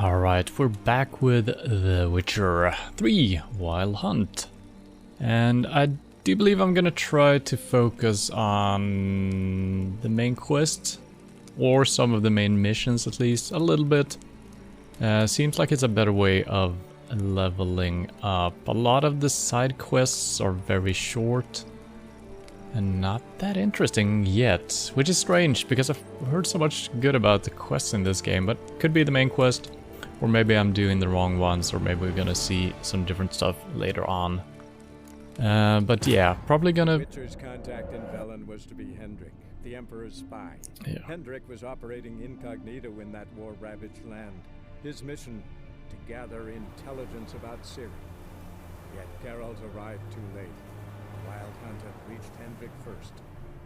Alright, we're back with The Witcher 3 Wild Hunt. And I do believe I'm gonna try to focus on the main quest, or some of the main missions at least, a little bit. Seems like it's a better way of leveling up. A lot of the side quests are very short and not that interesting yet, which is strange because I've heard so much good about the quests in this game, but could be the main quest, or maybe I'm doing the wrong ones, or maybe we're gonna see some different stuff later on. But yeah, probably gonna... Witcher's contact in Velen was to be Hendrik, the Emperor's spy. Yeah. Hendrik was operating incognito in that war-ravaged land. His mission, to gather intelligence about Ciri. Yet Geralt arrived too late. The Wild Hunt had reached Hendrik first.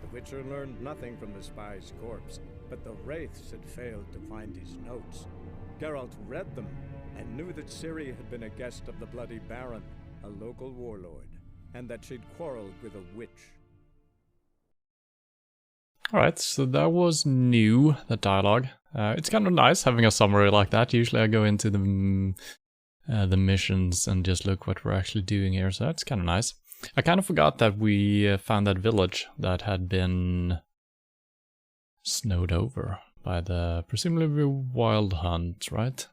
The Witcher learned nothing from the spy's corpse, but the Wraiths had failed to find his notes. Geralt read them and knew that Ciri had been a guest of the Bloody Baron, a local warlord, and that she'd quarreled with a witch. Alright, so that was new, that dialogue. It's kind of nice having a summary like that. Usually I go into the missions and just look what we're actually doing here, so that's kind of nice. I kind of forgot that we found that village that had been snowed over by the presumably Wild Hunt, right?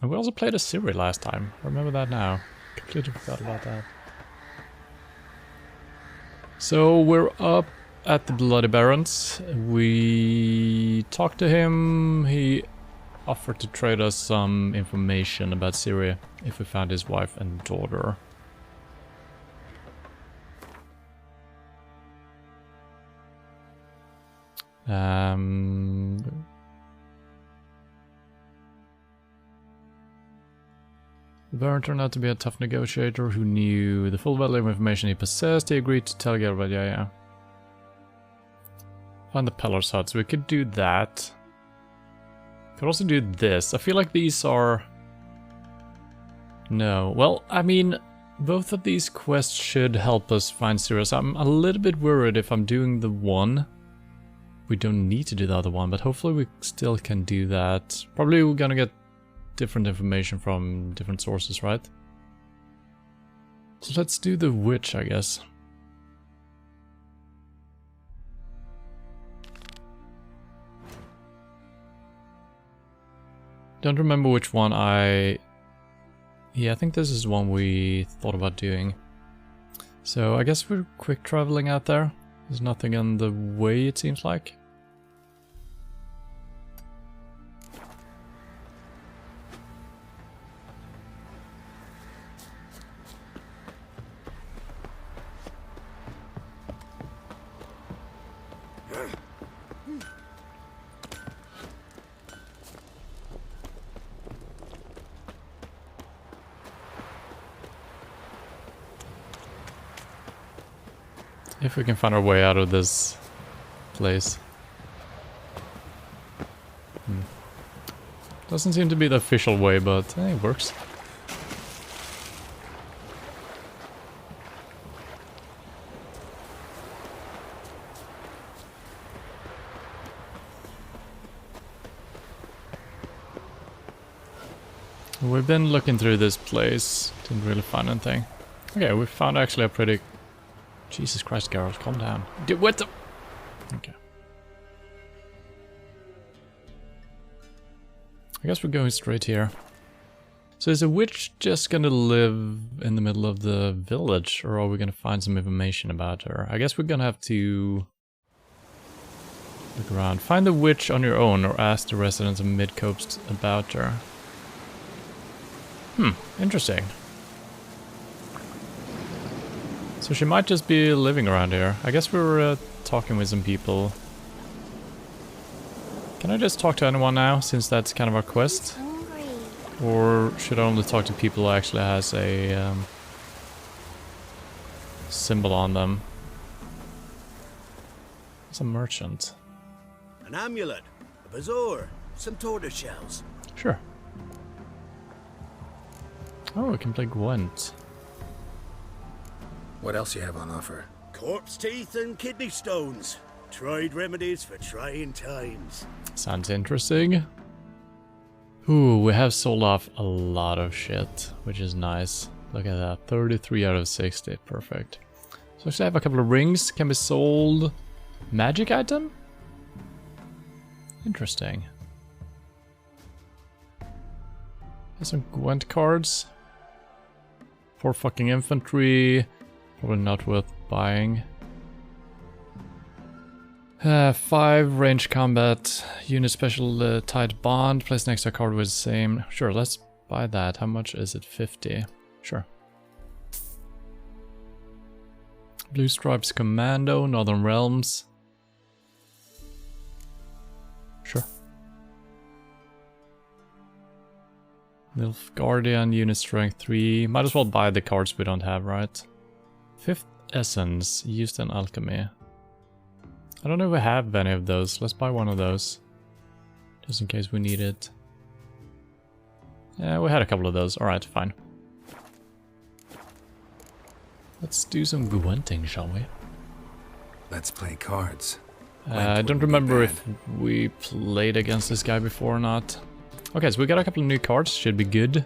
And we also played as Ciri last time. I remember that now. Completely forgot about that. So we're up at the Bloody Barons. We talked to him. He offered to trade us some information about Ciri if we found his wife and daughter. The Baron turned out to be a tough negotiator who knew the full value of information he possessed. He agreed to tell Geralt, yeah. Find the Pellar's hut, so we could do that. Could also do this. I feel like these are... No, well, I mean, both of these quests should help us find Ciri. So I'm a little bit worried if I'm doing the one. We don't need to do the other one, but hopefully we still can do that. Probably we're gonna get different information from different sources, right? So let's do the witch, I guess. Don't remember which one Yeah, I think this is one we thought about doing. So I guess we're quick traveling out there. There's nothing in the way, it seems like. If we can find our way out of this place. Doesn't seem to be the official way, but it works. We've been looking through this place, didn't really find anything. Okay, we found actually a pretty... Jesus Christ, Geralt, calm down. What the... Okay. I guess we're going straight here. So is a witch just gonna live in the middle of the village, or are we gonna find some information about her? I guess we're gonna have to look around. Find the witch on your own, or ask the residents of Midcoast about her. Interesting. So she might just be living around here. I guess we were talking with some people. Can I just talk to anyone now, since that's kind of our quest? Or should I only talk to people who actually has a symbol on them? It's a merchant. An amulet, a bazaar, some tortoise shells. Sure. Oh, we can play Gwent. What else you have on offer? Corpse teeth and kidney stones. Tried remedies for trying times. Sounds interesting. Ooh, we have sold off a lot of shit, which is nice. Look at that, 33 out of 60, perfect. So actually I have a couple of rings, can be sold. Magic item? Interesting. There's some Gwent cards. 4 fucking infantry, probably not worth buying. 5 range combat, unit special tight bond, place next to a card with the same. Sure, let's buy that. How much is it? 50. Sure. Blue Stripes Commando, Northern Realms. Sure. Milf Guardian, unit strength 3. Might as well buy the cards we don't have, right? 5th Essence, used in Alchemy. I don't know if we have any of those. Let's buy one of those. Just in case we need it. Yeah, we had a couple of those. Alright, fine. Let's do some Gwenting, shall we? Let's play cards. I don't remember if we played against this guy before or not. Okay, so we got a couple of new cards. Should be good.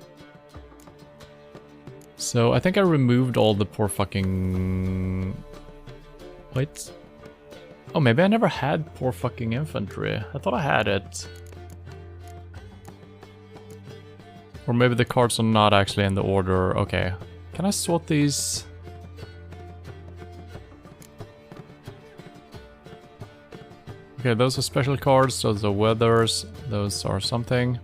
So I think I removed all the poor fucking... Wait. Oh, maybe I never had poor fucking infantry. I thought I had it. Or maybe the cards are not actually in the order. Okay. Can I sort these? Okay, those are special cards. Those are weathers. Those are something.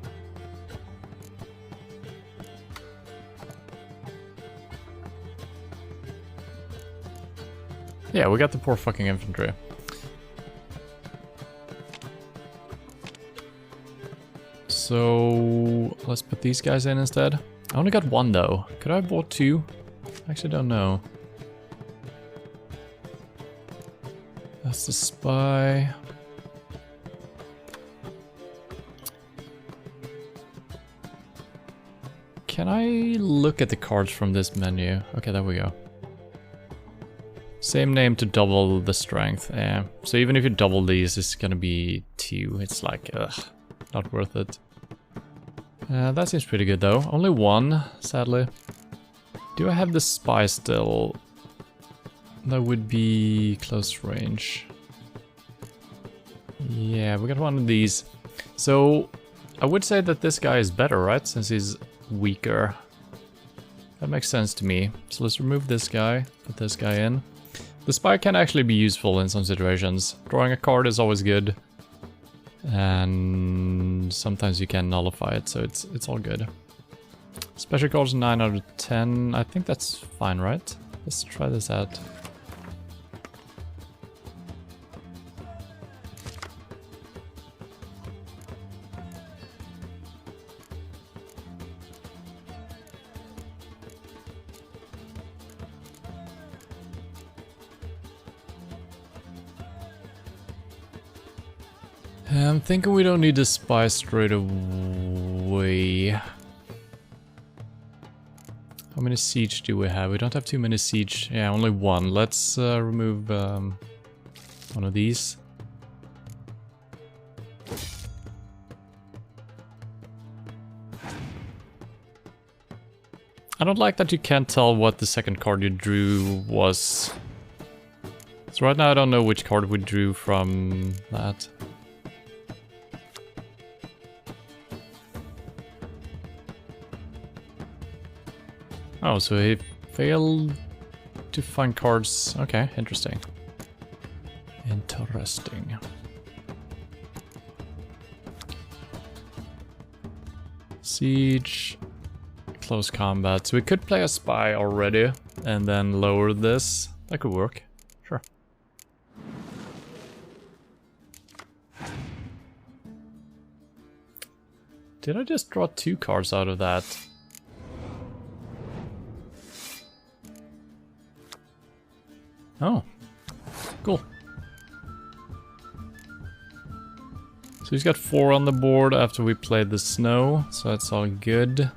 Yeah, we got the poor fucking infantry. So let's put these guys in instead. I only got one though. Could I have bought 2? I actually don't know. That's the spy. Can I look at the cards from this menu? Okay, there we go. Same name to double the strength. Yeah. So even if you double these, it's gonna be 2. It's like, ugh, not worth it. That seems pretty good though. Only 1, sadly. Do I have the spy still? That would be close range. Yeah, we got one of these. So I would say that this guy is better, right? Since he's weaker. That makes sense to me. So let's remove this guy, put this guy in. The spy can actually be useful in some situations. Drawing a card is always good. And sometimes you can nullify it, so it's all good. Special cards 9 out of 10. I think that's fine, right? Let's try this out. I'm thinking we don't need the spy straight away. How many siege do we have? We don't have too many siege. Yeah, only 1. Let's remove one of these. I don't like that you can't tell what the second card you drew was. So right now I don't know which card we drew from that. Oh, so he failed to find cards. Okay, interesting. Interesting. Siege. Close combat. So we could play a spy already and then lower this. That could work. Sure. Did I just draw 2 cards out of that? Oh, cool. So he's got 4 on the board after we played the snow, so that's all good.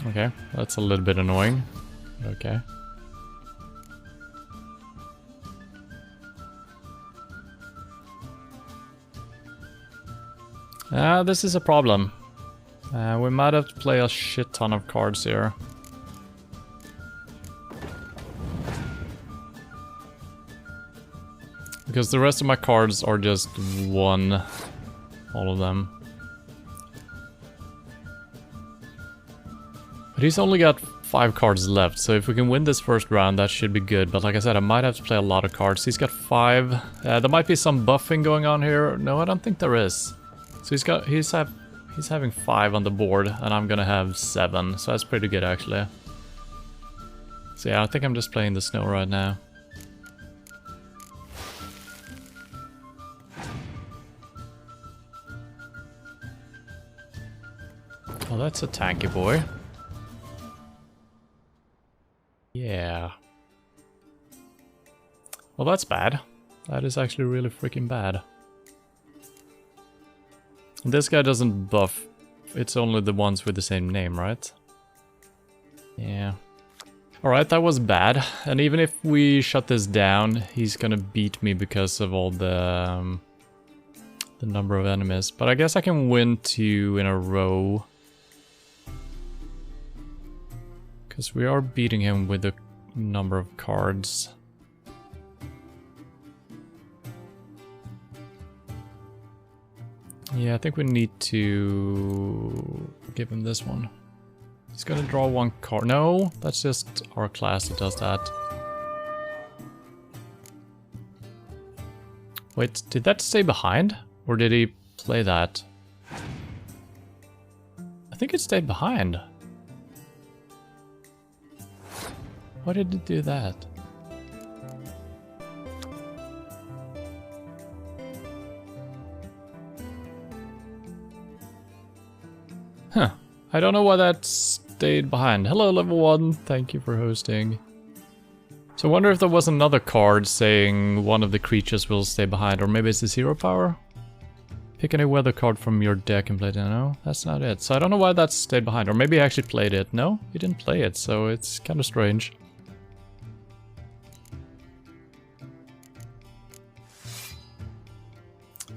Okay, that's a little bit annoying. Okay. This is a problem. We might have to play a shit ton of cards here. Because the rest of my cards are just one. All of them. But he's only got 5 cards left, so if we can win this first round, that should be good. But like I said, I might have to play a lot of cards. He's got 5. There might be some buffing going on here. No, I don't think there is. So he's having 5 on the board, and I'm gonna have 7. So that's pretty good, actually. So yeah, I think I'm just playing the snow right now. Oh, that's a tanky boy. Yeah. Well, that's bad. That is actually really freaking bad. This guy doesn't buff. It's only the ones with the same name, right? Yeah. Alright, that was bad. And even if we shut this down, he's gonna beat me because of all the number of enemies. But I guess I can win 2 in a row. Because we are beating him with the number of cards. Yeah, I think we need to give him this one. He's gonna draw 1 card. No, that's just our class that does that. Wait, did that stay behind? Or did he play that? I think it stayed behind. Why did it do that? Huh. I don't know why that stayed behind. Hello, level 1. Thank you for hosting. So I wonder if there was another card saying one of the creatures will stay behind, or maybe it's the 0 power? Pick any weather card from your deck and play it. No, that's not it. So I don't know why that stayed behind, or maybe he actually played it. No, he didn't play it, so it's kind of strange.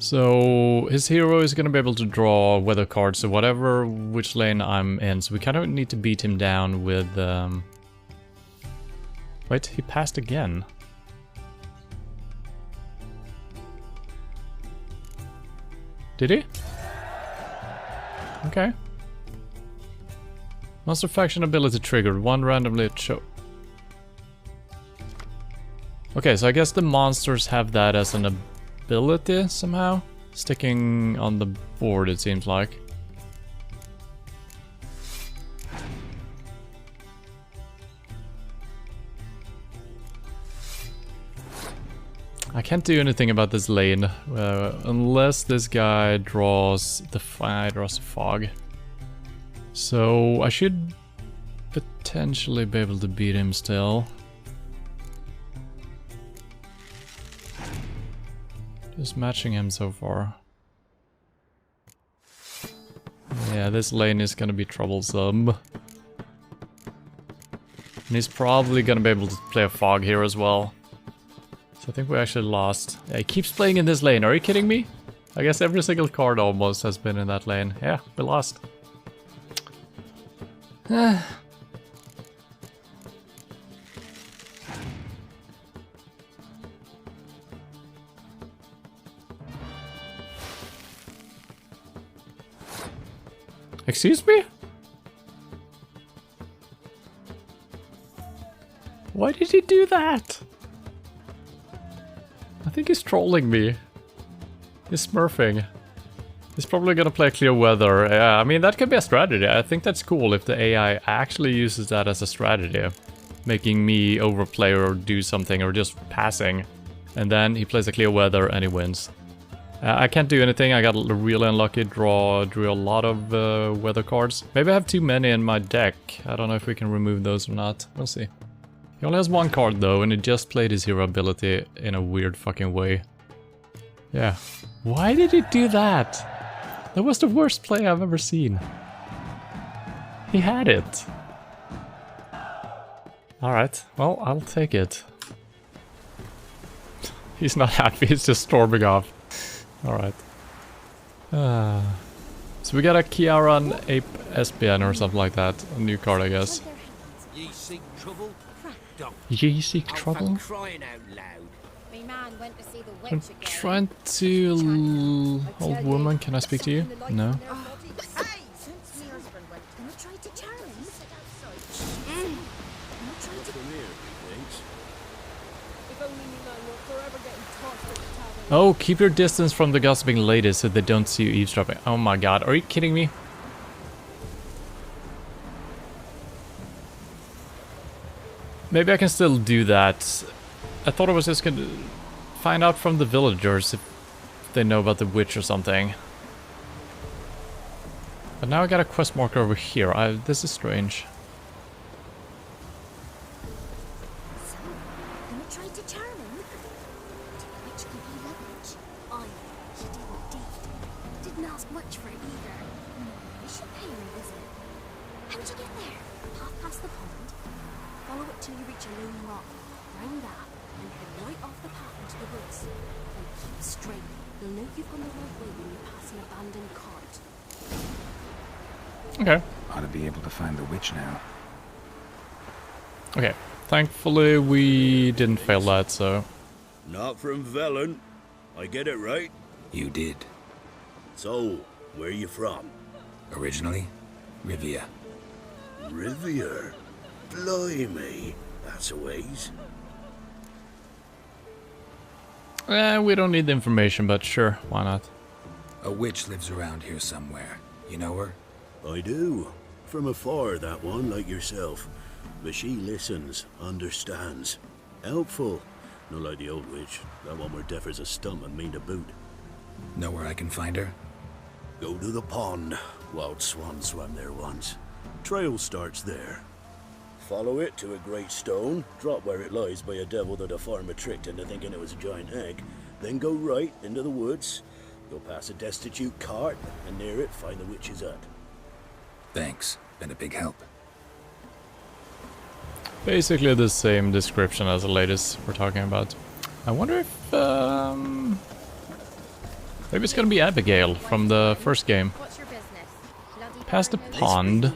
So his hero is going to be able to draw weather cards, so whatever which lane I'm in. So we kind of need to beat him down with... Wait, he passed again. Did he? Okay. Monster faction ability triggered. 1 randomly show. Okay, so I guess the monsters have that as an ability somehow. Sticking on the board, it seems like. I can't do anything about this lane unless this guy draws the fog. So I should potentially be able to beat him still. Just matching him so far. Yeah, this lane is gonna be troublesome. And he's probably gonna be able to play a fog here as well. So I think we actually lost. Yeah, he keeps playing in this lane. Are you kidding me? I guess every single card almost has been in that lane. Yeah, we lost. Excuse me? Why did he do that? I think he's trolling me. He's smurfing. He's probably gonna play clear weather. Yeah, I mean, that could be a strategy. I think that's cool if the AI actually uses that as a strategy. Making me overplay or do something or just passing. And then he plays a clear weather and he wins. I can't do anything. I got really unlucky. Drew a lot of weather cards. Maybe I have too many in my deck. I don't know if we can remove those or not. We'll see. He only has 1 card though, and he just played his hero ability in a weird fucking way. Yeah. Why did he do that? That was the worst play I've ever seen. He had it. Alright, well, I'll take it. He's not happy, he's just storming off. Alright. So we got a Kiaran Ep.8 or something like that. A new card, I guess. Ye seek trouble? Don't. Ye seek trouble? Crying out loud. Me man went to see the I'm witch again. trying to... Old woman, can I speak to you? No? Since me husband went, and I tried to charm him. And I tried to... If only me man were forever getting tossed at the tavern. Oh, keep your distance from the gossiping ladies so they don't see you eavesdropping. Oh my god, are you kidding me? Maybe I can still do that. I thought I was just gonna find out from the villagers if they know about the witch or something. But now I got a quest marker over here. This is strange. So, and I tried to charm him. Did the witch give you leverage? Aye, she did indeed. Didn't ask much for it either. We should pay her a visit. How'd you get there? Path past the pond. Follow it till you reach a lone rock. Round that, and head right off the path into the woods. And keep straight. You'll know you've gone the right way when you pass an abandoned cart. Okay. Ought to be able to find the witch now. Okay. Thankfully we didn't fail that, so... Not from Velen. I get it right? You did. So, where you from? Originally, Rivia. Rivia? Blimey. That's a ways. We don't need the information, but sure, why not? A witch lives around here somewhere. You know her? I do. From afar, that one, like yourself. But she listens, understands. Helpful. Not like the old witch. That one were deaf as a stump and mean to boot. Know where I can find her? Go to the pond. Wild swan swam there once. Trail starts there. Follow it to a great stone, drop where it lies by a devil that a farmer tricked into thinking it was a giant egg, then go right into the woods. Go past a destitute cart, and near it find the witch's hut. Thanks. Been a big help. Basically the same description as the latest we're talking about. I wonder if, maybe it's gonna be Abigail from the first game. What's your business? Bloody Past the paranoid? pond.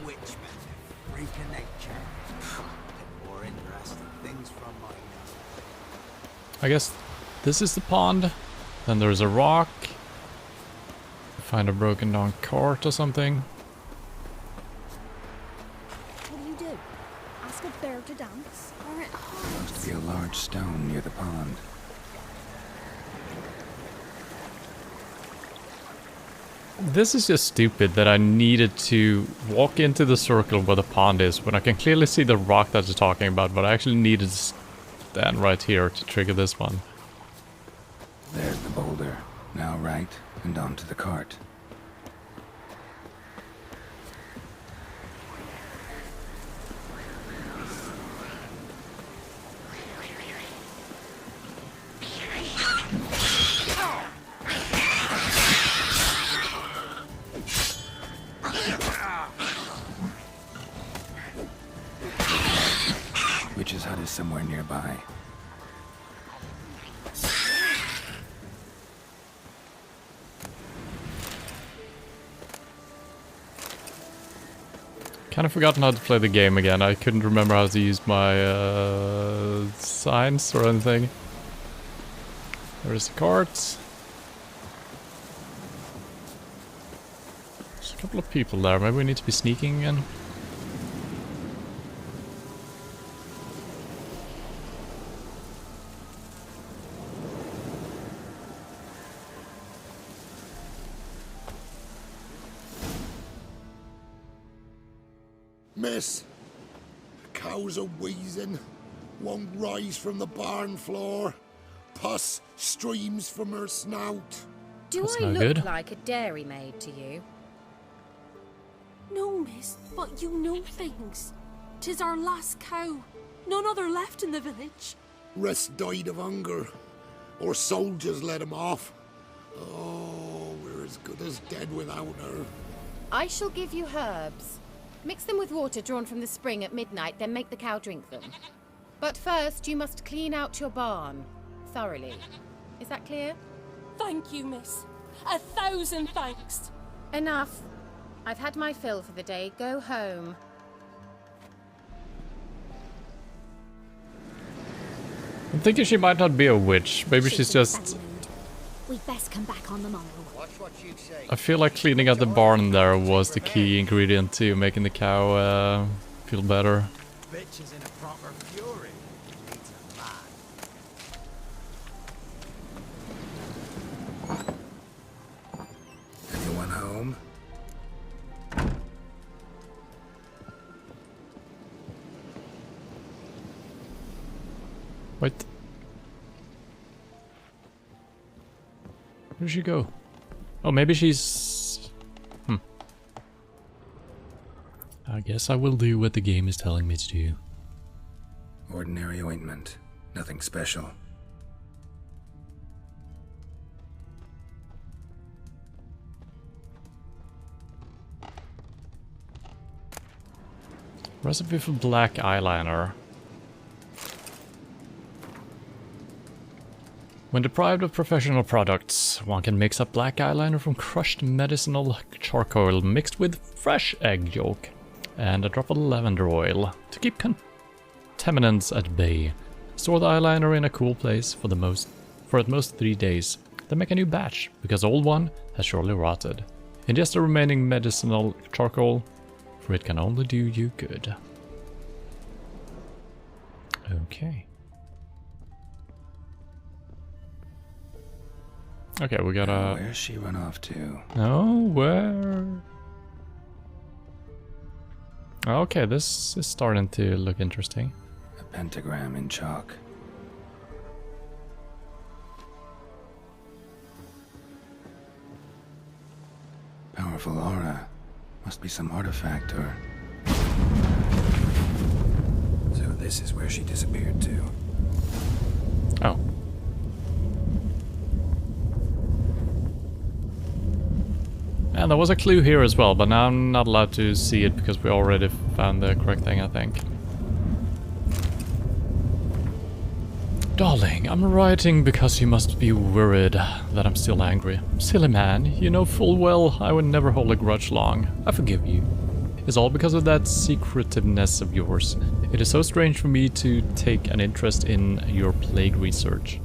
I guess this is the pond. Then there's a rock. Find a broken down cart or something. What do you do? Ask a bear to dance? Or it Must be a large stone near the pond. This is just stupid that I needed to walk into the circle where the pond is when I can clearly see the rock that you're talking about, but I actually needed to stand right here to trigger this one. There's the boulder. Now right, and onto the cart. Witch's hut is somewhere nearby. Kind of forgotten how to play the game again. I couldn't remember how to use my signs or anything. There's the carts. There's a couple of people there. Maybe we need to be sneaking again. Miss, cows are wheezing, won't rise from the barn floor, pus streams from her snout. Do That's I no look good. like a dairymaid to you? No, miss, but you know things. 'Tis our last cow. None other left in the village. Rest died of hunger, or soldiers let him off. Oh, we're as good as dead without her. I shall give you herbs. Mix them with water drawn from the spring at midnight, then make the cow drink them. But first, you must clean out your barn thoroughly. Is that clear? Thank you, miss. 1,000 thanks. Enough. I've had my fill for the day. Go home. I'm thinking she might not be a witch. Maybe she's just... We'd best come back on the morrow. I feel like cleaning out the barn there was the key ingredient to making the cow feel better. Bitch is in a proper fury. Needs a man. Anyone home? Wait. Where did she go? Oh, maybe she's... I guess I will do what the game is telling me to do. Ordinary ointment. Nothing special. Recipe for black eyeliner. When deprived of professional products, one can mix up black eyeliner from crushed medicinal charcoal mixed with fresh egg yolk and a drop of lavender oil to keep contaminants at bay. Store the eyeliner in a cool place for at most 3 days. Then make a new batch, because old one has surely rotted. Ingest the remaining medicinal charcoal, for it can only do you good. Okay. Okay, we gotta... Where's she run off to? Oh, where? Okay, this is starting to look interesting. A pentagram in chalk. Powerful aura. Must be some artifact or... So this is where she disappeared to. Oh. And there was a clue here as well, but now I'm not allowed to see it because we already found the correct thing, I think. Darling, I'm writing because you must be worried that I'm still angry. Silly man, you know full well I would never hold a grudge long. I forgive you. It's all because of that secretiveness of yours. It is so strange for me to take an interest in your plague research.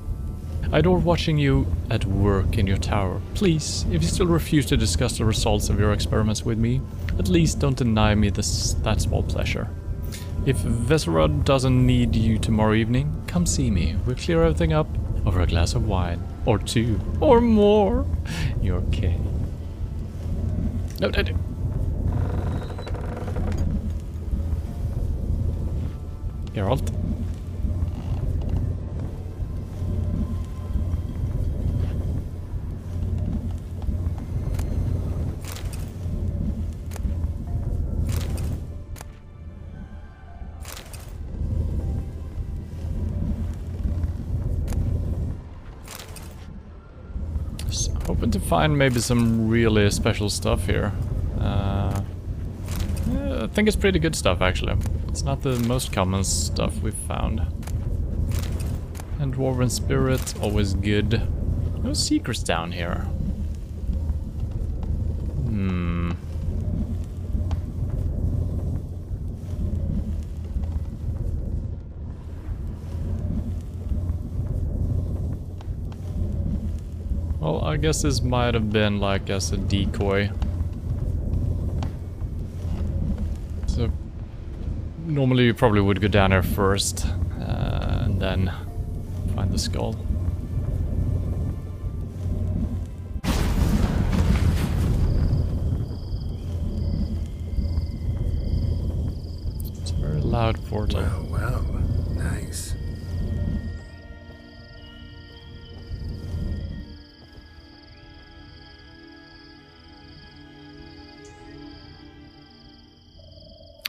I adore watching you at work in your tower. Please, if you still refuse to discuss the results of your experiments with me, at least don't deny me that small pleasure. If Veserad doesn't need you tomorrow evening, come see me. We'll clear everything up over a glass of wine. Or 2. Or more. You're okay. No. Geralt. Hoping to find maybe some really special stuff here. Yeah, I think it's pretty good stuff actually. It's not the most common stuff we've found. And Dwarven Spirit, always good. No secrets down here. Well, I guess this might have been like as a decoy. So normally you probably would go down here first and then find the skull. It's a very loud portal. Well, nice.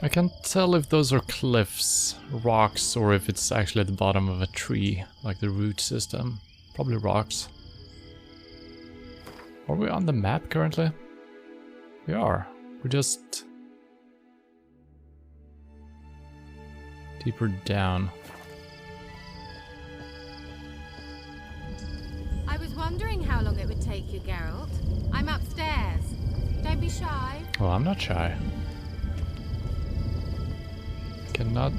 I can't tell if those are cliffs, rocks, or if it's actually at the bottom of a tree, like the root system. Probably rocks. Are we on the map currently? We are. We're just... deeper down. how long it would take you, Geralt. I'm upstairs. Don't be shy. Well, I'm not shy. Cannot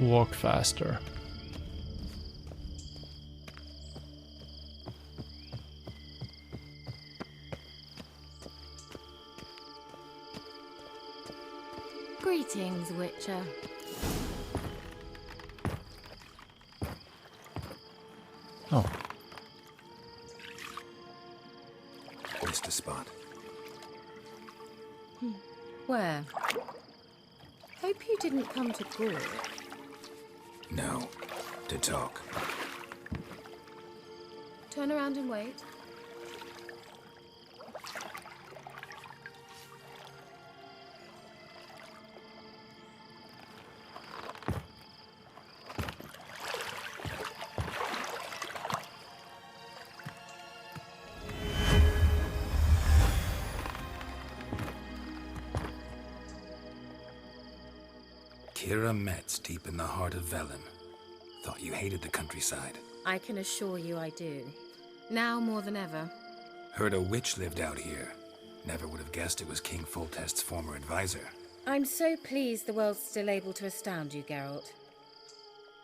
walk faster. Greetings, Witcher. Oh. Missed a spot. Where? Hope you didn't come to Gore. No. To talk. Turn around and wait. Kira Metz, deep in the heart of Velen. Thought you hated the countryside. I can assure you I do. Now more than ever. Heard a witch lived out here. Never would have guessed it was King Foltest's former advisor. I'm so pleased the world's still able to astound you, Geralt.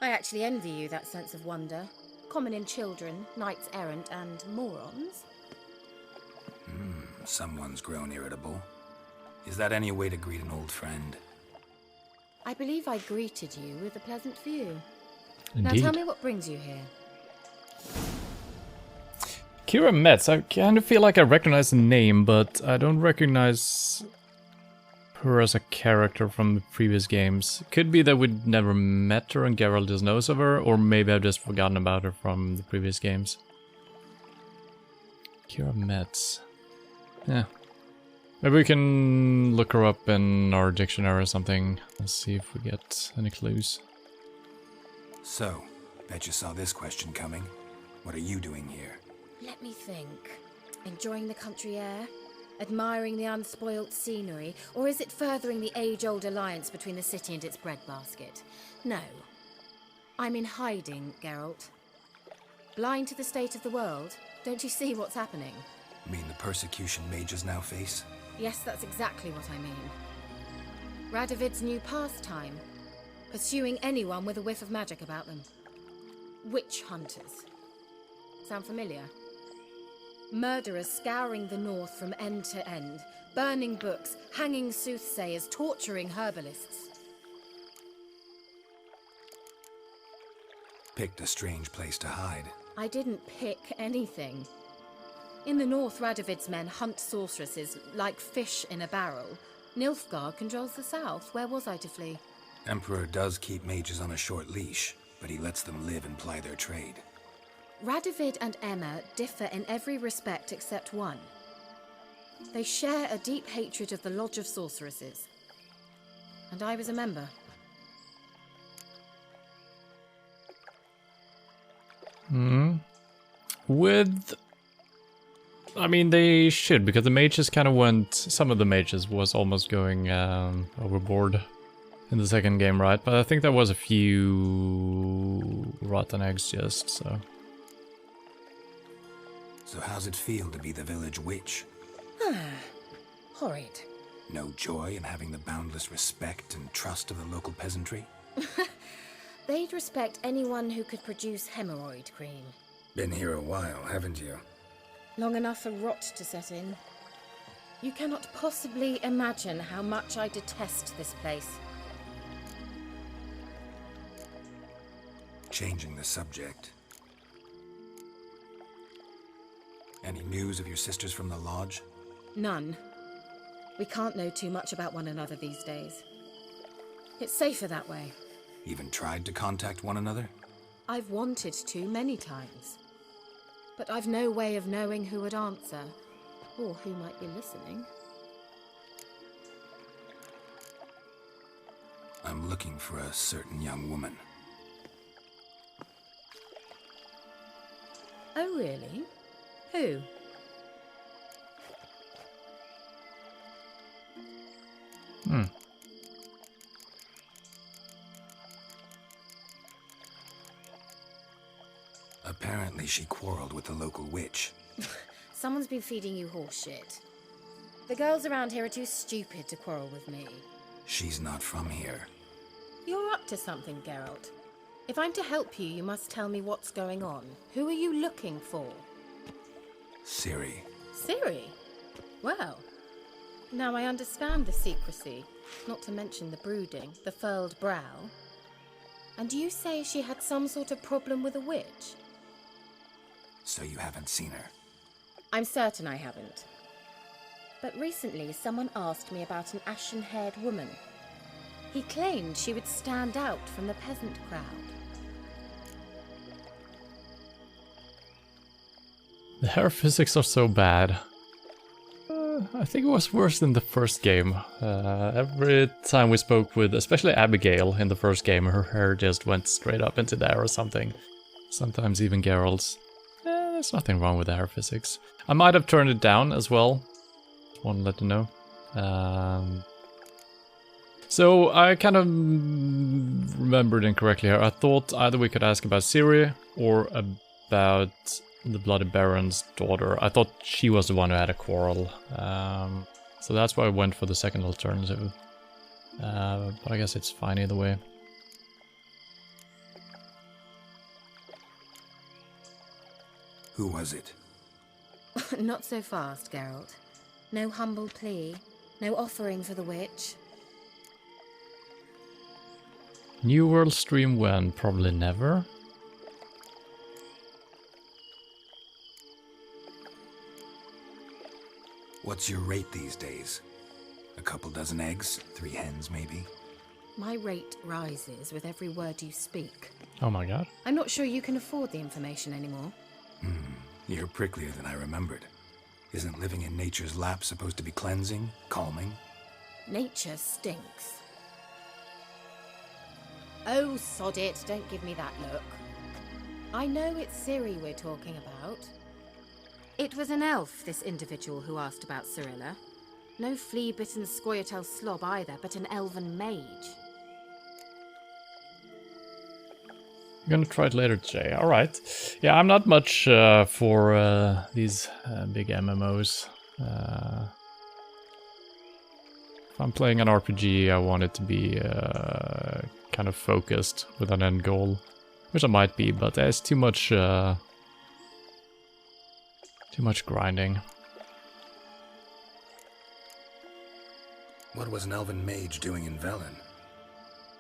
I actually envy you that sense of wonder. Common in children, knights errant, and morons. Someone's grown irritable. Is that any way to greet an old friend? I believe I greeted you with a pleasant view. Indeed. Now tell me what brings you here. Kira Metz, I kind of feel like I recognize the name, but I don't recognize her as a character from the previous games. Could be that we'd never met her and Geralt just knows of her, or maybe I've just forgotten about her from the previous games. Kira Metz. Yeah. Maybe we can look her up in our dictionary or something. Let's see if we get any clues. So, bet you saw this question coming. What are you doing here? Let me think. Enjoying the country air? Admiring the unspoilt scenery? Or is it furthering the age-old alliance between the city and its breadbasket? No. I'm in hiding, Geralt. Blind to the state of the world? Don't you see what's happening? Mean the persecution mages now face? Yes, that's exactly what I mean. Radovid's new pastime. Pursuing anyone with a whiff of magic about them. Witch hunters. Sound familiar? Murderers scouring the north from end to end. Burning books, hanging soothsayers, torturing herbalists. Picked a strange place to hide. I didn't pick anything. In the north, Radovid's men hunt sorceresses like fish in a barrel. Nilfgaard controls the south. Where was I to flee? Emperor does keep mages on a short leash, but he lets them live and ply their trade. Radovid and Emma differ in every respect except one. They share a deep hatred of the Lodge of Sorceresses. And I was a member. I mean, they should, because the mages kind of went... Some of the mages was almost going overboard in the second game, right? But I think there was a few rotten eggs just, so... So how's it feel to be the village witch? Horrid. No joy in having the boundless respect and trust of the local peasantry? They'd respect anyone who could produce hemorrhoid cream. Been here a while, haven't you? Long enough for rot to set in. You cannot possibly imagine how much I detest this place. Changing the subject. Any news of your sisters from the lodge? None. We can't know too much about one another these days. It's safer that way. Even tried to contact one another? I've wanted to many times. But I've no way of knowing who would answer, or who might be listening. I'm looking for a certain young woman. Oh, really? Who? A Apparently she quarreled with the local witch. Someone's been feeding you horse shit. The girls around here are too stupid to quarrel with me. She's not from here. You're up to something, Geralt. If I'm to help you, you must tell me what's going on. Who are you looking for? Ciri. Ciri? Well, now I understand the secrecy, not to mention the brooding, the furled brow. And you say she had some sort of problem with a witch? So you haven't seen her? I'm certain I haven't. But recently someone asked me about an ashen-haired woman. He claimed she would stand out from the peasant crowd. The hair physics are so bad. I think it was worse than the first game. Every time we spoke with, especially Abigail in the first game, her hair just went straight up into the air or something. Sometimes even Geralt's. There's nothing wrong with the hair physics. I might have turned it down as well. Just want to let you know. So I kind of remembered incorrectly here. I thought either we could ask about Ciri or about the Bloody Baron's daughter. I thought she was the one who had a quarrel. So that's why I went for the second alternative. But I guess it's fine either way. Who was it? Not so fast, Geralt. No humble plea, no offering for the witch. New World stream when? Probably never. What's your rate these days? A couple dozen eggs? 3 hens, maybe? My rate rises with every word you speak. Oh my god. I'm not sure you can afford the information anymore. You're pricklier than I remembered. Isn't living in nature's lap supposed to be cleansing, calming? Nature stinks. Oh, sod it, don't give me that look. I know it's Ciri we're talking about. It was an elf, this individual who asked about Cirilla. No flea-bitten Scoia'tael slob either, but an elven mage. I'm gonna try it later today. Alright. Yeah, I'm not much for these big MMOs. If I'm playing an RPG, I want it to be kind of focused with an end goal. Which I might be, but there's too much grinding. What was an elven mage doing in Velen?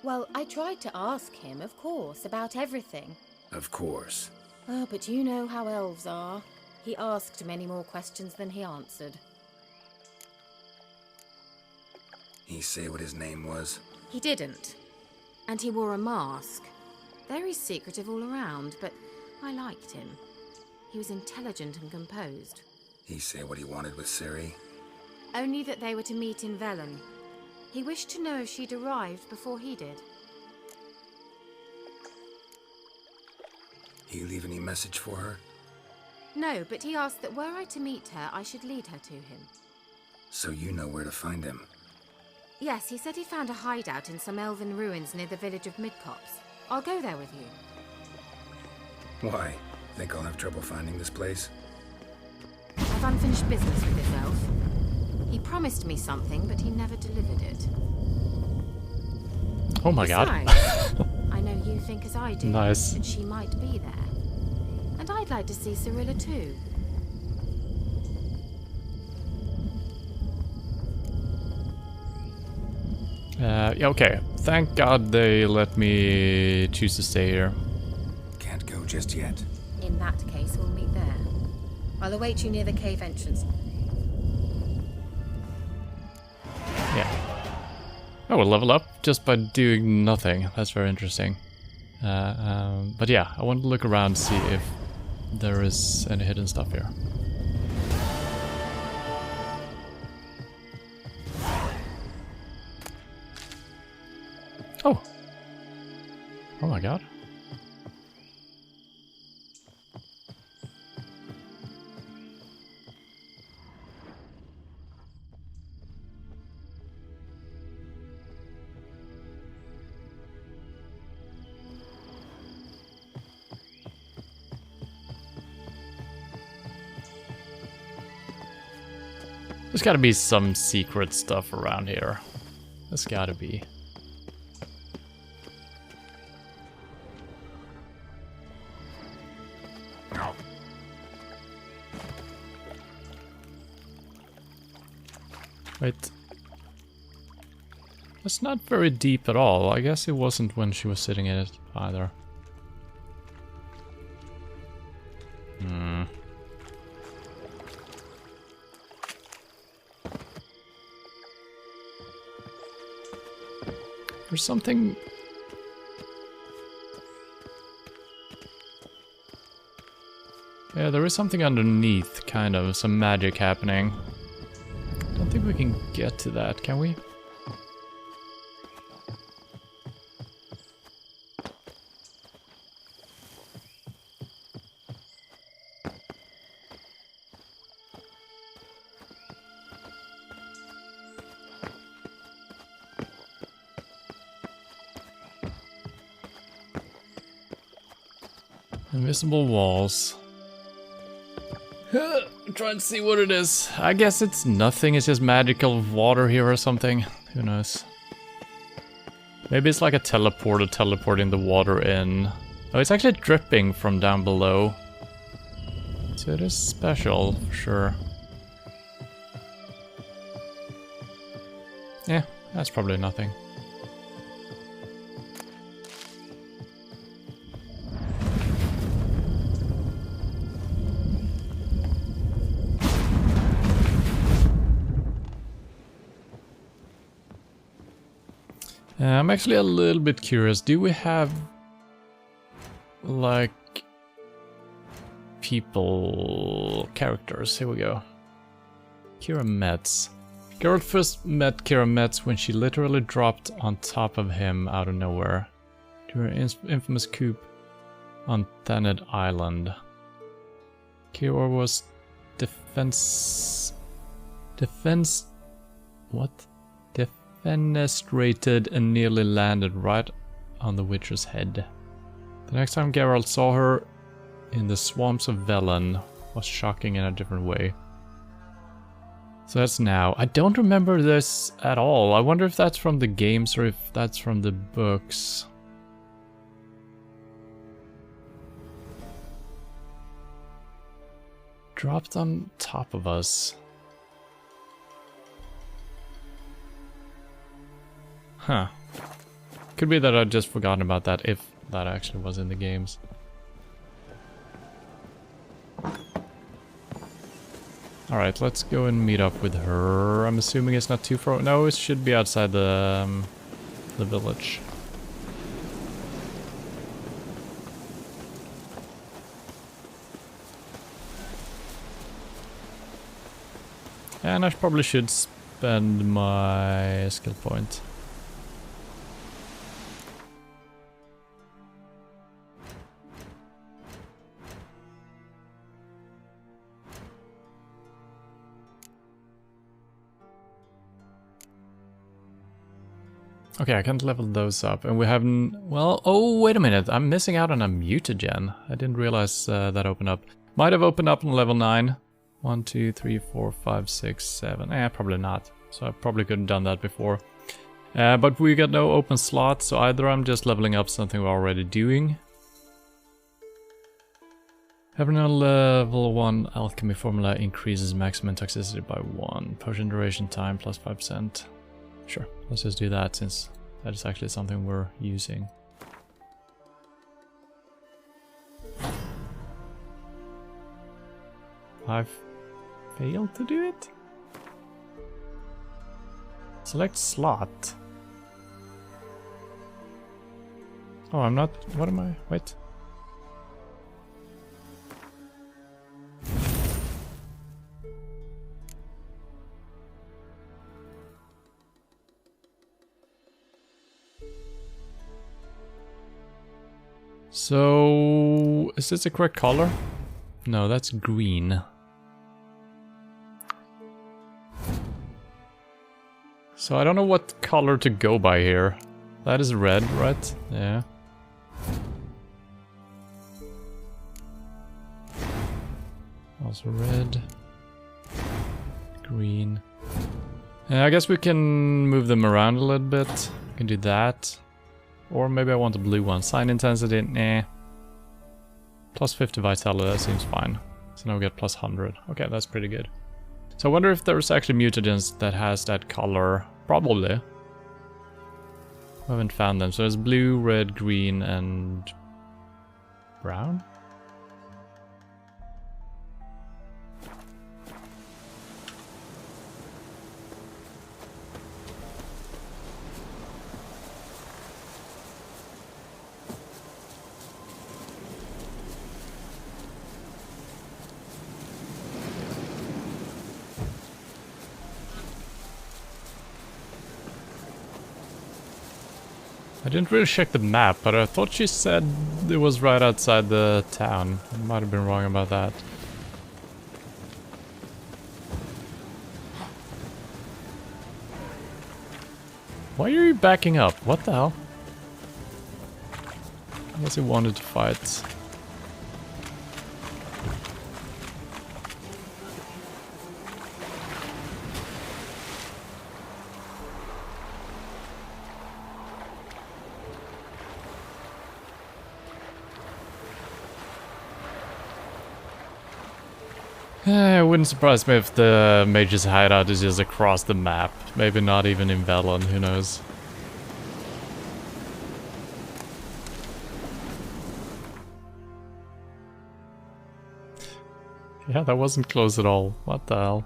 Well, I tried to ask him, of course, about everything. Of course. Oh, but you know how elves are. He asked many more questions than he answered. He say what his name was? He didn't. And he wore a mask. Very secretive all around, but I liked him. He was intelligent and composed. He say what he wanted with Ciri? Only that they were to meet in Velen. He wished to know if she'd arrived before he did. He leave any message for her? No, but he asked that were I to meet her, I should lead her to him. So you know where to find him? Yes, he said he found a hideout in some elven ruins near the village of Midcopse. I'll go there with you. Why? Think I'll have trouble finding this place? I've unfinished business with this elf. He promised me something, but he never delivered it. Oh my god. I know you think as I do. Nice. That she might be there. And I'd like to see Cirilla too. Yeah, okay. Thank god they let me choose to stay here. Can't go just yet. In that case, we'll meet there. I'll await you near the cave entrance. Yeah. Oh, we'll level up just by doing nothing. That's very interesting. But yeah, I want to look around to see if there is any hidden stuff here. Oh! Oh my god. There's gotta be some secret stuff around here. There's gotta be. Wait. That's not very deep at all. I guess it wasn't when she was sitting in it either. Hmm. There's something... Yeah, there is something underneath, kind of. Some magic happening. Don't think we can get to that, can we? Invisible walls. I'm trying to see what it is. I guess it's nothing, it's just magical water here or something. Who knows? Maybe it's like a teleporter teleporting the water in. Oh, it's actually dripping from down below. So it is special, for sure. Yeah, that's probably nothing. I'm actually a little bit curious. Do we have like people characters? Here we go. Kira Metz. Geralt first met Kira Metz when she literally dropped on top of him out of nowhere during her infamous coup on Thanet Island. Kira was defenestrated and nearly landed right on the Witcher's head. The next time Geralt saw her in the swamps of Velen was shocking in a different way. So that's now. I don't remember this at all. I wonder if that's from the games or if that's from the books. Dropped on top of us. Huh. Could be that I'd just forgotten about that, if that actually was in the games. Alright, let's go and meet up with her. I'm assuming it's not too far. No, it should be outside the village. And I probably should spend my skill point. Okay, I can't level those up, and we haven't... Well, oh, wait a minute, I'm missing out on a mutagen. I didn't realize that opened up. Might have opened up on level 9. 1, 2, 3, 4, 5, 6, 7. Probably not. So I probably could have done that before. But we got no open slots, so either I'm just leveling up something we're already doing. Having a level 1 alchemy formula increases maximum toxicity by 1. Potion duration time plus 5%. Sure, let's just do that since that is actually something we're using. I've failed to do it? Select slot. Oh, I'm not... What am I? Wait. So, is this the correct color? No, that's green. So I don't know what color to go by here. That is red, right? Yeah. Also red. green. I guess we can move them around a little bit. We can do that. Or maybe I want a blue one. Sign intensity, nah. Plus 50 vitality, that seems fine. So now we get plus 100. Okay, that's pretty good. So I wonder if there's actually mutagens that has that color. Probably. I haven't found them. So there's blue, red, green, and brown? I didn't really check the map, but I thought she said it was right outside the town. I might have been wrong about that. Why are you backing up? What the hell? I guess he wanted to fight. It wouldn't surprise me if the mage's hideout is just across the map. Maybe not even in Velen, who knows. Yeah, that wasn't close at all. What the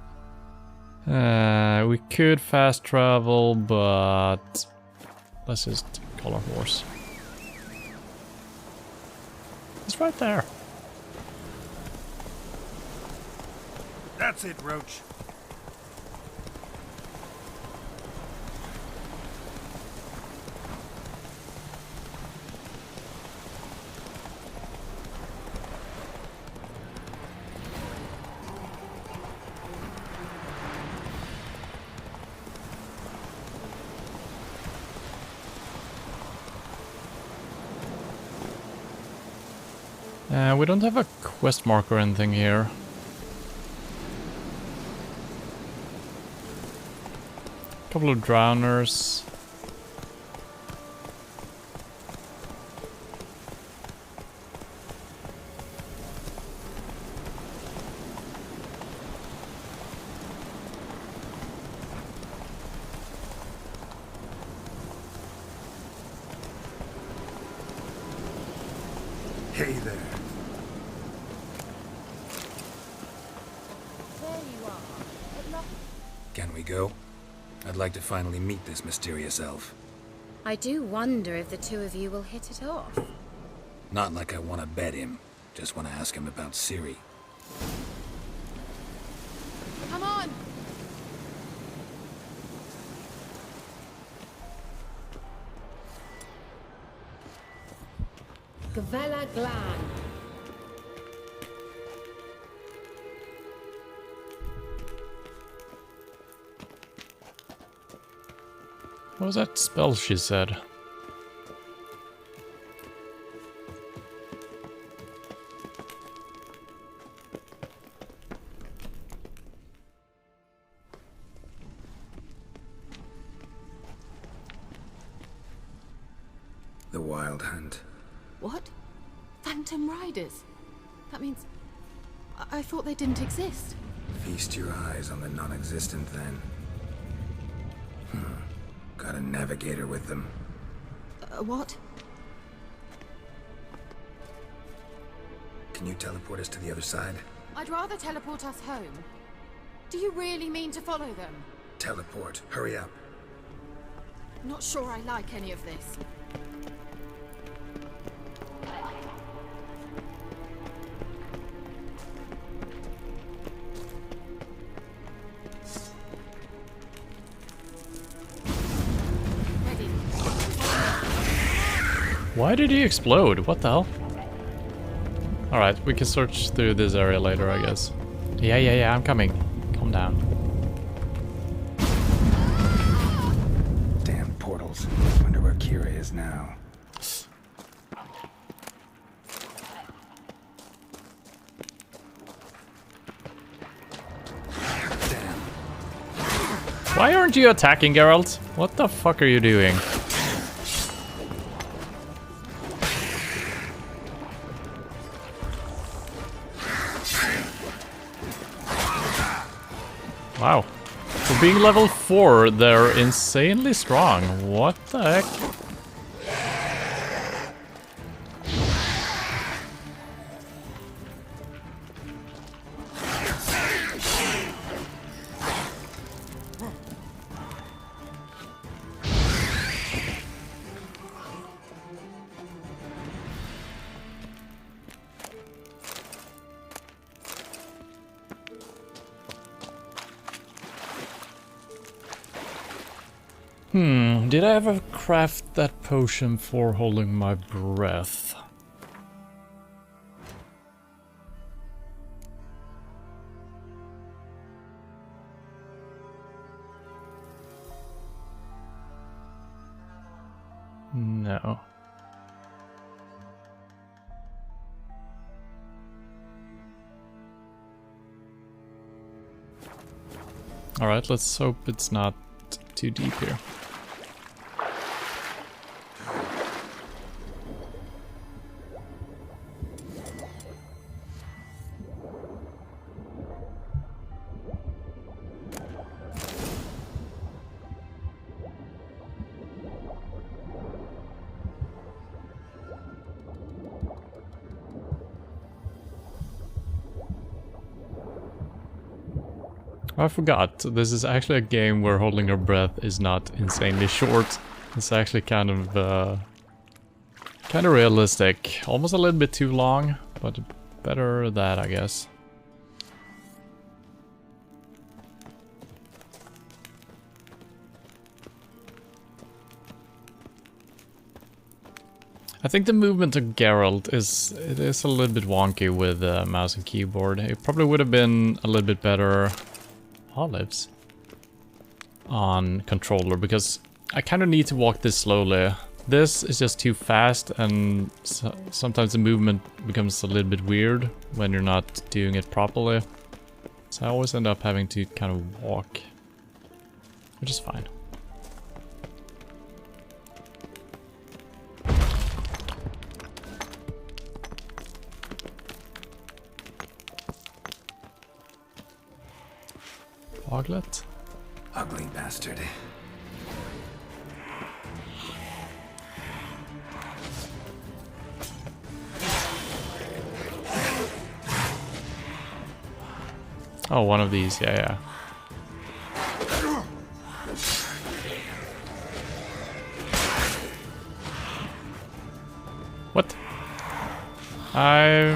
hell? We could fast travel, but let's just call a horse. It's right there. That's it, Roach. We don't have a quest mark or anything here. Couple of drowners. Hey there. There you are. Can we go? I'd like to finally meet this mysterious elf. I do wonder if the two of you will hit it off. Not like I want to bet him. Just want to ask him about Ciri. Come on! Gavella Glan. What was that spell she said? The Wild Hunt. What? Phantom Riders? That means... I thought they didn't exist. Feast your eyes on the non-existent then. Got a navigator with them. What? Can you teleport us to the other side? I'd rather teleport us home. Do you really mean to follow them? Teleport. Hurry up. Not sure I like any of this. Why did he explode? What the hell? Alright, we can search through this area later, I guess. Yeah, I'm coming. Calm down. Damn portals. Wonder where Kira is now. Damn. Why aren't you attacking, Geralt? What the fuck are you doing? Wow. For being level 4, they're insanely strong. What the heck? Did I ever craft that potion for holding my breath? No. Alright, let's hope it's not too deep here. I forgot, this is actually a game where holding your breath is not insanely short. It's actually kind of realistic. Almost a little bit too long, but better that, I guess. I think the movement of Geralt is a little bit wonky with mouse and keyboard. It probably would have been a little bit better olives on controller, because I kind of need to walk this slowly. This is just too fast, and sometimes the movement becomes a little bit weird when you're not doing it properly. So I always end up having to kind of walk, which is fine. Oglet? Ugly bastard. Oh, one of these, yeah. What? I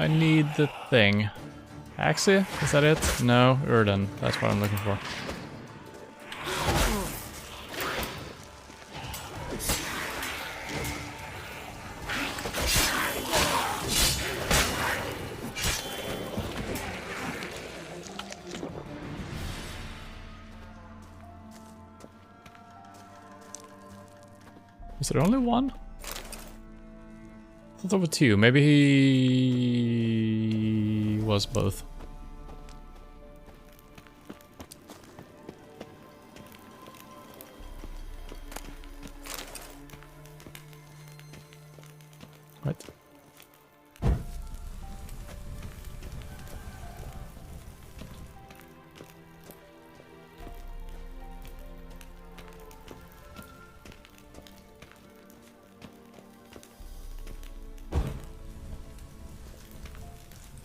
need the thing. Axie? Is that it? No, Urden. That's what I'm looking for. Is there only one? I thought there were two. Maybe he was both. Right.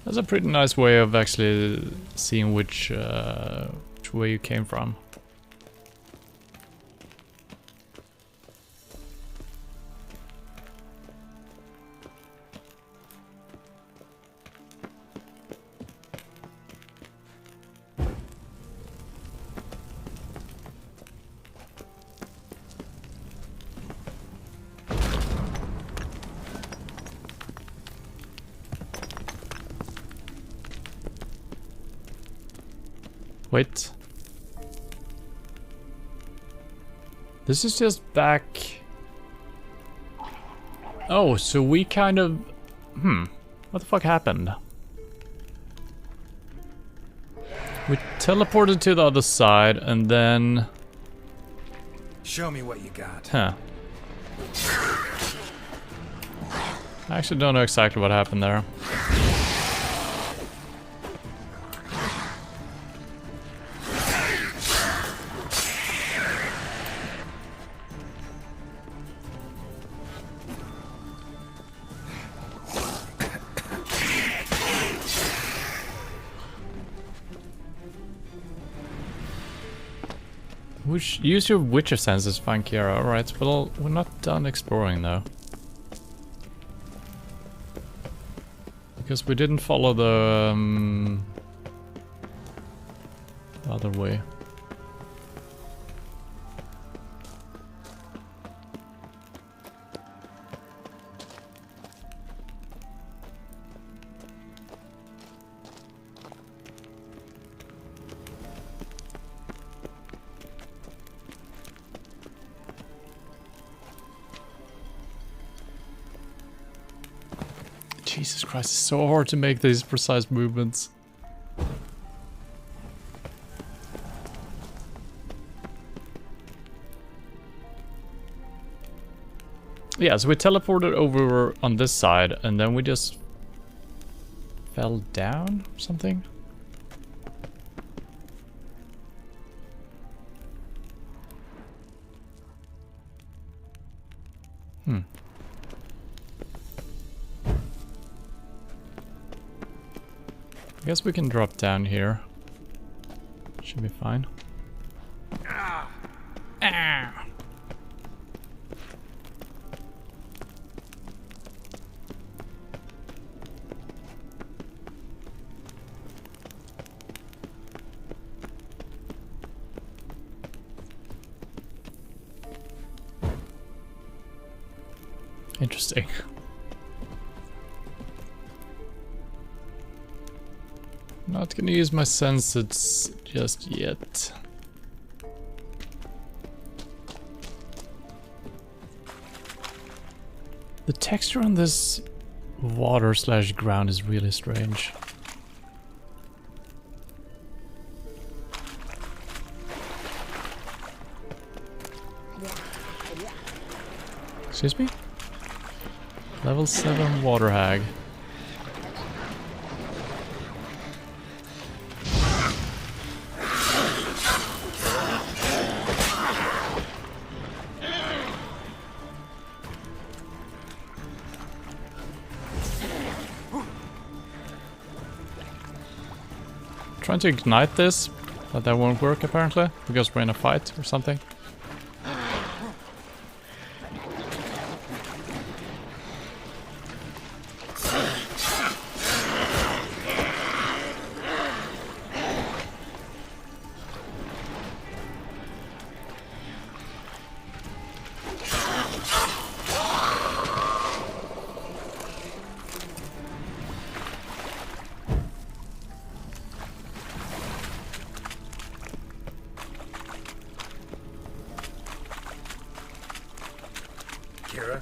That's a pretty nice way of actually seeing which way you came from. Wait. This is just back... Oh, so we kind of... What the fuck happened? We teleported to the other side and then... Show me what you got. Huh. I actually don't know exactly what happened there. Use your Witcher senses, find Kiara. Alright, well, we're not done exploring though. Because we didn't follow the other way. Jesus Christ, it's so hard to make these precise movements. Yeah, so we teleported over on this side and then we just fell down or something. I guess we can drop down here. Should be fine. Ah. Interesting. Not gonna use my senses just yet. The texture on this water/ground is really strange. Excuse me? Level 7 water hag. Trying to ignite this, but that won't work apparently, because we're in a fight or something. Kira?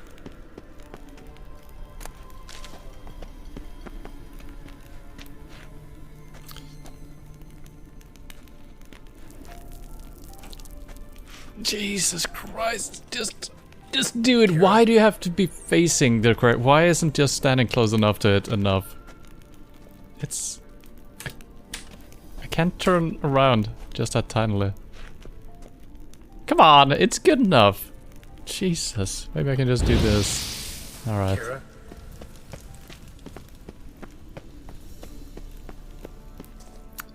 Jesus Christ, just do it. Why do you have to be facing the correct? Why isn't just standing close enough to it enough? It's... I can't turn around just that tinily. Come on, it's good enough. Jesus, maybe I can just do this. Alright.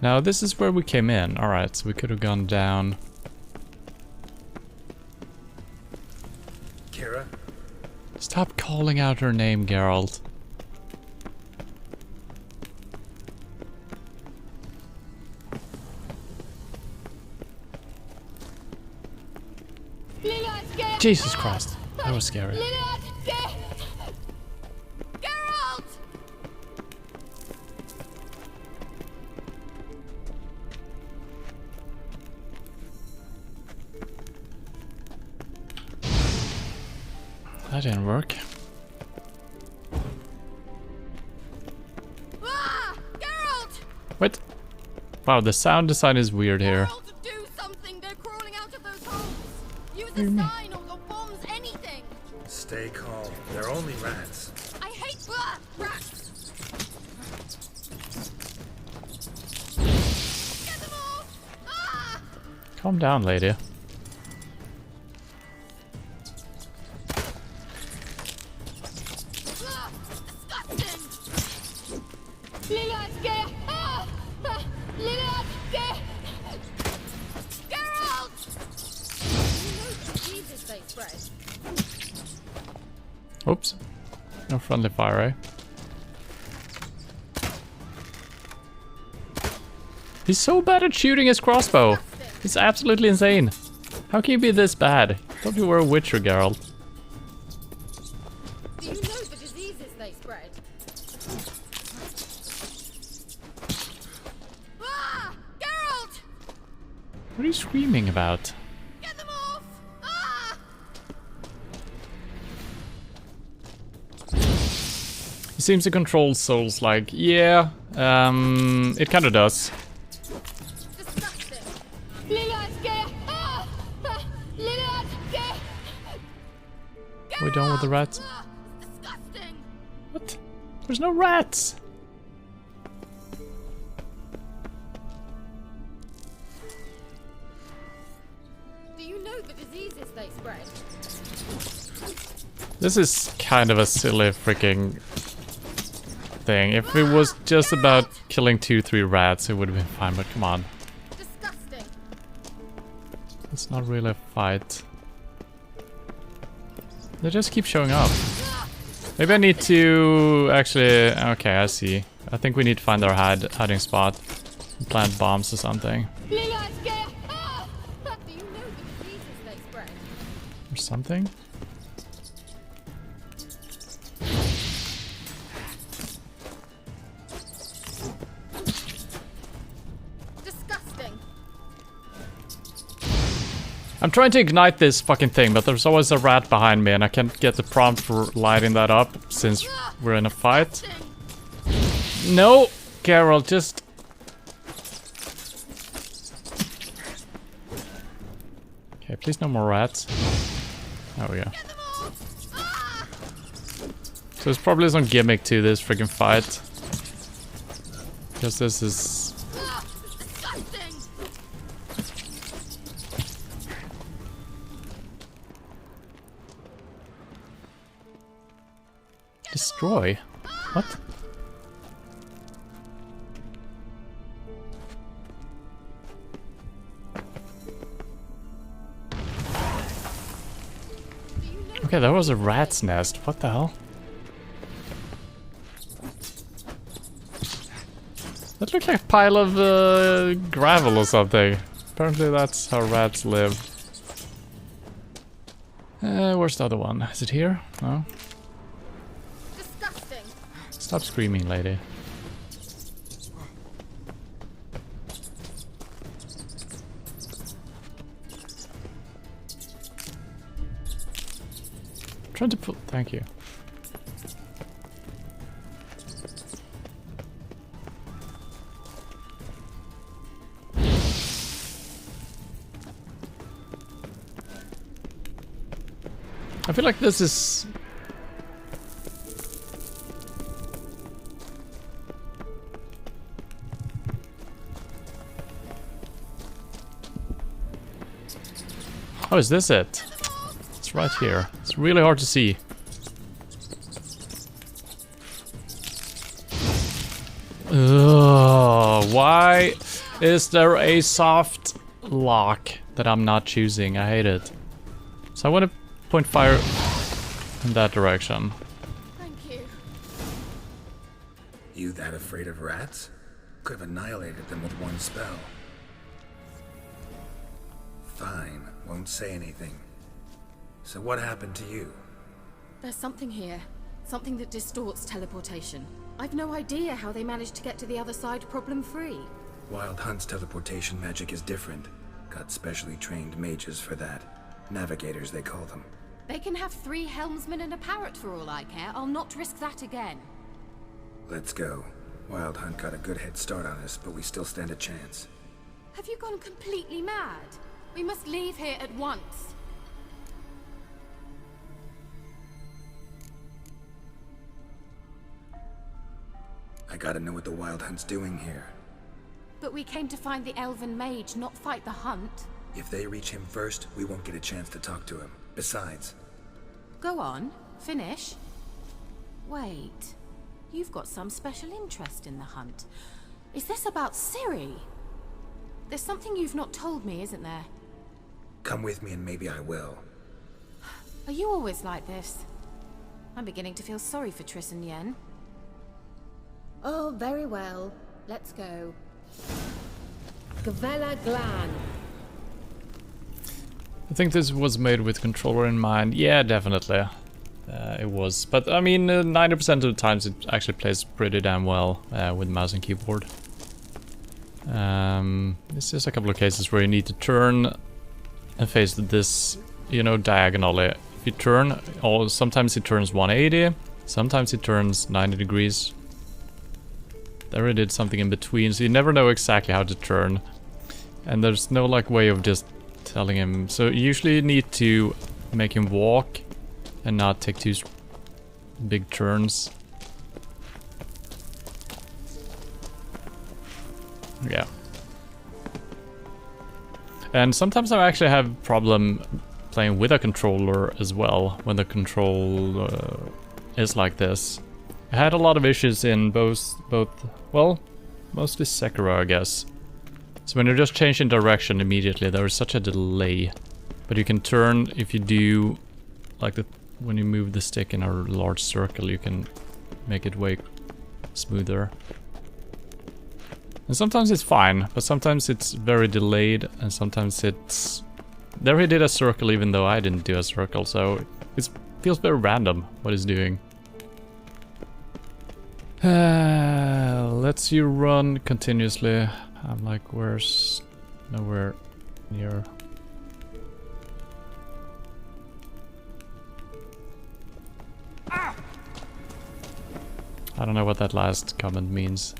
Now this is where we came in. Alright, so we could have gone down. Kira? Stop calling out her name, Geralt. Jesus Christ, that was scary. Geralt! That didn't work. Ah! Geralt! Wait. Wow, the sound design is weird here. Geralt, do something! They're crawling out of those holes! Use a sign or bombs, anything! Stay calm. They're only rats. I hate rats! Get them off! Ah! Calm down, lady. Disgusting! Lillard's ah! Lillard's Geralt! You know the diseases they spread. Oops. No friendly fire, eh? He's so bad at shooting his crossbow. It's absolutely insane. How can you be this bad? Thought you were a witcher, Geralt. Do you know the diseases they spread? Ah! Geralt! What are you screaming about? Get them off! Ah! He seems to control souls like, yeah, it kinda does. Disgusting! Lillard's ah! Lillard's We're done with the rats? Disgusting! What? There's no rats! Do you know the diseases they spread? This is kind of a silly freaking thing. If it was just about killing 2-3 rats, it would have been fine, but come on. Disgusting! It's not really a fight. They just keep showing up. Maybe I need to actually... Okay, I see. I think we need to find our hiding spot. Plant bombs or something. Lillard's ah! Do you know the diseases they spread? Or something? Disgusting! I'm trying to ignite this fucking thing, but there's always a rat behind me and I can't get the prompt for lighting that up since we're in a fight. No! Carol, just... Okay, please no more rats. There we go. So there's probably some gimmick to this freaking fight. Because this is... Destroy? What? Okay, that was a rat's nest. What the hell? That looked like a pile of gravel or something. Apparently that's how rats live. Where's the other one? Is it here? No? Disgusting! Stop screaming, lady. Trying to put... Thank you. I feel like this is... Oh, is this it? It's right here. It's really hard to see. Ugh, why is there a soft lock that I'm not choosing? I hate it. So I want to point fire in that direction. Thank you. You that afraid of rats? Could have annihilated them with one spell. Fine, won't say anything. So what happened to you? There's something here. Something that distorts teleportation. I've no idea how they managed to get to the other side problem-free. Wild Hunt's teleportation magic is different. Got specially trained mages for that. Navigators, they call them. They can have 3 helmsmen and a parrot for all I care. I'll not risk that again. Let's go. Wild Hunt got a good head start on us, but we still stand a chance. Have you gone completely mad? We must leave here at once. I gotta know what the Wild Hunt's doing here. But we came to find the Elven Mage, not fight the hunt. If they reach him first, we won't get a chance to talk to him. Besides... Go on, finish. Wait, you've got some special interest in the hunt. Is this about Ciri? There's something you've not told me, isn't there? Come with me and maybe I will. Are you always like this? I'm beginning to feel sorry for Triss and Yen. Oh, very well. Let's go. Gavella Glan. I think this was made with controller in mind. Yeah, definitely. It was. But I mean, 90% of the times it actually plays pretty damn well with mouse and keyboard. There's just a couple of cases where you need to turn and face this, you know, diagonally. If you turn, sometimes it turns 180, sometimes it turns 90 degrees. There it did something in between, so you never know exactly how to turn. And there's no like way of just telling him. So you usually need to make him walk and not take too big turns. Yeah. And sometimes I actually have problem playing with a controller as well, when the control is like this. I had a lot of issues in both, well, mostly Sekiro, I guess. So when you're just changing direction immediately, there is such a delay. But you can turn, if you do, like when you move the stick in a large circle, you can make it way smoother. And sometimes it's fine, but sometimes it's very delayed, and sometimes it's... There he did a circle even though I didn't do a circle, so it feels very random what he's doing. Let's you run continuously. I'm like, where's... nowhere near. I don't know what that last comment means.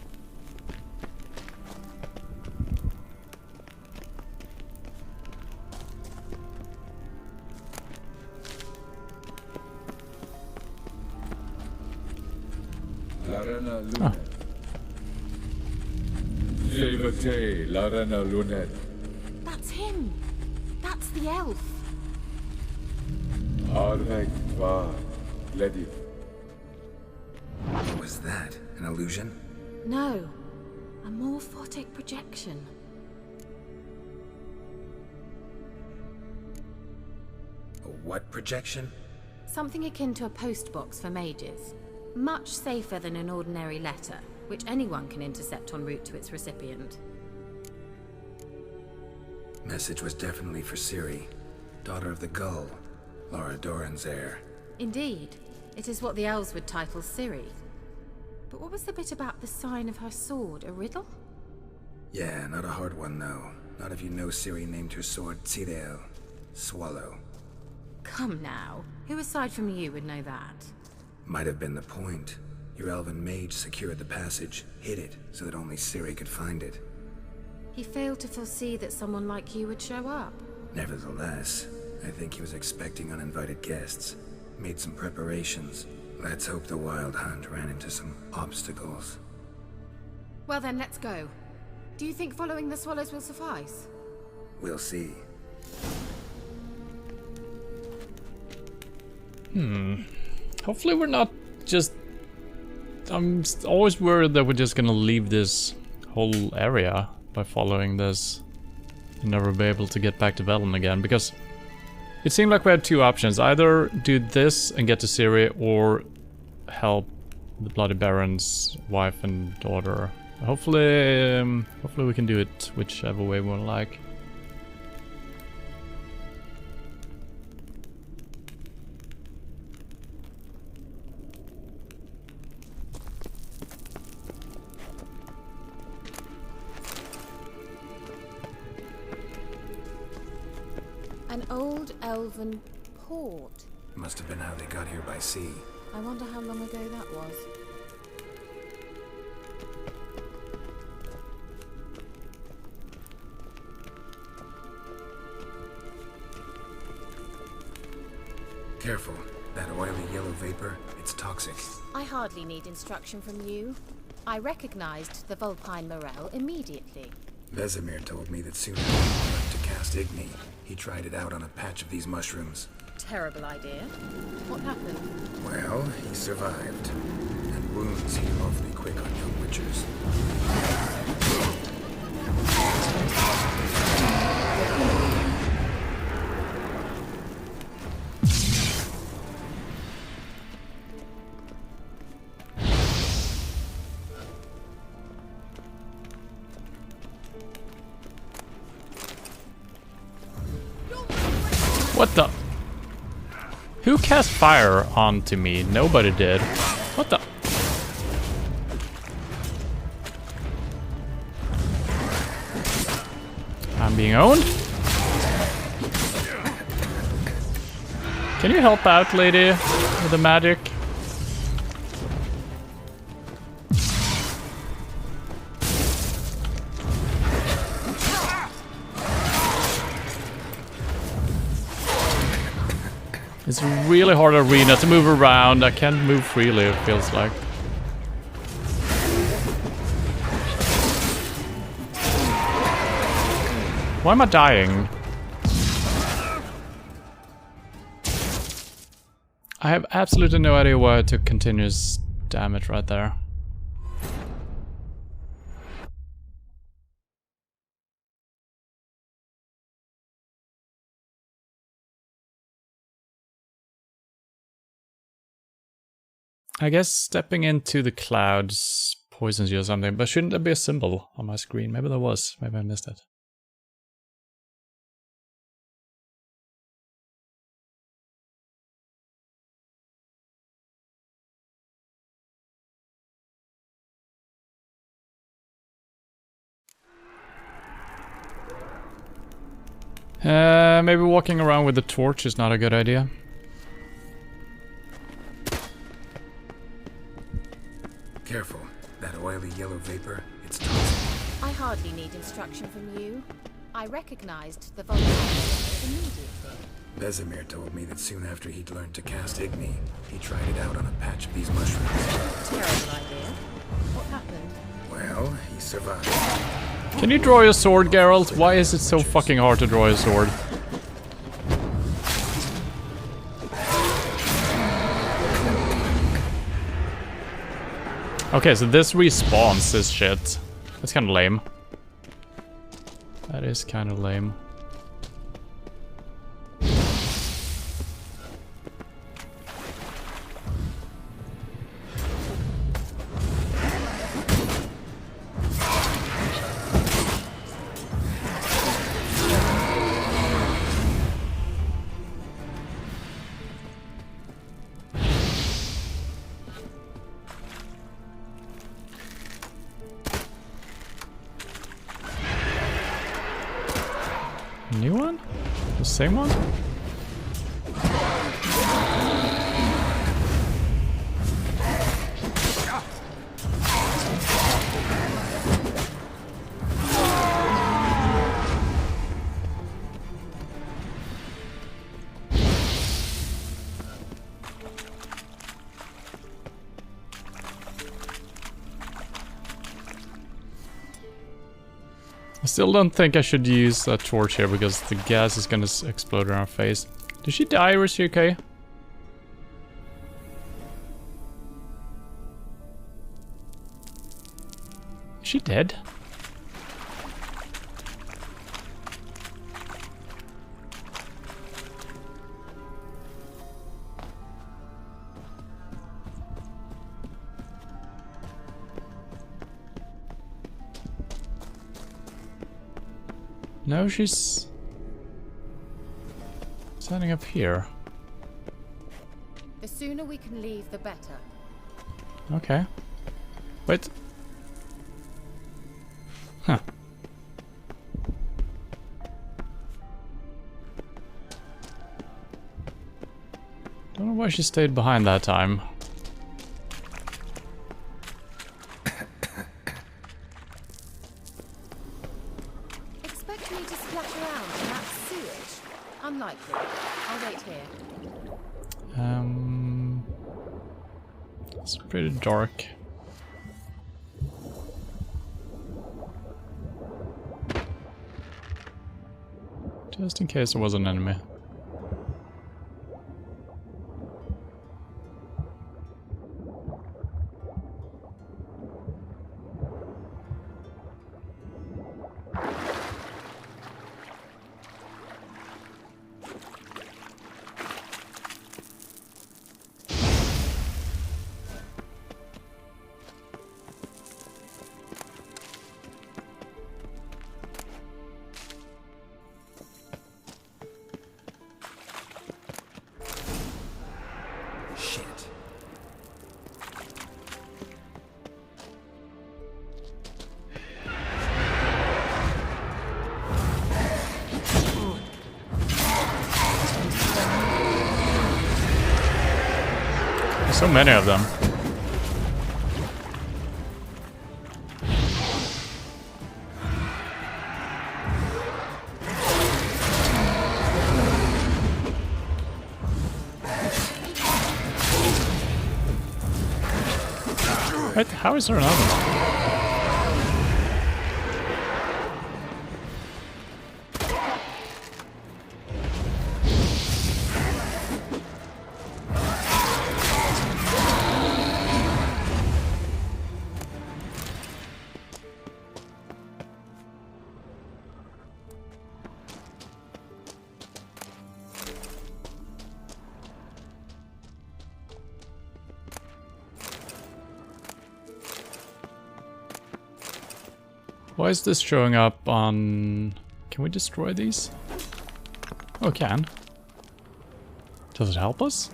Oh. That's him! That's the elf! What was that? An illusion? No, a morphotic projection. A what projection? Something akin to a postbox for mages. Much safer than an ordinary letter, which anyone can intercept en route to its recipient. Message was definitely for Ciri, daughter of the Gull, Lara Doran's heir. Indeed, it is what the elves would title Ciri. But what was the bit about the sign of her sword, a riddle? Yeah, not a hard one though. Not if you know Ciri named her sword Tsireel, Swallow. Come now, who aside from you would know that? Might have been the point. Your elven mage secured the passage, hid it, so that only Ciri could find it. He failed to foresee that someone like you would show up. Nevertheless, I think he was expecting uninvited guests. Made some preparations. Let's hope the Wild Hunt ran into some obstacles. Well then, let's go. Do you think following the swallows will suffice? We'll see. Hopefully we're not just... I'm always worried that we're just gonna leave this whole area by following this and never be able to get back to Velen again, because it seemed like we had two options. Either do this and get to Ciri, or help the Bloody Baron's wife and daughter. Hopefully, hopefully we can do it whichever way we like. An old elven port. Must have been how they got here by sea. I wonder how long ago that was. Careful. That oily yellow vapor, it's toxic. I hardly need instruction from you. I recognized the Vulpine Morel immediately. Vesemir told me that soon after he learned to cast Igni, he tried it out on a patch of these mushrooms. Terrible idea. What happened? Well, he survived. And wounds heal awfully quick on young witchers. What the? Who cast fire onto me? Nobody did. What the? I'm being owned? Can you help out, lady, with the magic? It's a really hard arena to move around. I can't move freely, it feels like. Why am I dying? I have absolutely no idea why I took continuous damage right there. I guess stepping into the clouds poisons you or something, but shouldn't there be a symbol on my screen? Maybe there was. Maybe I missed it. Maybe walking around with a torch is not a good idea. Careful. That oily yellow vapor, it's toxic. I hardly need instruction from you. I recognized the Vulpine Morel immediately. Vesemir told me that soon after he'd learned to cast Igni, he tried it out on a patch of these mushrooms. Terrible idea. What happened? Well, he survived. Can you draw your sword, Geralt? Why is it so fucking hard to draw your sword? Okay, so this respawns this shit. That's kind of lame. That is kind of lame. New one? The same one? I still don't think I should use a torch here because the gas is gonna explode in our face. Did she die or is she okay? Is she dead? No, she's standing up here. The sooner we can leave, the better. Okay. Wait. Huh. Don't know why she stayed behind that time. Expect me to splash around in that sewage? Unlikely. I'll wait here. It's pretty dark. Just in case there was an enemy. Shit. There's so many of them. Wait, how is there another one? Why is this showing up on... Can we destroy these? Oh, can. Does it help us?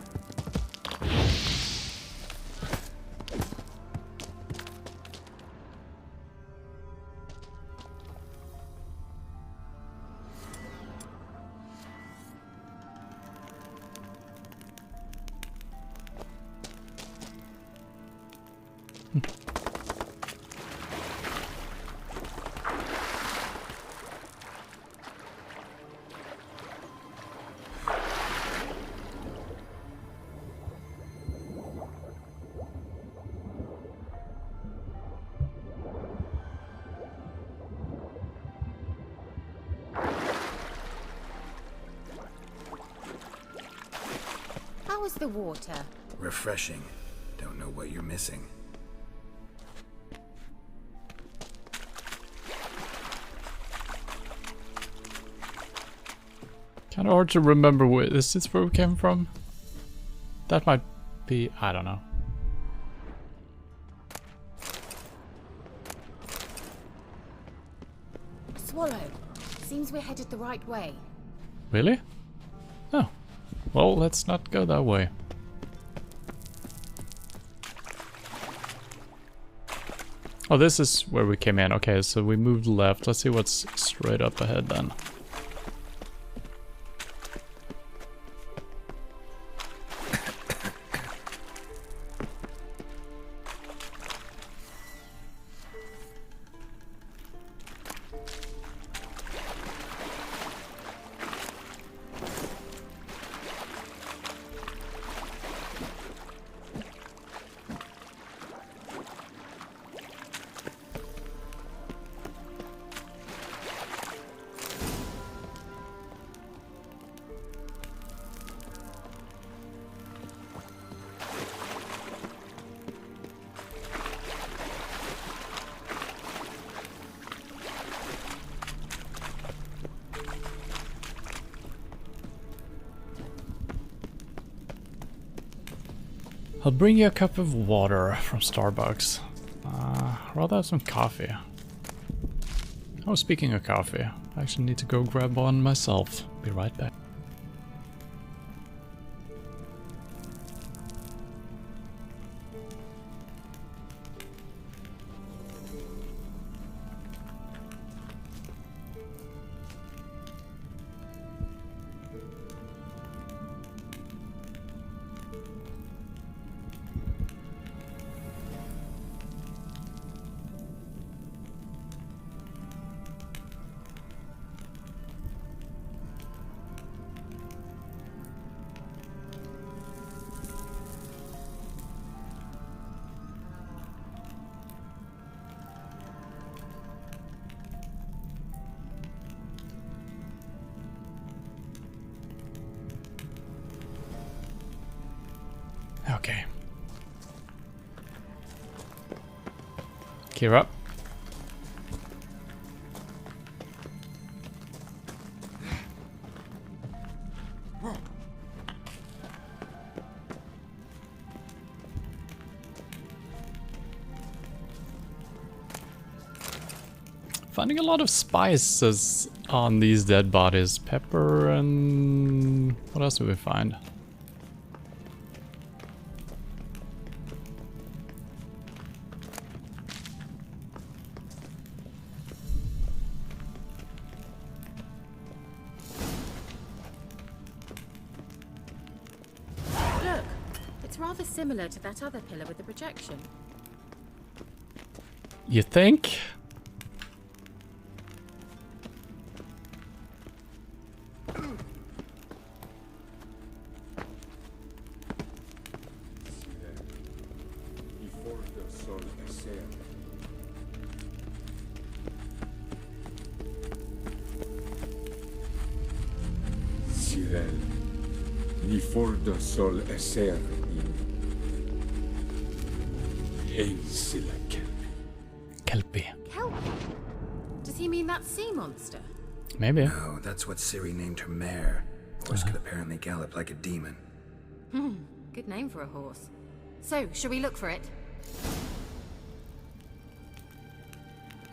How is the water? Refreshing. Don't know what you're missing. Kinda hard to remember where this is where we came from. That might be... I don't know. Swallow. Seems we're headed the right way. Really? Oh. Well, let's not go that way. Oh, this is where we came in. Okay, so we moved left. Let's see what's straight up ahead then. I'll bring you a cup of water from Starbucks. Rather have some coffee. Oh, speaking of coffee, I actually need to go grab one myself. Be right back. Okay. Gear up. Finding a lot of spices on these dead bodies. Pepper and... what else do we find? Look, it's rather similar to that other pillar with the projection. You think? Li fordo sol esser in Eisila Kelpie. Kelpie? Does he mean that sea monster? Maybe. No, that's what Ciri named her mare. Horse could apparently gallop like a demon. Good name for a horse. So, shall we look for it?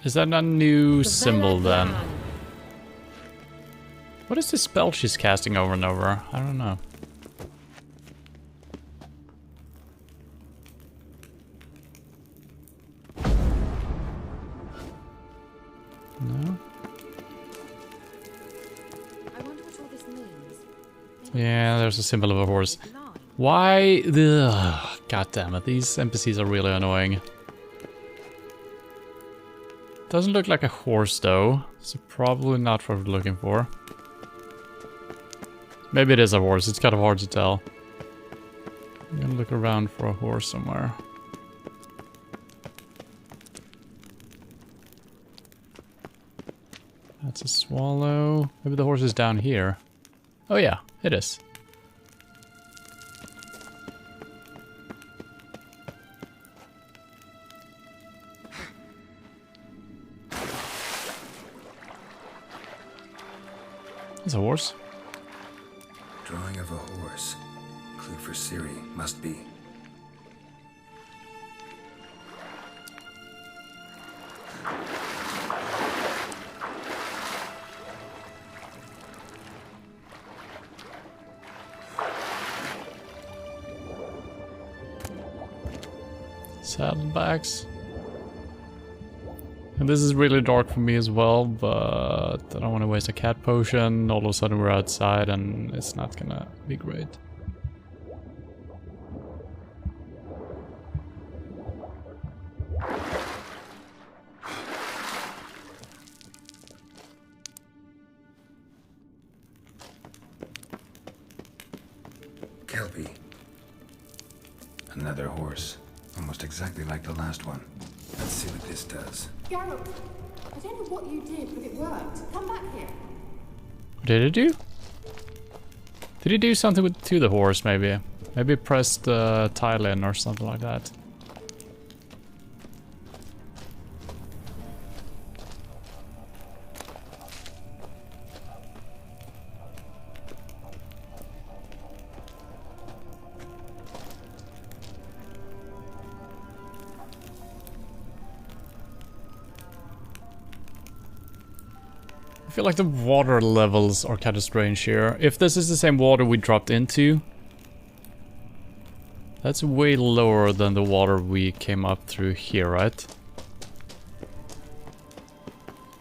Is that a new The symbol then? Veladran. What is this spell she's casting over and over? I don't know. No? I wonder what all this means. Yeah, there's a symbol of a horse. Maybe line. Why? Ugh, God damn it, these NPCs are really annoying. Doesn't look like a horse though, so probably not what we're looking for. Maybe it is a horse, it's kind of hard to tell. I'm gonna look around for a horse somewhere. That's a swallow. Maybe the horse is down here. Oh yeah, it is. There's a horse. Drawing of a horse. Clue for Ciri, must be. Saddlebags. And this is really dark for me as well, but I don't want to waste a cat potion. All of a sudden we're outside and it's not gonna be great. Kelpie. Another horse. Almost exactly like the last one. Let's see what this does. Geralt, I don't know what you did, but it worked. Come back here. What did it do? Did he do something to the horse maybe? Maybe press the tile in or something like that. I feel like the water levels are kind of strange here. If this is the same water we dropped into, that's way lower than the water we came up through here, right?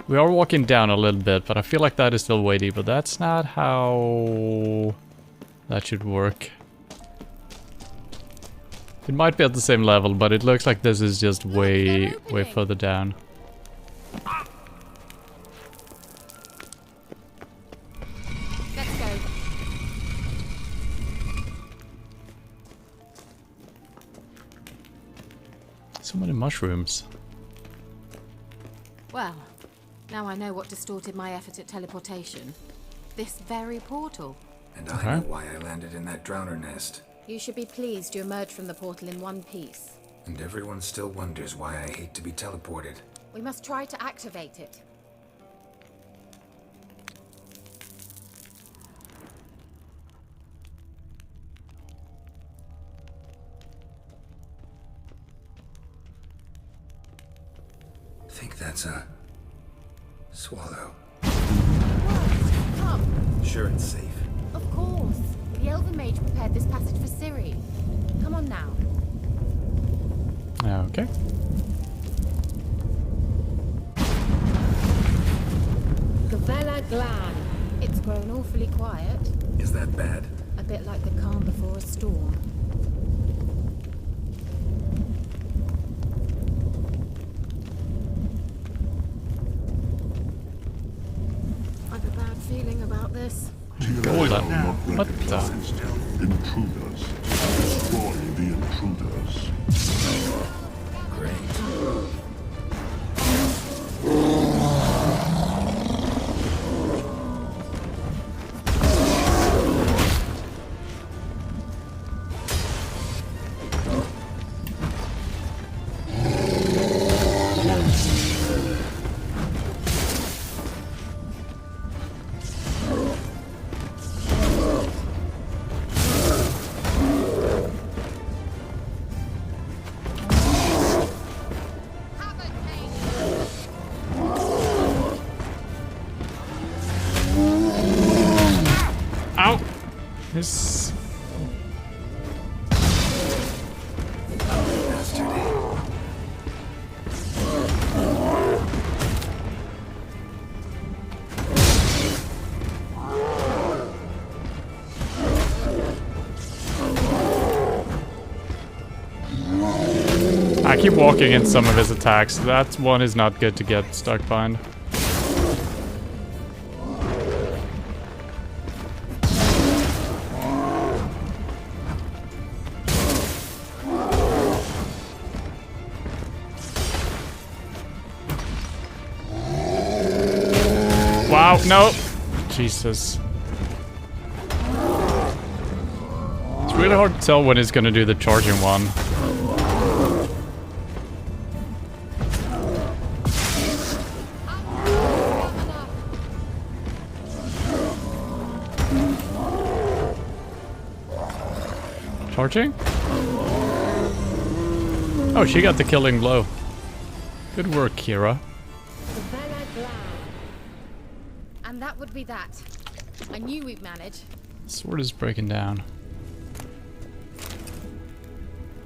We are walking down a little bit, but I feel like that is still way deeper. That's not how that should work. It might be at the same level, but it looks like this is just way further down. Let's go. So many mushrooms. Well, now I know what distorted my effort at teleportation. This very portal. And I know why I landed in that drowner nest. You should be pleased you emerged from the portal in one piece. And everyone still wonders why I hate to be teleported. We must try to activate it. I think that's a swallow. Come. Sure it's safe. Of course. The Elven Mage prepared this passage for Ciri. Come on now. Okay. Gavella Glan. It's grown awfully quiet. Is that bad? A bit like the calm before a storm. I've a bad feeling about this. Golden. What the? Intruders. Destroy the intruders. Great. Ow! This. I keep walking in some of his attacks. That one is not good to get stuck behind. Wow, no! Jesus. It's really hard to tell when he's gonna do the charging one. Charging? Oh, she got the killing blow. Good work, Kira. And that would be that. I knew we'd manage. Sword is breaking down.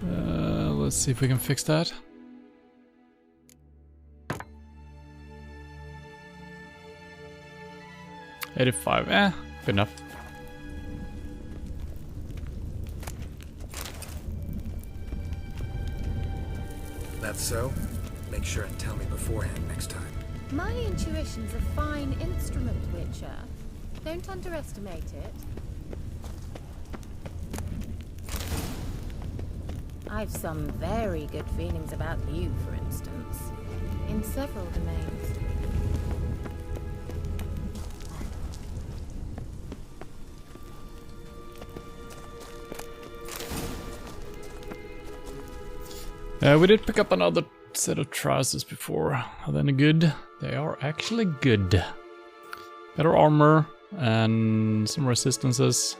Let's see if we can fix that. $85, good enough. That's so? Make sure and tell me beforehand next time. My intuition's a fine instrument, Witcher. Don't underestimate it. I've some very good feelings about you, for instance. In several domains. We did pick up another set of trousers before. Are they any good? They are actually good. Better armor and some resistances.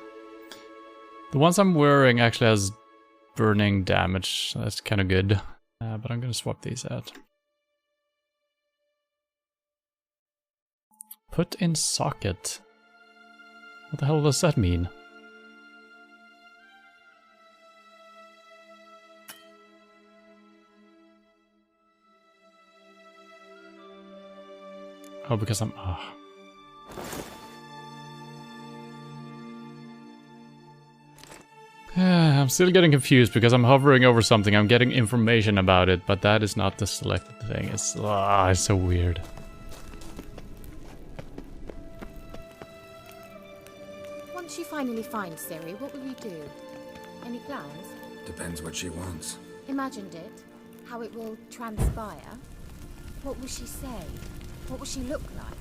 The ones I'm wearing actually has burning damage. That's kind of good. But I'm gonna swap these out. Put in socket. What the hell does that mean? Oh, because I'm... I'm still getting confused because I'm hovering over something. I'm getting information about it, but that is not the selected thing. It's so weird. Once you finally find Ciri, what will you do? Any plans? Depends what she wants. Imagined it? How it will transpire? What will she say? What will she look like?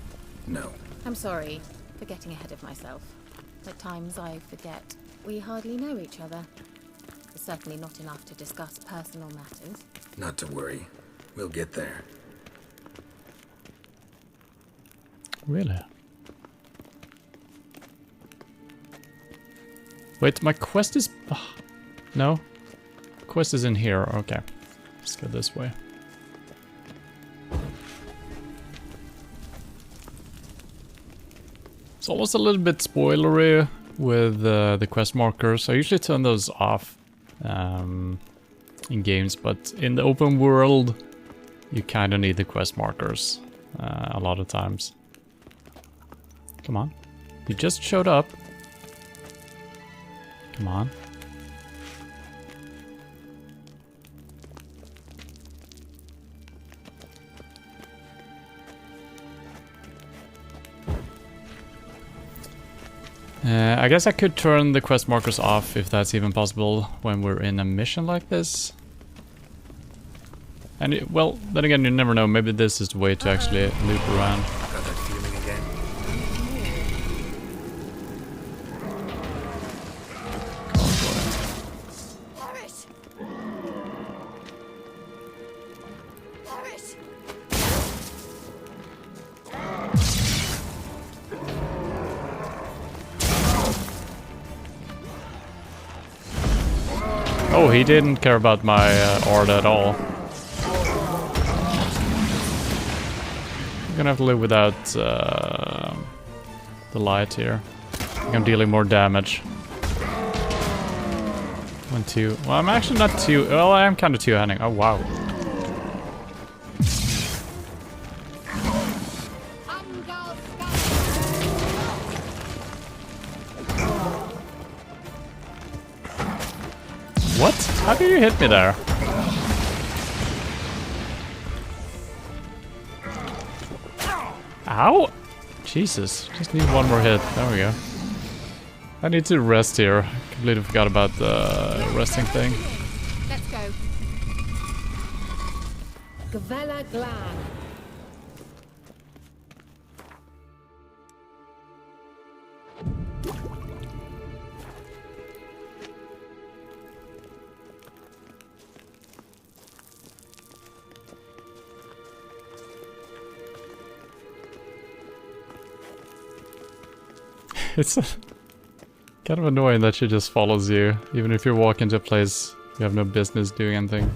No. I'm sorry for getting ahead of myself. At times I forget We hardly know each other. Certainly not enough to discuss personal matters. Not to worry. We'll get there. Really? Wait, my quest is... no? Quest is in here, okay. Let's go this way. It's almost a little bit spoilery with the quest markers. I usually turn those off in games, but in the open world, you kind of need the quest markers a lot of times. Come on. You just showed up. Come on. I guess I could turn the quest markers off if that's even possible when we're in a mission like this. And well, then again, you never know. Maybe this is the way to actually loop around. Got that feeling again. Paris! Paris! Oh, he didn't care about my art at all. I'm gonna have to live without the light here. I think I'm dealing more damage. 1, 2. Well, I'm actually not too... Well, I am kind of two-handing. Oh, wow. What? How did you hit me there? Ow! Jesus, just need one more hit. There we go. I need to rest here. Completely forgot about the resting thing. Let's go. Gavella Glan. It's kind of annoying that she just follows you, even if you walk into a place you have no business doing anything.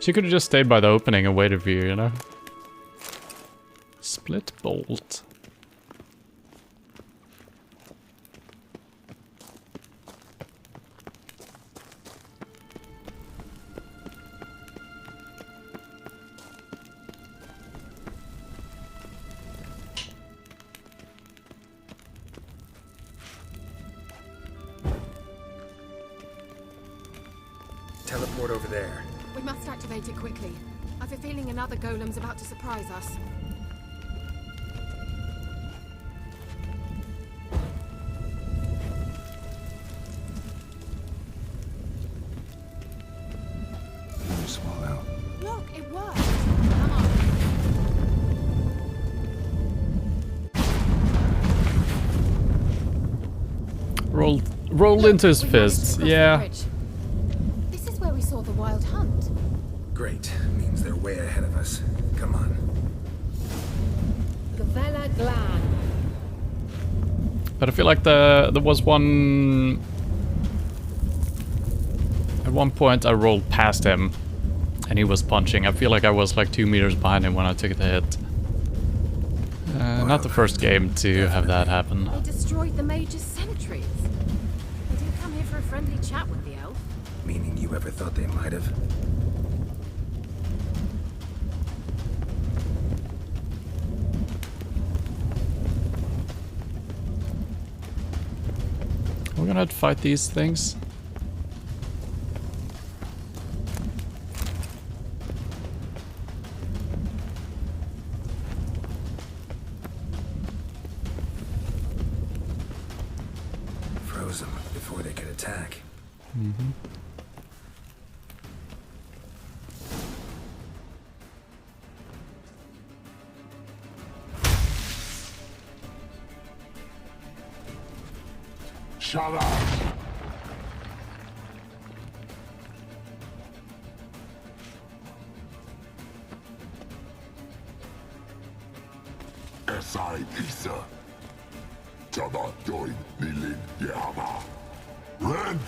She could have just stayed by the opening and waited for you, you know? Split bolt. Teleport over there. We must activate it quickly. I've a feeling another golem's about to surprise us. Another swallow. Look, it worked! Come on. Rolled into his We managed to fists. cross the Yeah. bridge. This is where we saw the wild hunt. Great. Means they're way ahead of us. Come on. Gavella Glan. But I feel like there was one... At one point I rolled past him and he was punching. I feel like I was like 2 meters behind him when I took the hit. Not the first game to have that happen. They destroyed the Mage's sentries. They didn't come here for a friendly chat with the elf. Meaning you ever thought they might have? We're gonna have to fight these things. Froze them before they could attack. Mm-hmm. Shut up! Ai Isa. Tama doin nilin yama. Ren!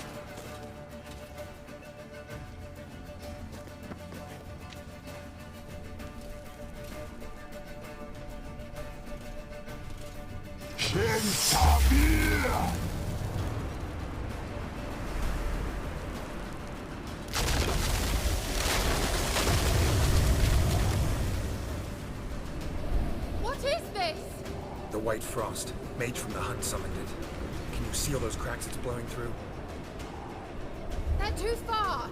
What is this? The white frost. Mage from the hunt summoned it. Can you seal those cracks it's blowing through? They're too far.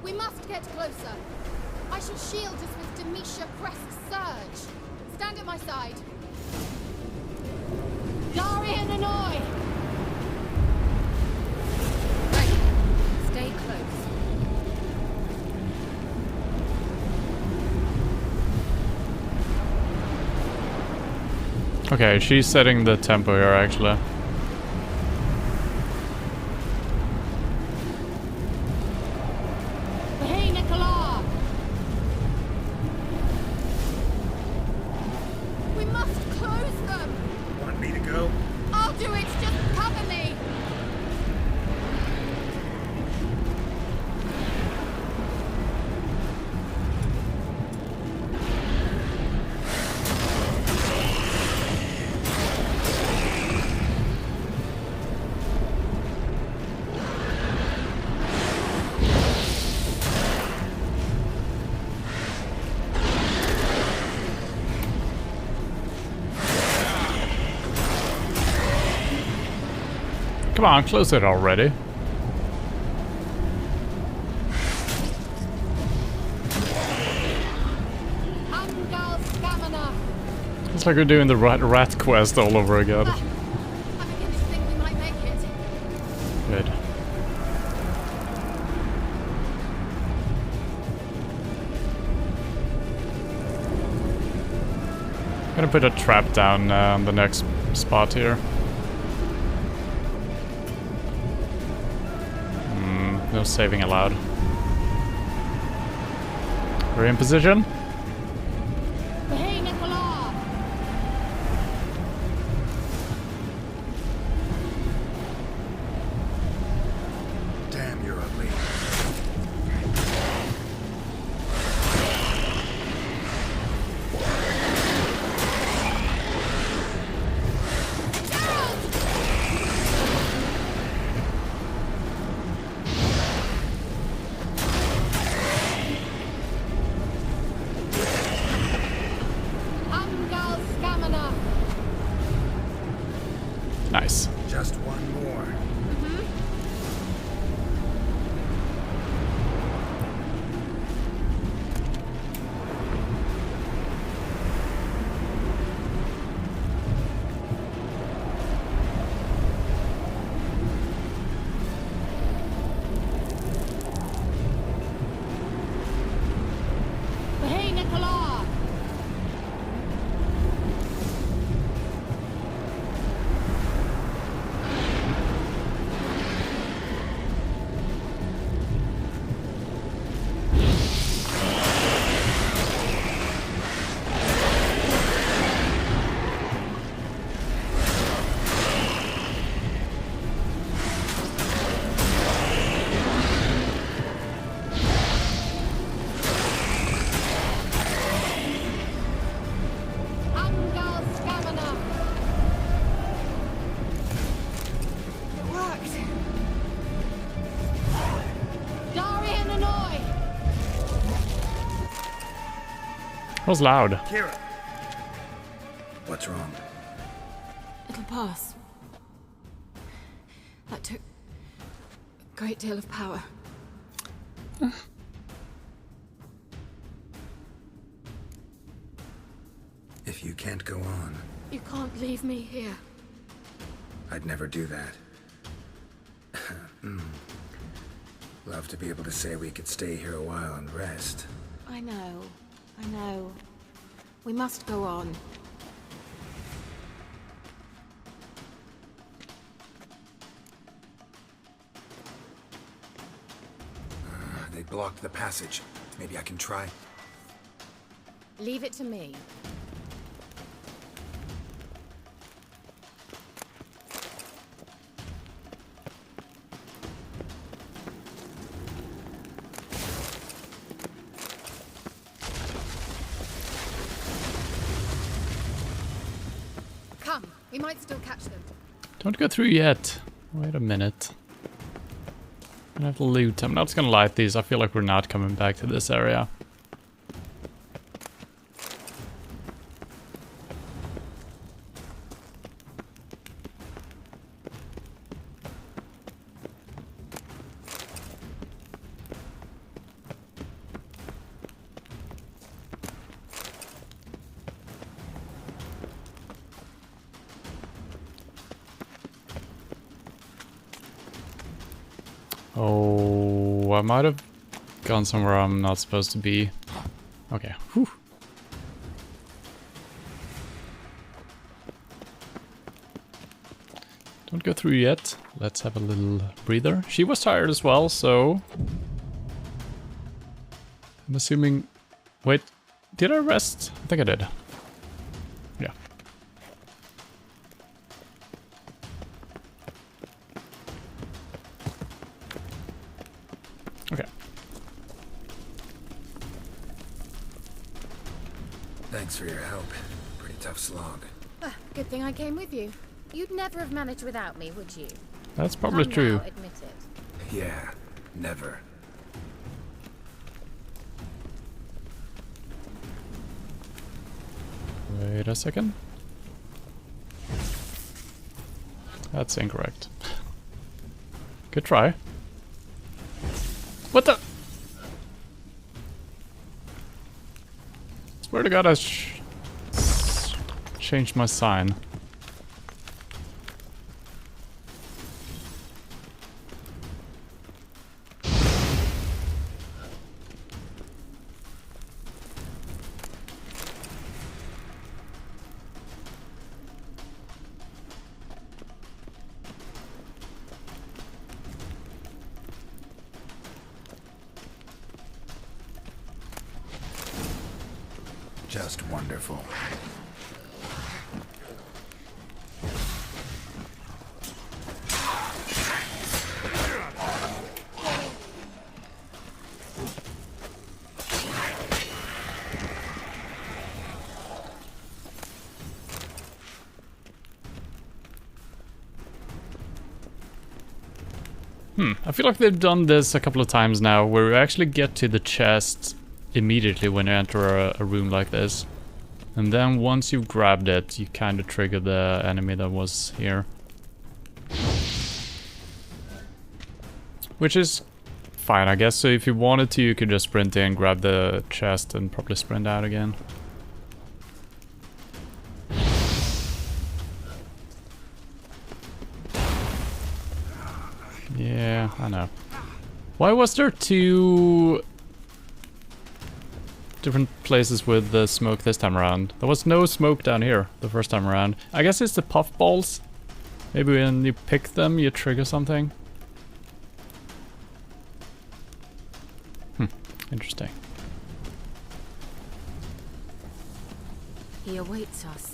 We must get closer. I shall shield us with Demetia Crest's surge. Stand at my side. Darian and Oi! Right. Stay close. Okay, she's setting the tempo here actually. Hey, Nicola! We must close them! Want me to go? I'll do it, just cover me! Come on, close it already. It's like we're doing the rat quest all over again. I begin to think we might make it. Good. I'm gonna put a trap down on the next spot here. No saving allowed. We're in position. Hey, Nicola! Damn, you're ugly. Nice. Just one more. Hey, Nicola! That was loud. Kira! What's wrong? It'll pass. That took a great deal of power. If you can't go on, You can't leave me here. I'd never do that. Love to be able to say we could stay here a while and rest. I know. We must go on. They blocked the passage. Maybe I can try. Leave it to me. We might still catch them. Don't go through yet. Wait a minute. I'm gonna have to loot. I'm not gonna light these. I feel like we're not coming back to this area. Oh, I might have gone somewhere I'm not supposed to be. Okay. Whew. Don't go through yet. Let's have a little breather. She was tired as well, so... I'm assuming... Wait, did I rest? I think I did. Yeah. Okay. Thanks for your help. Pretty tough slog. Good thing I came with you. You'd never have managed without me, would you? That's probably Come true. now, admit it. Yeah, never. Wait a second. That's incorrect. Good try. What the? Swear to God, I changed my sign. Just wonderful. I feel like they've done this a couple of times now, where we actually get to the chest immediately when you enter a room like this. And then once you've grabbed it, you kind of trigger the enemy that was here. Which is fine, I guess. So if you wanted to, you could just sprint in, grab the chest, and probably sprint out again. Yeah, I know. Why was there two different places with the smoke this time around? There was no smoke down here the first time around. I guess it's the puff balls. Maybe when you pick them, you trigger something. Interesting. He awaits us.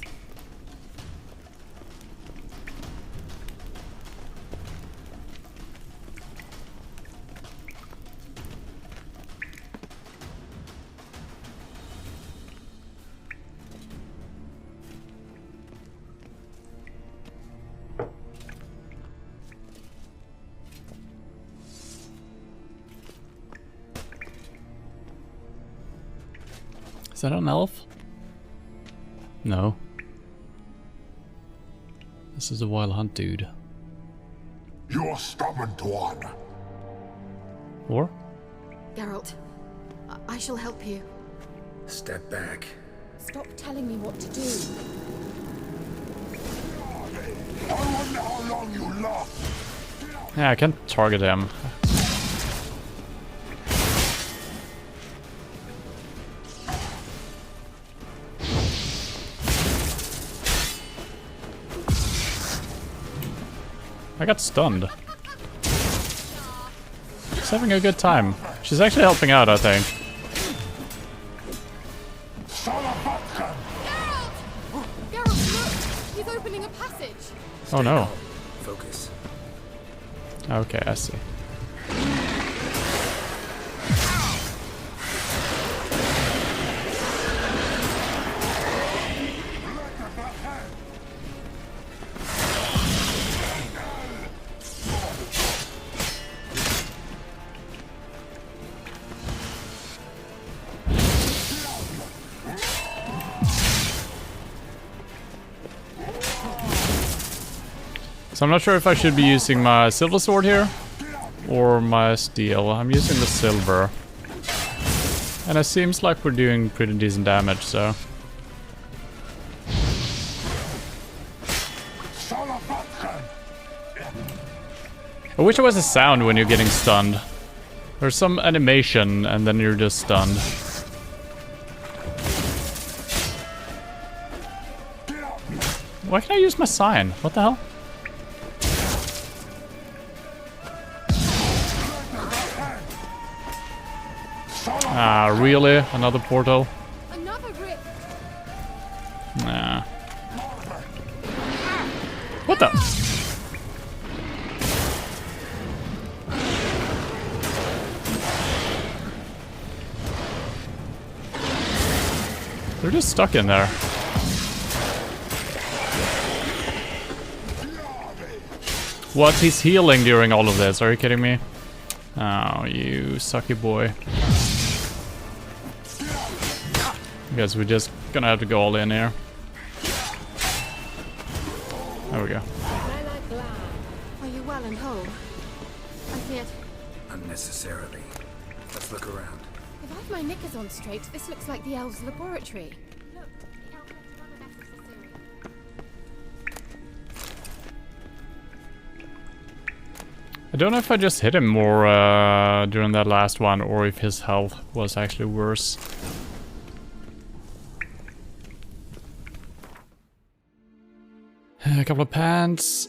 Is that an elf? No. This is a wild hunt dude. You're stubborn one. Or? Geralt, I shall help you. Step back. Stop telling me what to do. I wonder how long you last. Yeah, I can't target him. I got stunned. She's having a good time. She's actually helping out, I think. Geralt, look! He's opening a passage! Oh no. Focus. Okay, I see. So I'm not sure if I should be using my silver sword here or my steel. I'm using the silver. And it seems like we're doing pretty decent damage, so... I wish there was a sound when you're getting stunned. There's some animation and then you're just stunned. Why can't I use my sign? What the hell? Ah, really? Another portal? Another rip. Nah. What the? They're just stuck in there. What? He's healing during all of this? Are you kidding me? Oh, you sucky boy. I guess we're just gonna have to go all in here. There we go. Are you well and whole? I feared... Unnecessarily. Let's look around. If I've my knickers on straight, this looks like the elves' laboratory. Look, the elf left another message for Siri. I don't know if I just hit him more during that last one or if his health was actually worse. A couple of pants.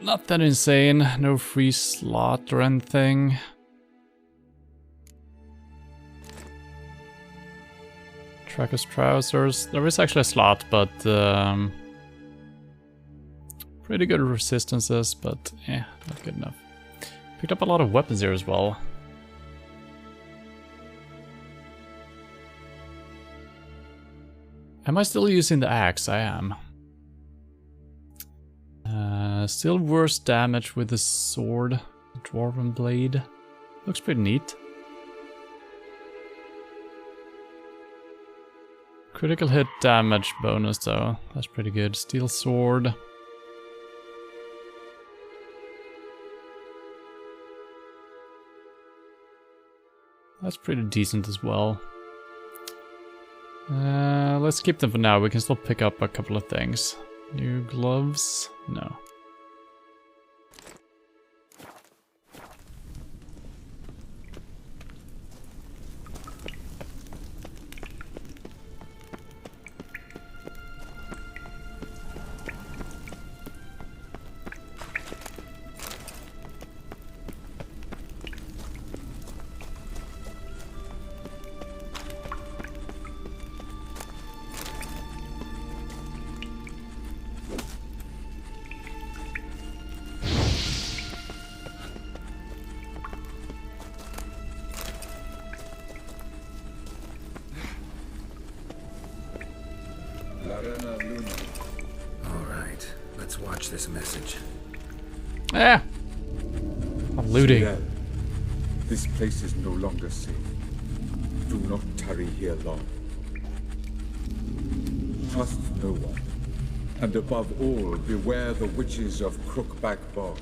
Not that insane. No free slot or anything. Tracker's trousers. There is actually a slot, but pretty good resistances, but not good enough. Picked up a lot of weapons here as well. Am I still using the axe? I am. Still worse damage with the sword. The Dwarven blade. Looks pretty neat. Critical hit damage bonus though. That's pretty good. Steel sword. That's pretty decent as well. Let's keep them for now. We can still pick up a couple of things. New gloves? No. Alright, let's watch this message. I'm looting. Cyril, this place is no longer safe. Do not tarry here long. Trust no one. And above all, beware the witches of Crookback Bog.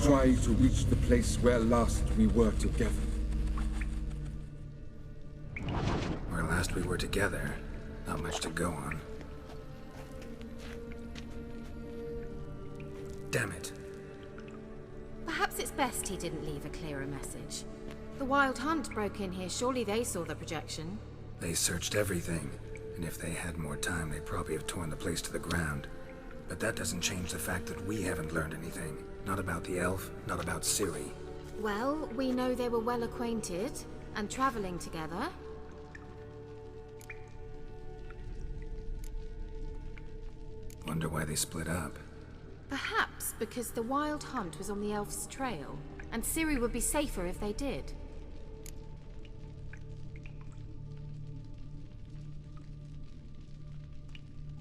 Try to reach the place where last we were together. Where last we were together, not much to go on. Damn it. Perhaps it's best he didn't leave a clearer message. The Wild Hunt broke in here. Surely they saw the projection. They searched everything, and if they had more time, they'd probably have torn the place to the ground. But that doesn't change the fact that we haven't learned anything. Not about the elf, not about Ciri. Well, we know they were well acquainted and traveling together. Wonder why they split up. Perhaps because the Wild Hunt was on the elf's trail, and Ciri would be safer if they did.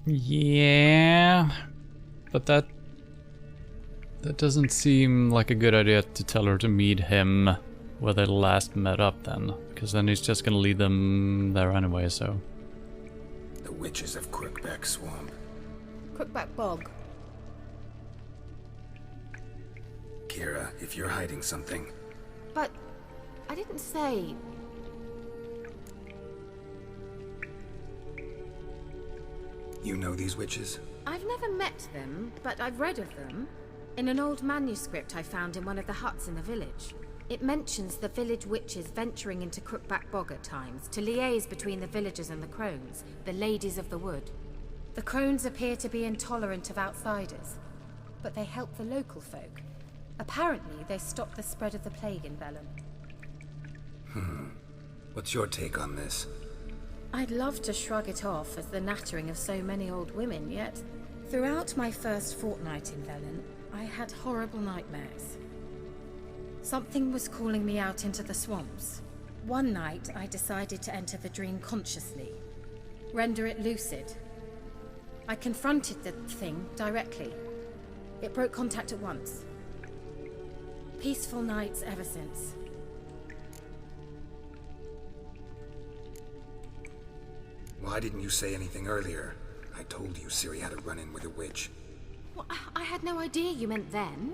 Yeah, but that doesn't seem like a good idea to tell her to meet him where they last met up then, because then he's just gonna lead them there anyway, so. The witches of Crookback Swamp. Crookback Bog. Kira, if you're hiding something... But I didn't say... You know these witches? I've never met them, but I've read of them. In an old manuscript I found in one of the huts in the village. It mentions the village witches venturing into Crookback Bog at times to liaise between the villagers and the crones, the ladies of the wood. The crones appear to be intolerant of outsiders, but they help the local folk. Apparently, they stop the spread of the plague in Velen. What's your take on this? I'd love to shrug it off as the nattering of so many old women, yet throughout my first fortnight in Velen, I had horrible nightmares. Something was calling me out into the swamps. One night, I decided to enter the dream consciously, render it lucid. I confronted the thing directly. It broke contact at once. Peaceful nights ever since. Why didn't you say anything earlier? I told you Ciri had a run-in with a witch. Well, I had no idea you meant then.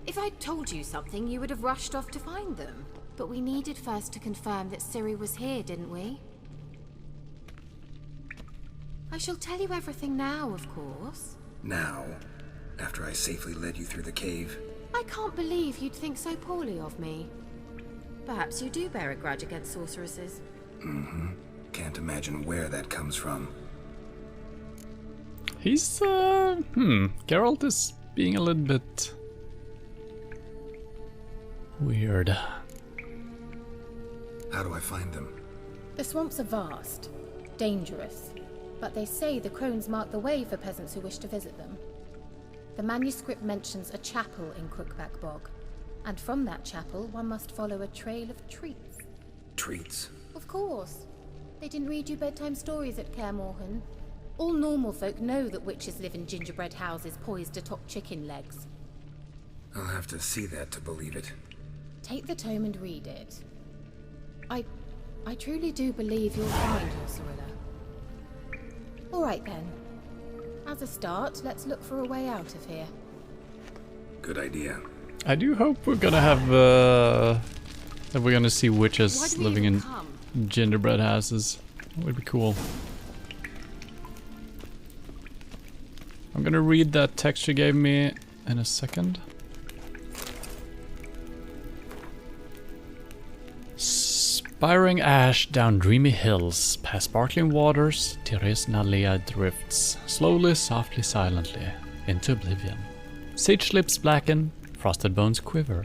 If I'd told you something, you would have rushed off to find them. But we needed first to confirm that Ciri was here, didn't we? I shall tell you everything now, of course. Now? After I safely led you through the cave? I can't believe you'd think so poorly of me. Perhaps you do bear a grudge against sorceresses. Can't imagine where that comes from. He's, Geralt is being a little bit... weird. How do I find them? The swamps are vast, dangerous, but they say the crones mark the way for peasants who wish to visit them. The manuscript mentions a chapel in Crookback Bog, and from that chapel one must follow a trail of treats. Treats? Of course. They didn't read you bedtime stories at Kaer Morhen. All normal folk know that witches live in gingerbread houses poised atop chicken legs. I'll have to see that to believe it. Take the tome and read it. I truly do believe you'll find your Cirilla. All right then. As a start, let's look for a way out of here. Good idea. I do hope we're gonna have, that we're gonna see witches living in gingerbread houses. That would be cool. I'm gonna read that text you gave me in a second. Spiring ash down dreamy hills, past sparkling waters, Therese Nalia drifts, slowly, softly, silently, into oblivion. Sage lips blacken, frosted bones quiver.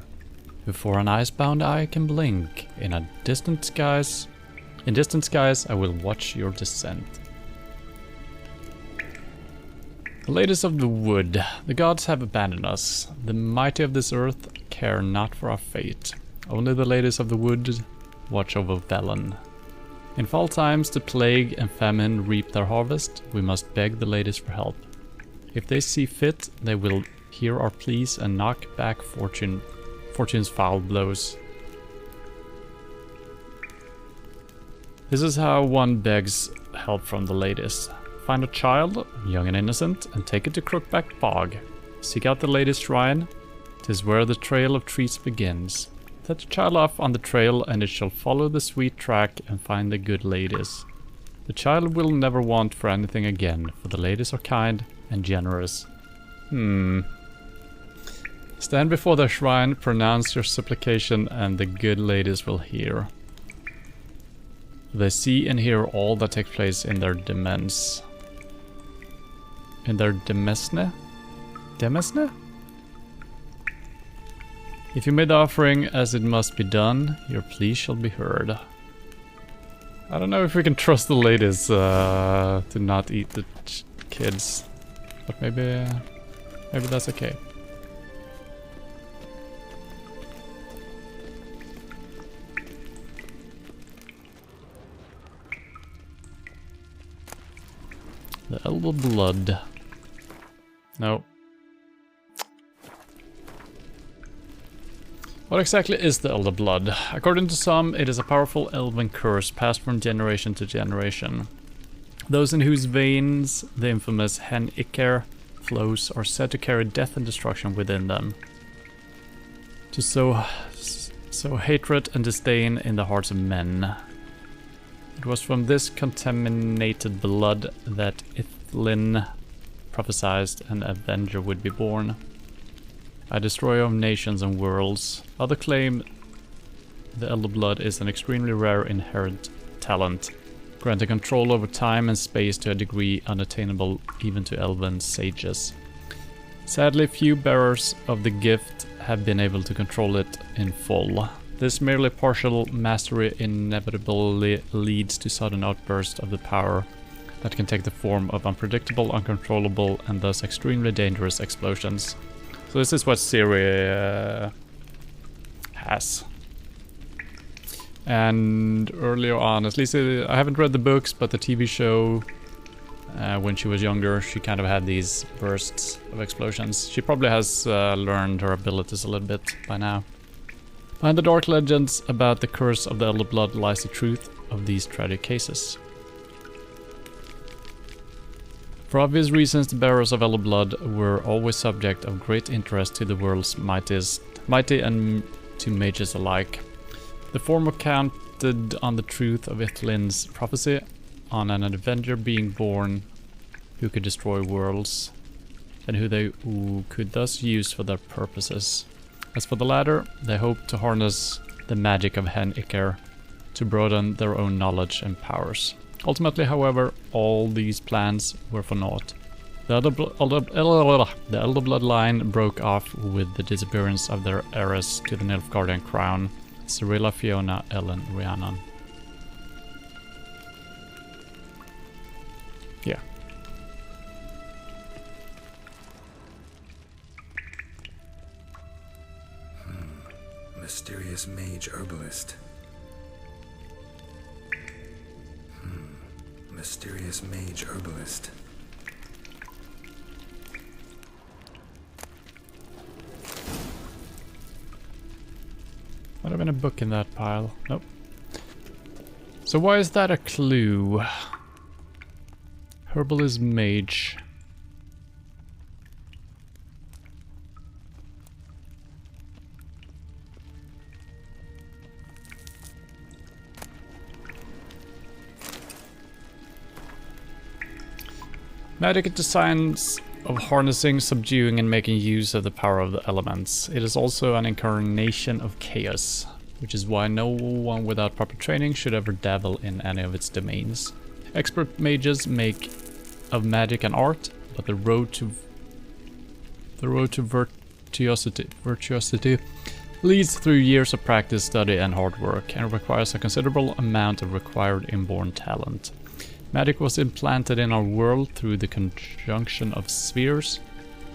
Before an icebound eye can blink, in distant skies, I will watch your descent. The ladies of the wood, the gods have abandoned us. The mighty of this earth care not for our fate. Only the ladies of the wood watch over Velen. In fall times, the plague and famine reap their harvest. We must beg the ladies for help. If they see fit, they will hear our pleas and knock back fortune's foul blows. This is how one begs help from the ladies. Find a child, young and innocent, and take it to Crookback Bog. Seek out the ladies' shrine. 'Tis where the trail of treats begins. Set the child off on the trail, and it shall follow the sweet track and find the good ladies. The child will never want for anything again, for the ladies are kind and generous. Stand before their shrine, pronounce your supplication, and the good ladies will hear. They see and hear all that takes place in their demesne. In their demesne? Demesne? If you made the offering as it must be done, your plea shall be heard. I don't know if we can trust the ladies to not eat the kids, but maybe that's okay. The Elder Blood. No. What exactly is the Elder Blood? According to some, it is a powerful elven curse passed from generation to generation. Those in whose veins the infamous Hen Iker flows are said to carry death and destruction within them, to sow hatred and disdain in the hearts of men. It was from this contaminated blood that Ithlin prophesied an avenger would be born, a destroyer of nations and worlds. Others claim the Elder Blood is an extremely rare inherent talent, granting control over time and space to a degree unattainable even to elven sages. Sadly, few bearers of the gift have been able to control it in full. This merely partial mastery inevitably leads to sudden outbursts of the power that can take the form of unpredictable, uncontrollable, and thus extremely dangerous explosions. So this is what Ciri has. And earlier on, at least I haven't read the books, but the TV show, when she was younger, she kind of had these bursts of explosions. She probably has learned her abilities a little bit by now. Behind the dark legends about the curse of the Elder Blood lies the truth of these tragic cases. For obvious reasons, the bearers of Elder Blood were always subject of great interest to the world's mighty and to mages alike. The former counted on the truth of Ithlin's prophecy, on an avenger being born who could destroy worlds, and who they could thus use for their purposes. As for the latter, they hoped to harness the magic of Hen Iker to broaden their own knowledge and powers. Ultimately, however, all these plans were for naught. The Elder Blood line broke off with the disappearance of their heiress to the Nilfgaardian crown, Cirilla Fiona Ellen Rhiannon. Yeah. Mysterious mage herbalist. Mysterious mage herbalist. Might have been a book in that pile. Nope. So why is that a clue? Herbalist mage. Magic is the science of harnessing, subduing, and making use of the power of the elements. It is also an incarnation of chaos, which is why no one without proper training should ever dabble in any of its domains. Expert mages make of magic an art, but the road to virtuosity leads through years of practice, study, and hard work, and requires a considerable amount of required inborn talent. Magic was implanted in our world through the conjunction of spheres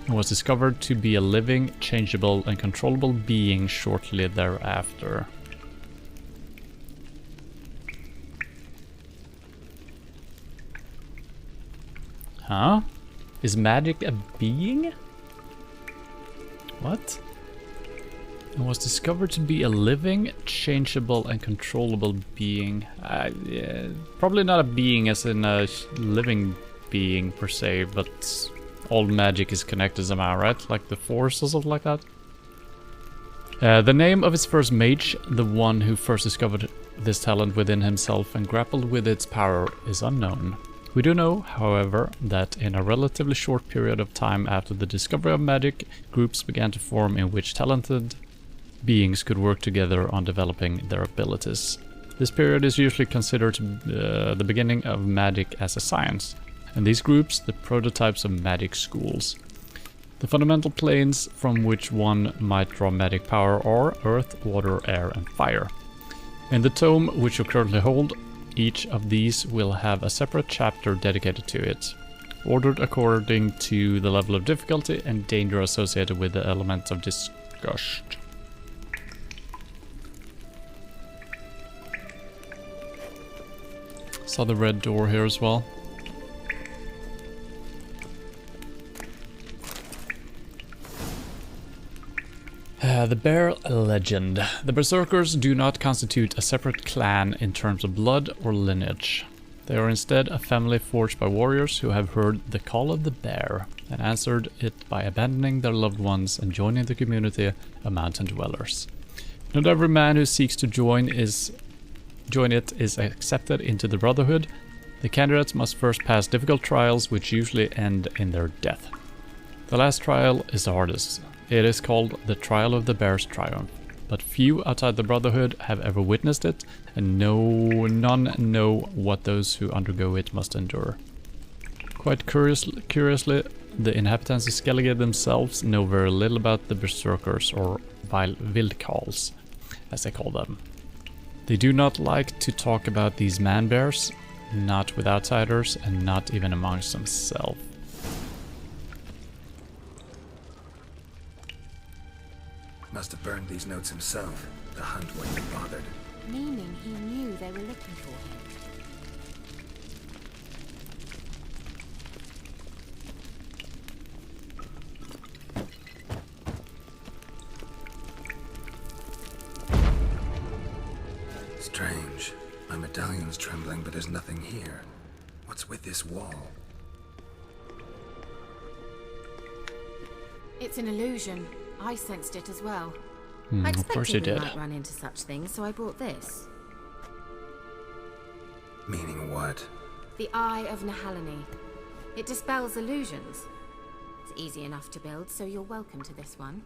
and was discovered to be a living, changeable, and controllable being shortly thereafter. Huh? Is magic a being? What? It was discovered to be a living, changeable, and controllable being. Probably not a being as in a living being per se, but all magic is connected somehow, right? Like the Force or something like that? The name of its first mage, the one who first discovered this talent within himself and grappled with its power, is unknown. We do know, however, that in a relatively short period of time after the discovery of magic, groups began to form in which talented beings could work together on developing their abilities. This period is usually considered the beginning of magic as a science, and these groups the prototypes of magic schools. The fundamental planes from which one might draw magic power are earth, water, air, and fire. In the tome which you currently hold, each of these will have a separate chapter dedicated to it, ordered according to the level of difficulty and danger associated with the element of disgust. Saw the red door here as well. The Bear Legend. The Berserkers do not constitute a separate clan in terms of blood or lineage. They are instead a family forged by warriors who have heard the call of the bear and answered it by abandoning their loved ones and joining the community of mountain dwellers. Not every man who seeks to join it is accepted into the Brotherhood. The candidates must first pass difficult trials which usually end in their death. The last trial is the hardest. It is called the Trial of the Bear's Triumph, but few outside the Brotherhood have ever witnessed it, and none know what those who undergo it must endure. Quite curiously, the inhabitants of Skellige themselves know very little about the Berserkers, or Wildkarls, as they call them. They do not like to talk about these man-bears, not with outsiders, and not even amongst themselves. Must have burned these notes himself. The hunt wouldn't have bothered. Meaning he knew they were looking for him. Strange. My medallion's trembling, but there's nothing here. What's with this wall? It's an illusion. I sensed it as well. I of course you expected we did. might run into such things, so I brought this. Meaning what? The Eye of Nahalani. It dispels illusions. It's easy enough to build, so you're welcome to this one.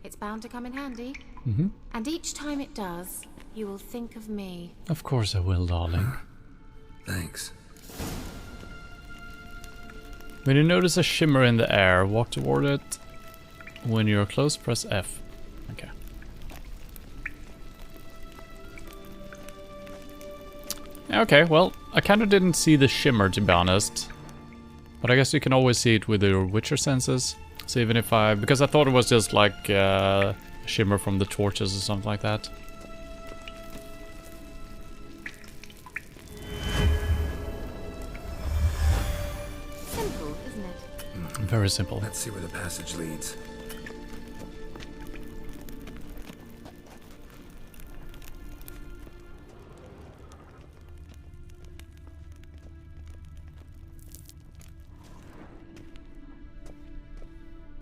It's bound to come in handy. And each time it does, you will think of me. Of course I will, darling. Thanks. When you notice a shimmer in the air, walk toward it. When you're close, press F. Okay. Okay, well, I kind of didn't see the shimmer, to be honest. But I guess you can always see it with your Witcher senses. So even if because I thought it was just like a shimmer from the torches or something like that. Simple, isn't it? Very simple. Let's see where the passage leads.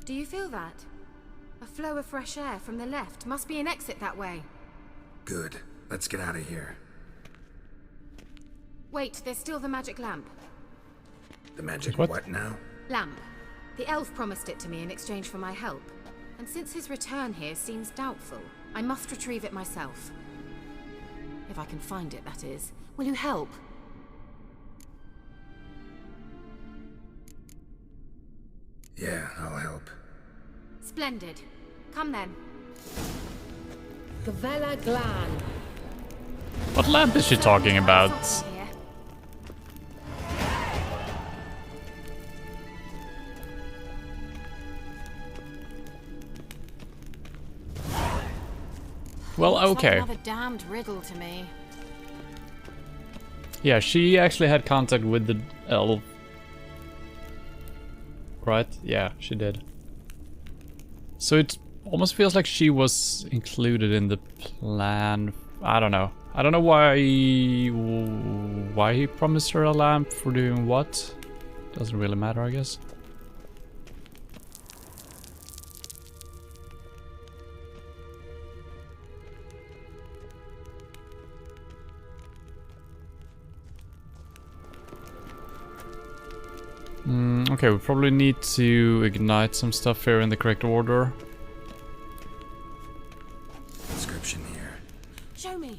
Do you feel that? A flow of fresh air from the left. Must be an exit that way. Good. Let's get out of here. Wait, there's still the magic lamp. The magic What? what now? Lamp. The elf promised it to me in exchange for my help. And since his return here seems doubtful, I must retrieve it myself. If I can find it, that is. Will you help? Yeah, I'll help. Splendid. Come then. Gavella Glan. What lamp is she talking about? Here. Well, Looks like okay. another damned riddle to me. Yeah, she actually had contact with the elf. Right? Yeah, she did. So it almost feels like she was included in the plan. I don't know. I don't know why he promised her a lamp for doing what. Doesn't really matter, I guess. Okay, we probably need to ignite some stuff here in the correct order. Inscription here. Show me.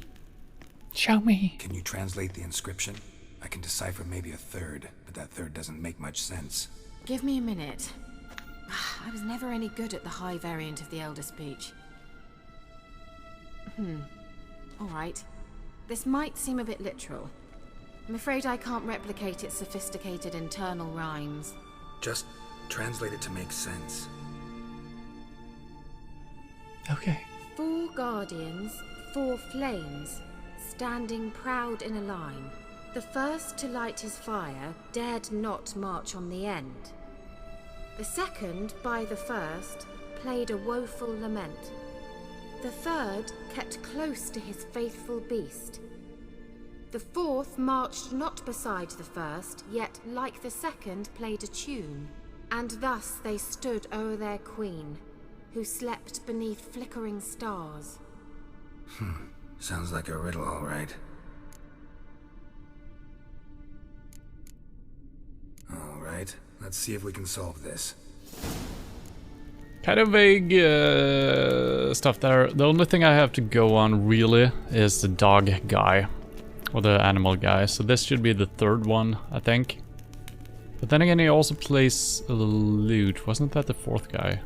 Show me. Can you translate the inscription? I can decipher maybe a third, but that third doesn't make much sense. Give me a minute. I was never any good at the high variant of the Elder Speech. Alright. This might seem a bit literal. I'm afraid I can't replicate its sophisticated internal rhymes. Just translate it to make sense. Okay. 4 guardians, 4 flames, standing proud in a line. The first to light his fire dared not march on the end. The second, by the first, played a woeful lament. The third kept close to his faithful beast. The fourth marched not beside the first, yet like the second played a tune. And thus they stood o'er their queen, who slept beneath flickering stars. Sounds like a riddle, all right. All right, let's see if we can solve this. Kind of vague stuff there. The only thing I have to go on really is the dog guy. Or the animal guy. So this should be the third one, I think. But then again, he also plays a lute. Wasn't that the fourth guy?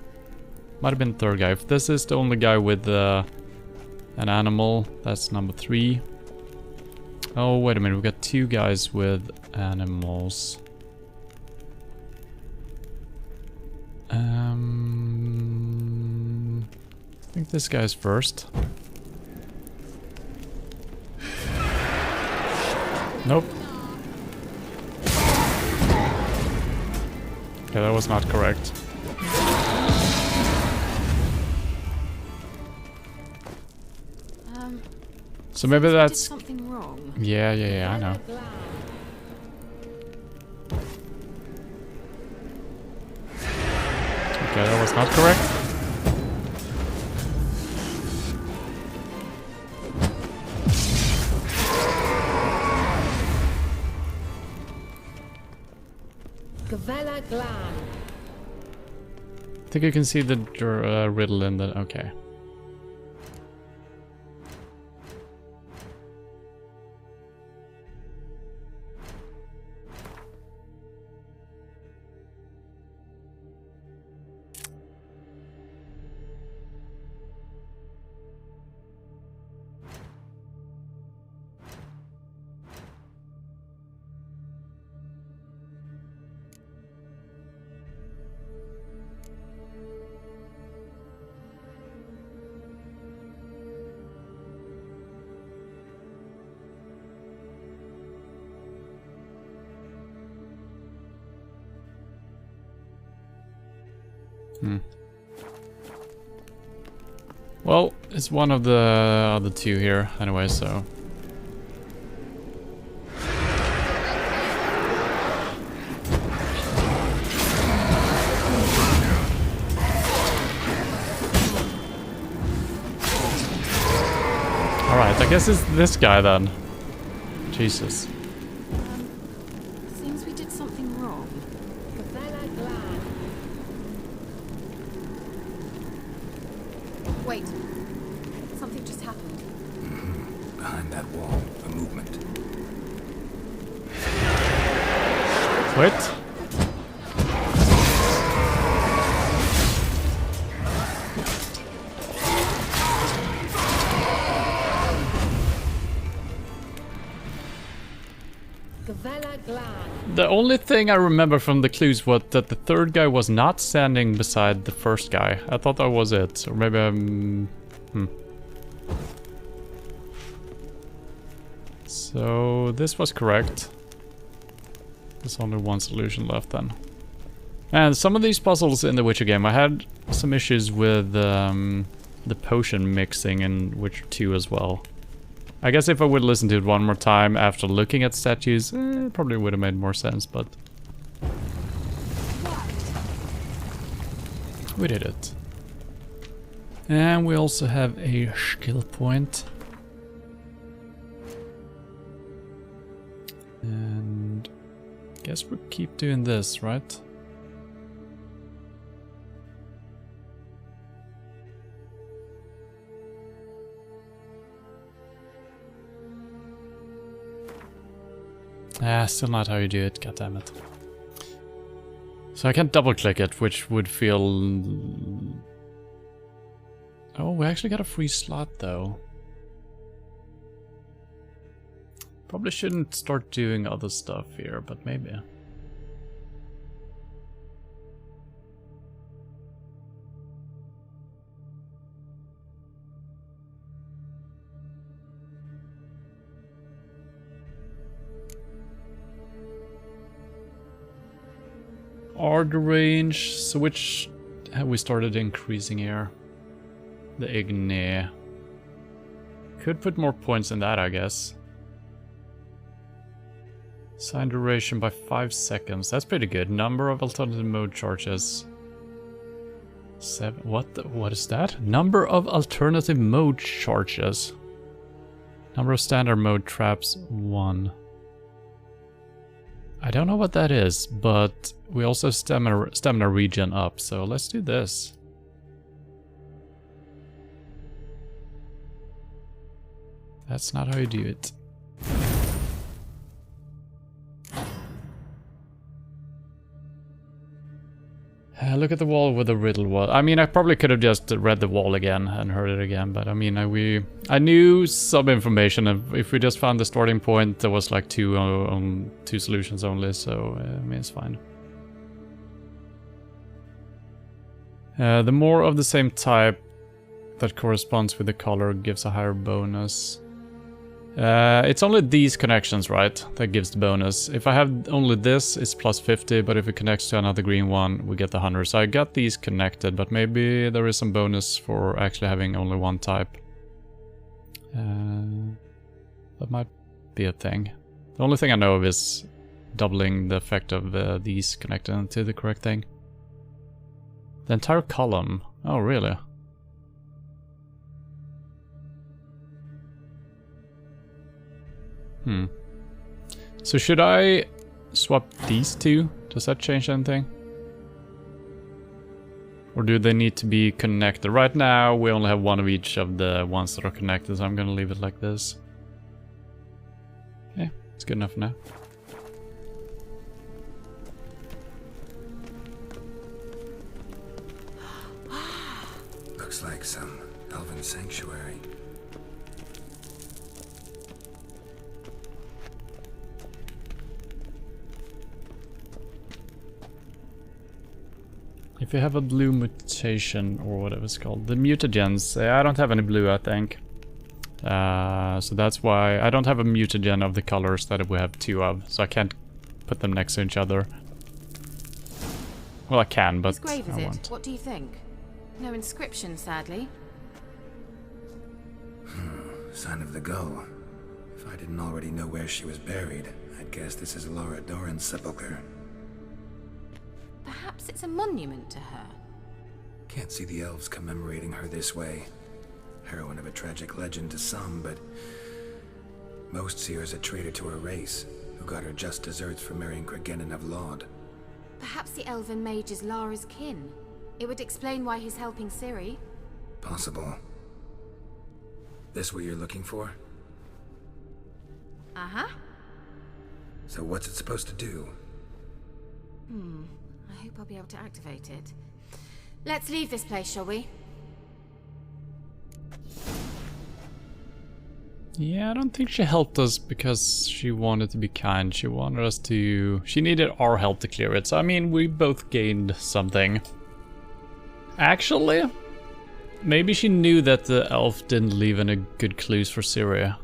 Might have been the third guy. If this is the only guy with an animal, that's number 3. Oh, wait a minute. We've got 2 guys with animals. I think this guy's first. Nope. Okay, that was not correct. So maybe that's something wrong. Yeah, I know. Okay, that was not correct. I think you can see the riddle in the... Okay. Well, it's one of the other 2 here, anyway, so... Alright, I guess it's this guy then. Jesus. Seems we did something wrong. Wait. Something just happened. Behind that wall, a movement. Wait. The only thing I remember from the clues was that the third guy was not standing beside the first guy. I thought that was it. Or maybe I'm... So this was correct. There's only one solution left then. And some of these puzzles in the Witcher game, I had some issues with the potion mixing in Witcher 2 as well. I guess if I would listen to it one more time after looking at statues, it probably would have made more sense, but... We did it. And we also have a skill point. And... guess we keep doing this, right? Ah, still not how you do it, goddammit. So I can't double click it, which would feel... Oh, we actually got a free slot though. Probably shouldn't start doing other stuff here, but maybe. Ard range, so which have we started increasing here? The Igne. Could put more points in that, I guess. Sign duration by 5 seconds. That's pretty good. Number of alternative mode charges. 7. What is that? Number of alternative mode charges. Number of standard mode traps 1. I don't know what that is, but we also have stamina regen up, so let's do this. That's not how you do it. Look at the wall with the riddle was. I mean, I probably could have just read the wall again and heard it again, but I mean, I knew some information. If we just found the starting point, there was like two solutions only, so I mean, it's fine. The more of the same type that corresponds with the color gives a higher bonus. It's only these connections, right, that gives the bonus. If I have only this, it's plus 50, but if it connects to another green one, we get the 100. So I got these connected, but maybe there is some bonus for actually having only one type. That might be a thing. The only thing I know of is doubling the effect of these connected to the correct thing. The entire column. Oh, really? So should I swap these two? Does that change anything? Or do they need to be connected? Right now we only have one of each of the ones that are connected, so I'm gonna leave it like this. Okay, it's good enough for now. Looks like some elven sanctuary. If you have a blue mutation, or whatever it's called, the mutagens, I don't have any blue, I think. So that's why I don't have a mutagen of the colors that we have two of, so I can't put them next to each other. Well, I can, but Whose grave is I it? won't. What do you think? No inscription, sadly. Sign of the gull. If I didn't already know where she was buried, I'd guess this is Laura Doran's sepulcher. Perhaps it's a monument to her. Can't see the elves commemorating her this way. Heroine of a tragic legend to some, but most see her as a traitor to her race, who got her just deserts for marrying Cregennan of Laud. Perhaps the elven mage is Lara's kin. It would explain why he's helping Ciri. Possible. This what you're looking for? Uh-huh. So what's it supposed to do? I hope I'll be able to activate it. Let's leave this place, shall we? Yeah, I don't think she helped us because she wanted to be kind. She wanted us to... She needed our help to clear it. So, I mean, we both gained something. Actually, maybe she knew that the elf didn't leave any good clues for Ciri.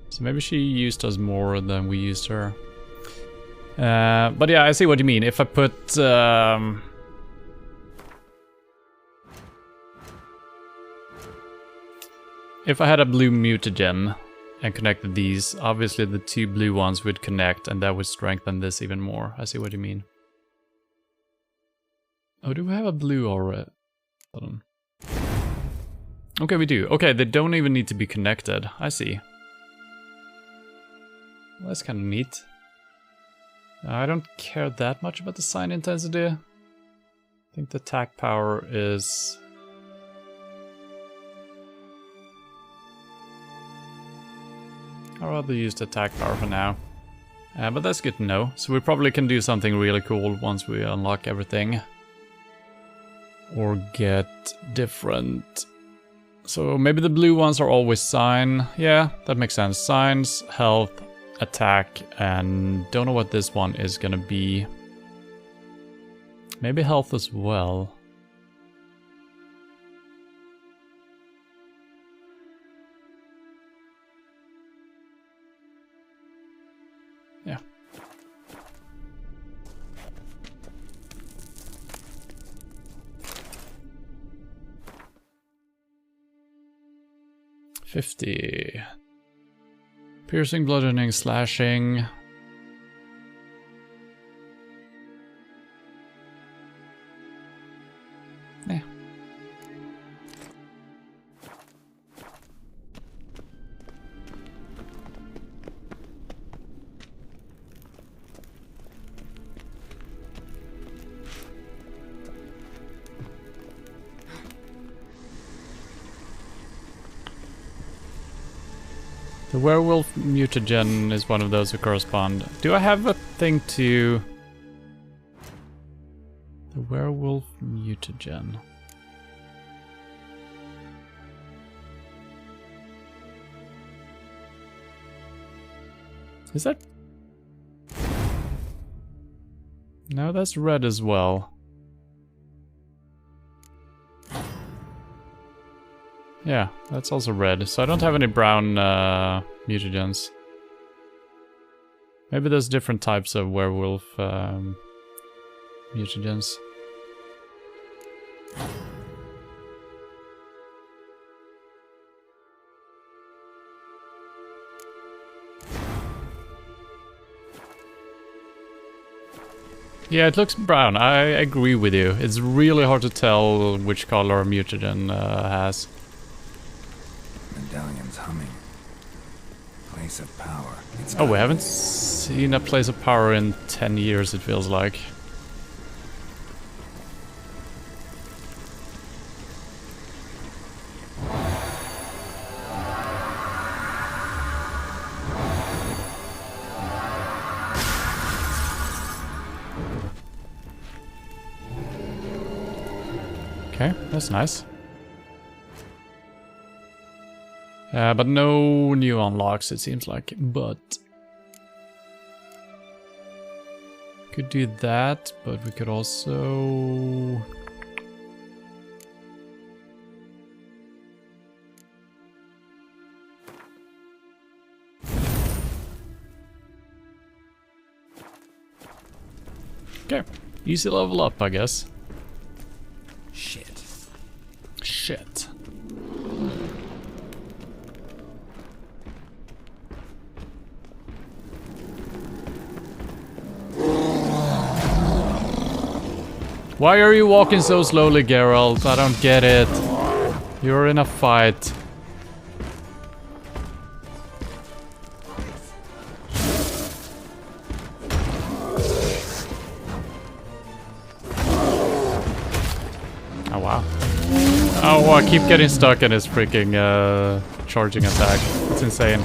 So maybe she used us more than we used her. But yeah, I see what you mean. If I put... if I had a blue mutagen and connected these, obviously the two blue ones would connect and that would strengthen this even more. I see what you mean. Oh, do we have a blue already? Hold on. Okay, we do. Okay, they don't even need to be connected. I see. Well, that's kind of neat. I don't care that much about the sign intensity. I think the attack power is... I'd rather use the attack power for now. But that's good to know. So we probably can do something really cool once we unlock everything. Or get different... So maybe the blue ones are always sign. Yeah, that makes sense. Signs, health, attack, and don't know what this one is gonna be. Maybe health as well. Yeah. $50. Piercing, bludgeoning, slashing. The werewolf mutagen is one of those who correspond. Do I have a thing to... The werewolf mutagen. Is that... No, that's red as well. Yeah, that's also red. So I don't have any brown mutagens. Maybe there's different types of werewolf mutagens. Yeah, it looks brown. I agree with you. It's really hard to tell which color mutagen has. Medallion's humming. Place of power. Oh, we haven't seen a place of power in 10 years, it feels like. Okay, that's nice. But no new unlocks, it seems like. But could do that, but we could also... Okay, easy level up, I guess. Shit. Shit. Why are you walking so slowly, Geralt? I don't get it. You're in a fight. Oh wow. Oh, I keep getting stuck in his freaking charging attack. It's insane.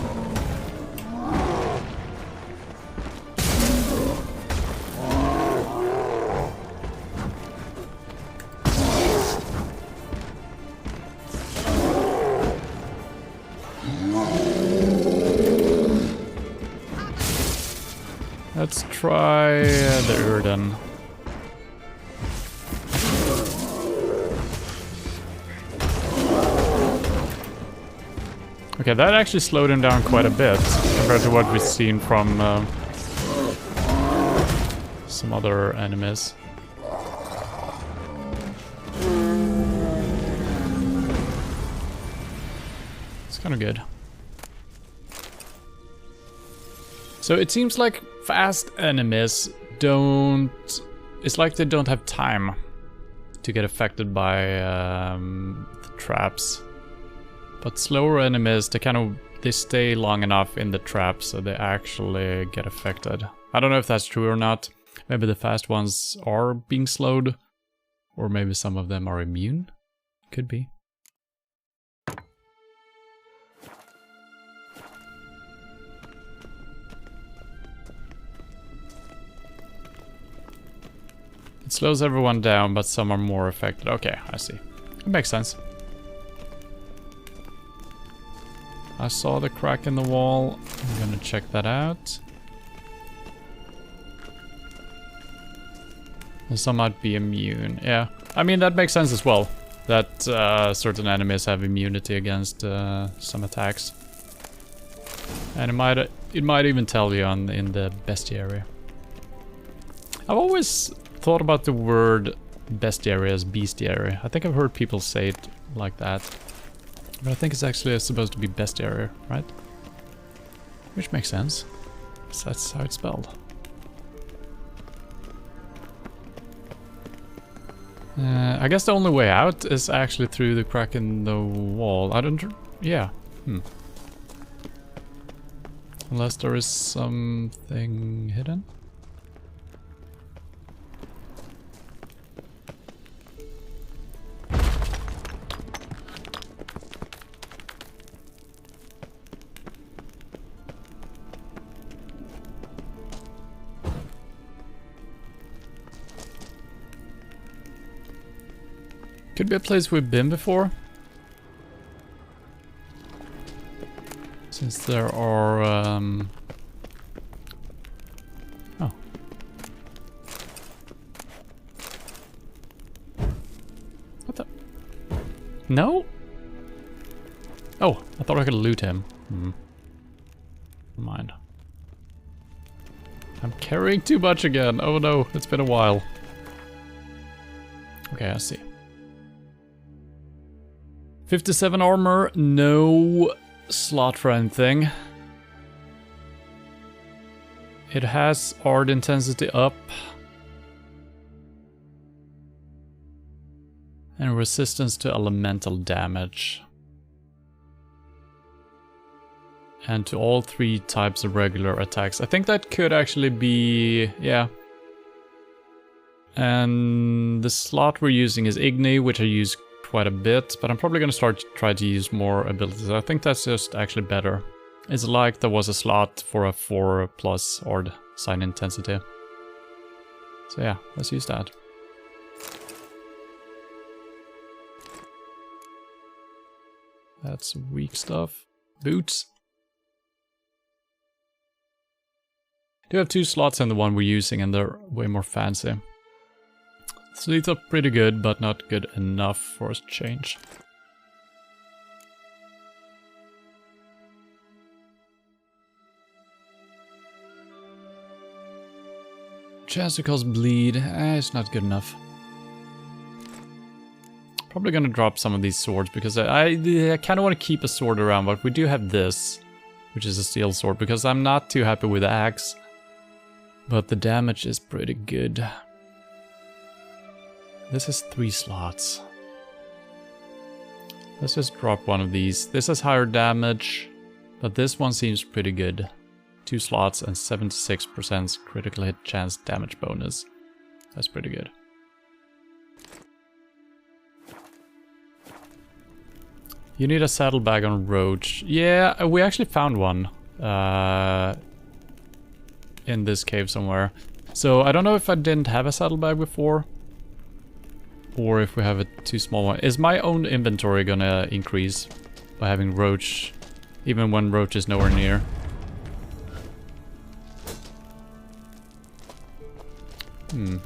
Let's try the Urden. Okay, that actually slowed him down quite a bit compared to what we've seen from some other enemies. It's kind of good. So it seems like fast enemies don't... It's like they don't have time to get affected by the traps. But slower enemies, they stay long enough in the trap so they actually get affected. I don't know if that's true or not. Maybe the fast ones are being slowed. Or maybe some of them are immune. Could be. It slows everyone down, but some are more affected. Okay, I see. It makes sense. I saw the crack in the wall. I'm gonna check that out. And some might be immune. Yeah, I mean that makes sense as well. That certain enemies have immunity against some attacks. And it might even tell you in the bestiary. I've always thought about the word bestiary as bestiary. I think I've heard people say it like that. But I think it's actually supposed to be bestiary, right? Which makes sense. So that's how it's spelled. I guess the only way out is actually through the crack in the wall. I don't... Yeah. Unless there is something hidden. Could be a place we've been before. Since there are... Oh. What the... No? Oh, I thought I could loot him. Never mind. I'm carrying too much again. Oh no, it's been a while. Okay, I see. 57 armor, no slot for anything. It has art intensity up. And resistance to elemental damage. And to all 3 types of regular attacks. I think that could actually be... yeah. And the slot we're using is Igni, which I use quite a bit, but I'm probably going to try to use more abilities. I think that's just actually better. It's like there was a slot for a 4+ Ord sign intensity. So yeah, let's use that. That's weak stuff. Boots. Do have 2 slots in the one we're using, and they're way more fancy. So these are pretty good, but not good enough for us to change. Chance to cause bleed, it's not good enough. Probably gonna drop some of these swords, because I kind of want to keep a sword around, but we do have this, which is a steel sword, because I'm not too happy with the axe. But the damage is pretty good. This is 3 slots. Let's just drop one of these. This has higher damage, but this one seems pretty good. 2 slots and 76% critical hit chance damage bonus. That's pretty good. You need a saddlebag on Roach. Yeah, we actually found one. In this cave somewhere. So I don't know if I didn't have a saddlebag before, or if we have a too small one. Is my own inventory gonna increase by having Roach, even when Roach is nowhere near? Did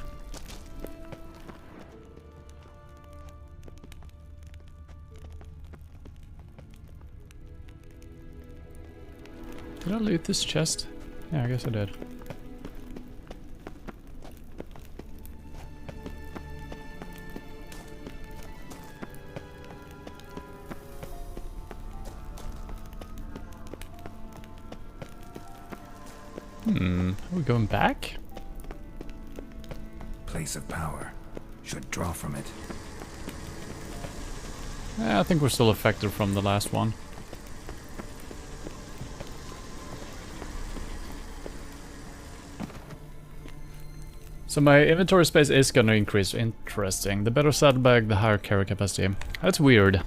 I loot this chest? Yeah, I guess I did. Are we going back? Place of power. Should draw from it. I think we're still affected from the last one. So my inventory space is gonna increase. Interesting. The better saddlebag, the higher carry capacity. That's weird.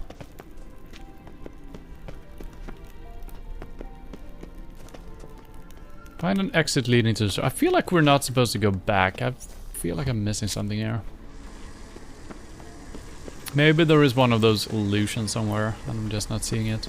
Find an exit leading to the store. I feel like we're not supposed to go back. I feel like I'm missing something here. Maybe there is one of those illusions somewhere, and I'm just not seeing it.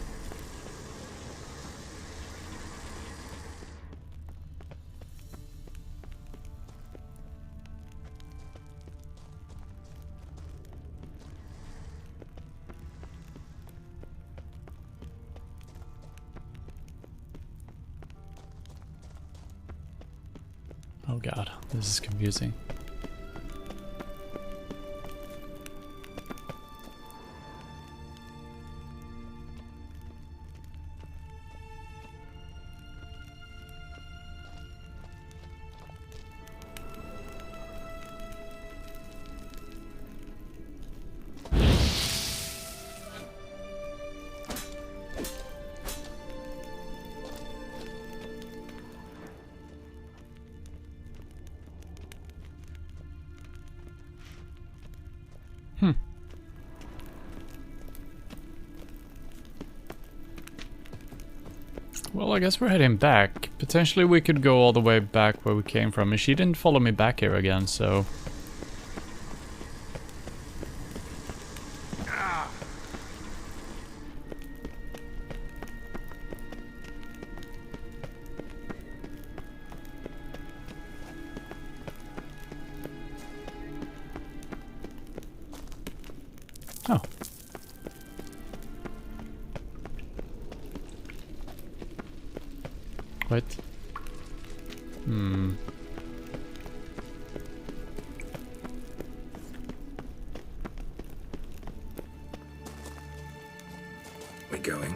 Oh god, this is confusing. Well, I guess we're heading back. Potentially we could go all the way back where we came from, and she didn't follow me back here again, so... Wait. We going?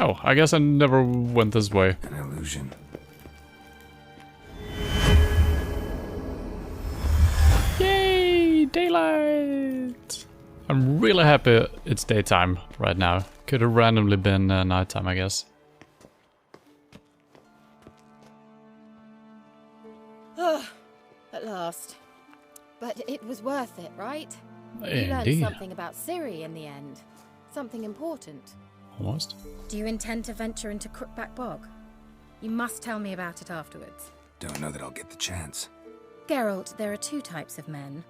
Oh, I guess I never went this way. An illusion. Yay! Daylight! I'm really happy it's daytime right now. Could have randomly been nighttime, I guess. At last. But it was worth it, right? You learned Indeed. something about Ciri in the end. Something important. Almost. Do you intend to venture into Crookback Bog? You must tell me about it afterwards. Don't know that I'll get the chance. Geralt, there are two types of men.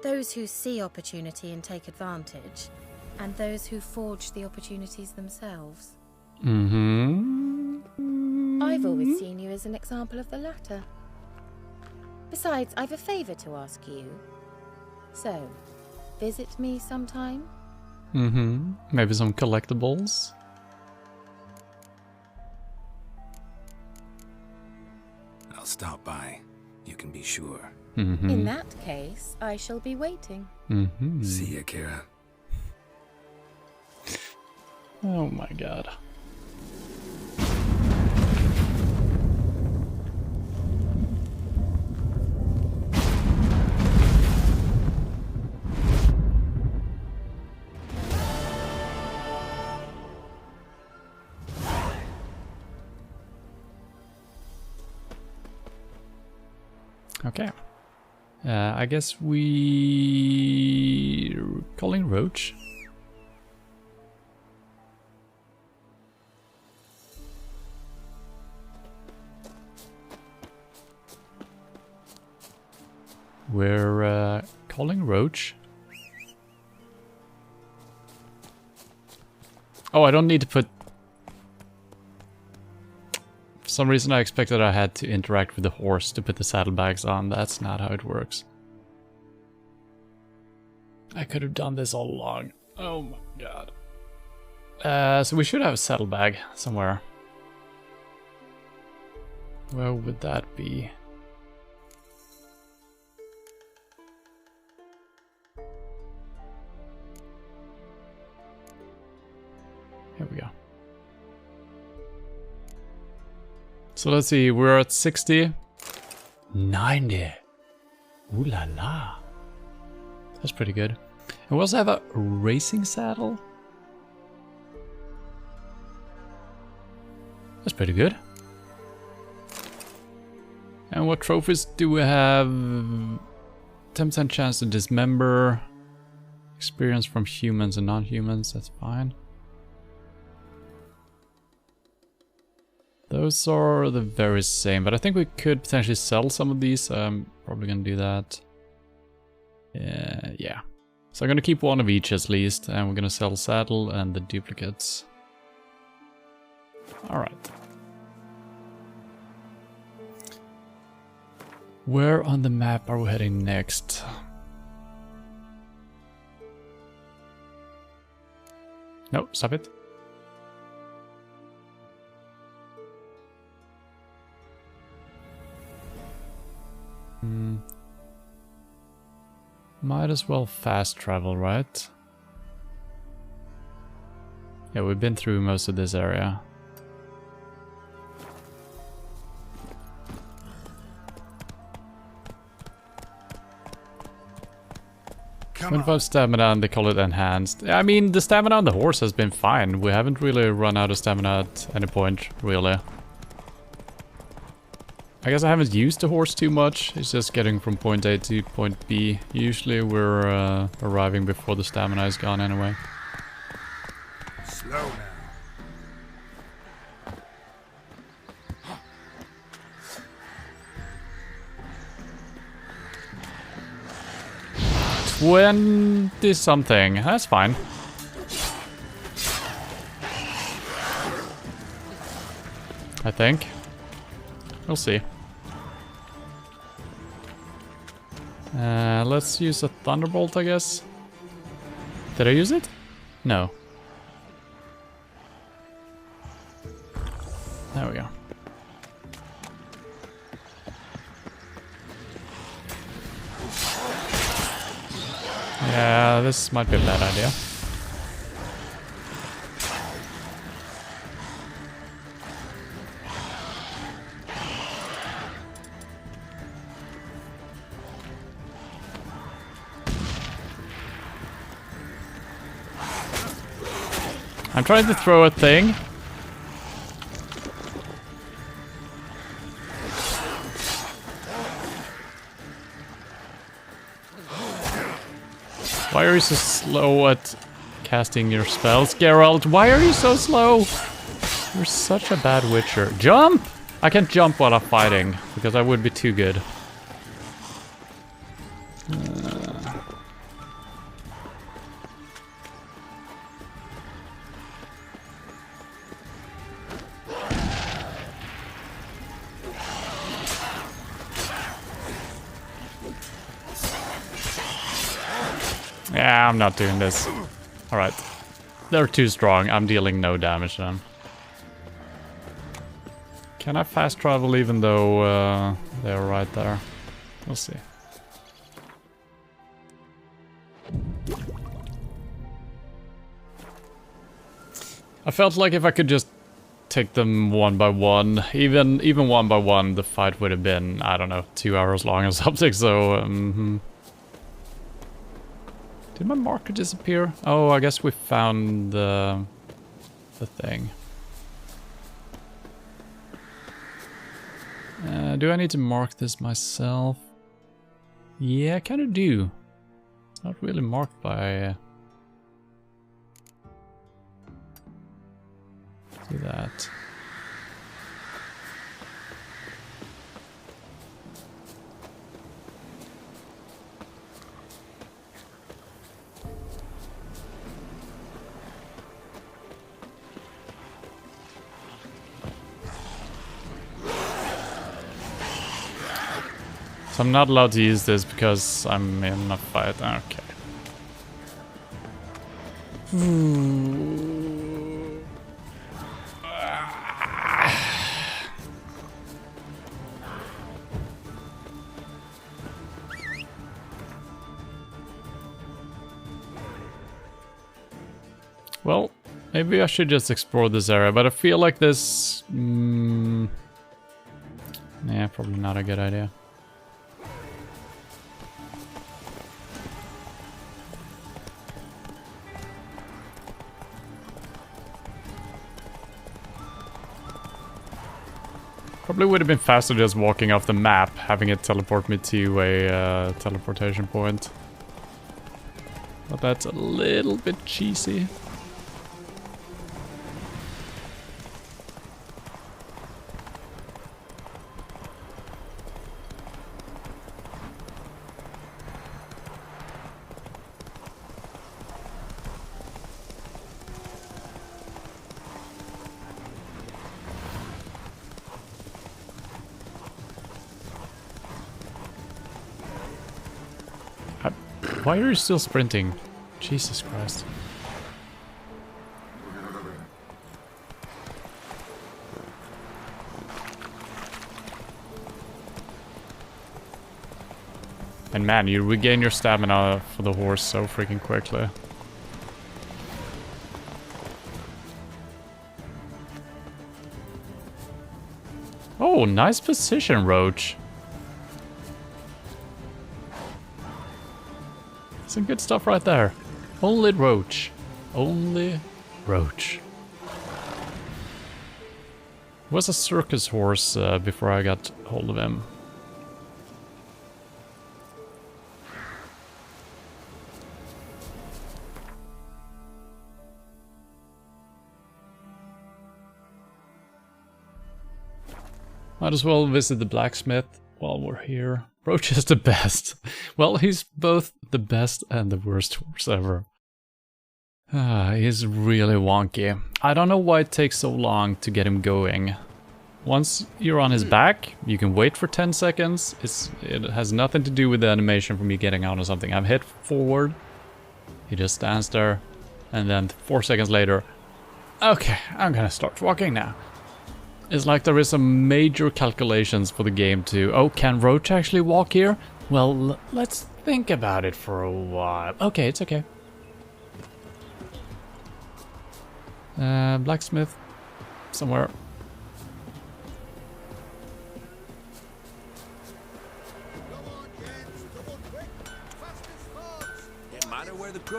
Those who see opportunity and take advantage, and those who forge the opportunities themselves. I've always seen you as an example of the latter. Besides, I've a favor to ask you. So, visit me sometime? Maybe some collectibles? I'll stop by. You can be sure. In that case, I shall be waiting. See ya, Kira. Oh my god. Okay. I guess we calling Roach. We're calling Roach. Oh, I don't need to put... For some reason I expected I had to interact with the horse to put the saddlebags on. That's not how it works. I could have done this all along. Oh my god. So we should have a saddlebag somewhere. Where would that be? Here we go. So let's see, we're at 60. 90. Ooh la la. That's pretty good. And we also have a racing saddle. That's pretty good. And what trophies do we have? 10% chance to dismember. Experience from humans and non-humans, that's fine. Those are the very same, but I think we could potentially sell some of these. I'm probably gonna do that. Yeah. So I'm gonna keep one of each at least, and we're gonna sell saddle and the duplicates. Alright. Where on the map are we heading next? No, stop it. Might as well fast travel, right? Yeah, we've been through most of this area. Come 25 stamina and they call it enhanced. I mean, the stamina on the horse has been fine. We haven't really run out of stamina at any point, really. I guess I haven't used the horse too much. It's just getting from point A to point B. Usually we're arriving before the stamina is gone anyway. Slow now. 20 something. That's fine. I think. We'll see. Let's use a thunderbolt, I guess. Did I use it? No. There we go. Yeah, this might be a bad idea. I'm trying to throw a thing. Why are you so slow at casting your spells, Geralt? Why are you so slow? You're such a bad witcher. Jump! I can't jump while I'm fighting, because I would be too good. Yeah, I'm not doing this. Alright. They're too strong. I'm dealing no damage to them. Can I fast travel even though they're right there? We'll see. I felt like if I could just take them one by one, even one by one, the fight would have been, I don't know, 2 hours long or something, so... Did my marker disappear? Oh, I guess we found the thing. Do I need to mark this myself? Yeah, I kind of do. It's not really marked by... do that. So I'm not allowed to use this because I'm in a fight. Okay. Well, maybe I should just explore this area, but I feel like this... yeah, probably not a good idea. Probably would have been faster just walking off the map, having it teleport me to a teleportation point. But that's a little bit cheesy. Why are you still sprinting? Jesus Christ. And man, you regain your stamina for the horse so freaking quickly. Oh, nice position, Roach. Some good stuff right there. Only Roach. Only Roach. Was a circus horse before I got hold of him. Might as well visit the blacksmith while we're here. Roach is the best. Well, he's both the best and the worst horse ever. He's really wonky. I don't know why it takes so long to get him going. Once you're on his back, you can wait for 10 seconds. It has nothing to do with the animation from you getting out or something. I've hit forward. He just stands there. And then 4 seconds later, okay, I'm gonna start walking now. It's like there is some major calculations for the game to... Oh, can Roach actually walk here? Well, let's think about it for a while. Okay, it's okay. Blacksmith. Somewhere.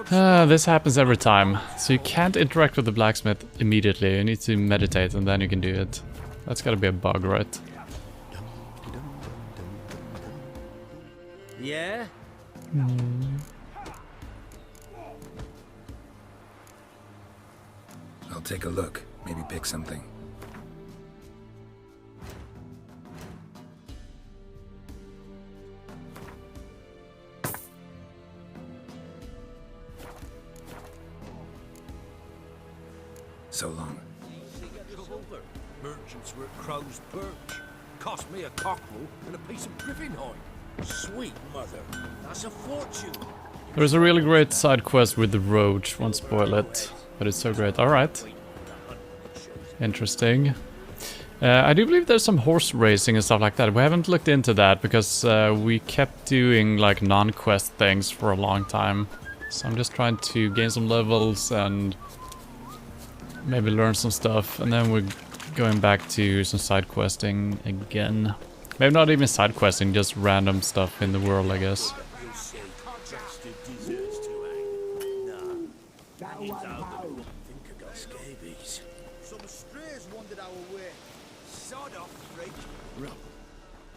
This happens every time. So you can't interact with the blacksmith immediately. You need to meditate and then you can do it. That's gotta be a bug, right? Yeah? I'll take a look. Maybe pick something. So long. Merchants were at Crow's Perch. Cost me a cockerel and a piece of griffin hide. Sweet mother, that's a fortune. There's a really great side quest with the Roach. Won't spoil it, but it's so great. Alright. Interesting. I do believe there's some horse racing and stuff like that. We haven't looked into that because we kept doing like non-quest things for a long time. So I'm just trying to gain some levels and maybe learn some stuff, and then we're going back to some side questing again. Maybe not even side questing, just random stuff in the world, I guess. Some strays wandered our way. Sod off, Drake.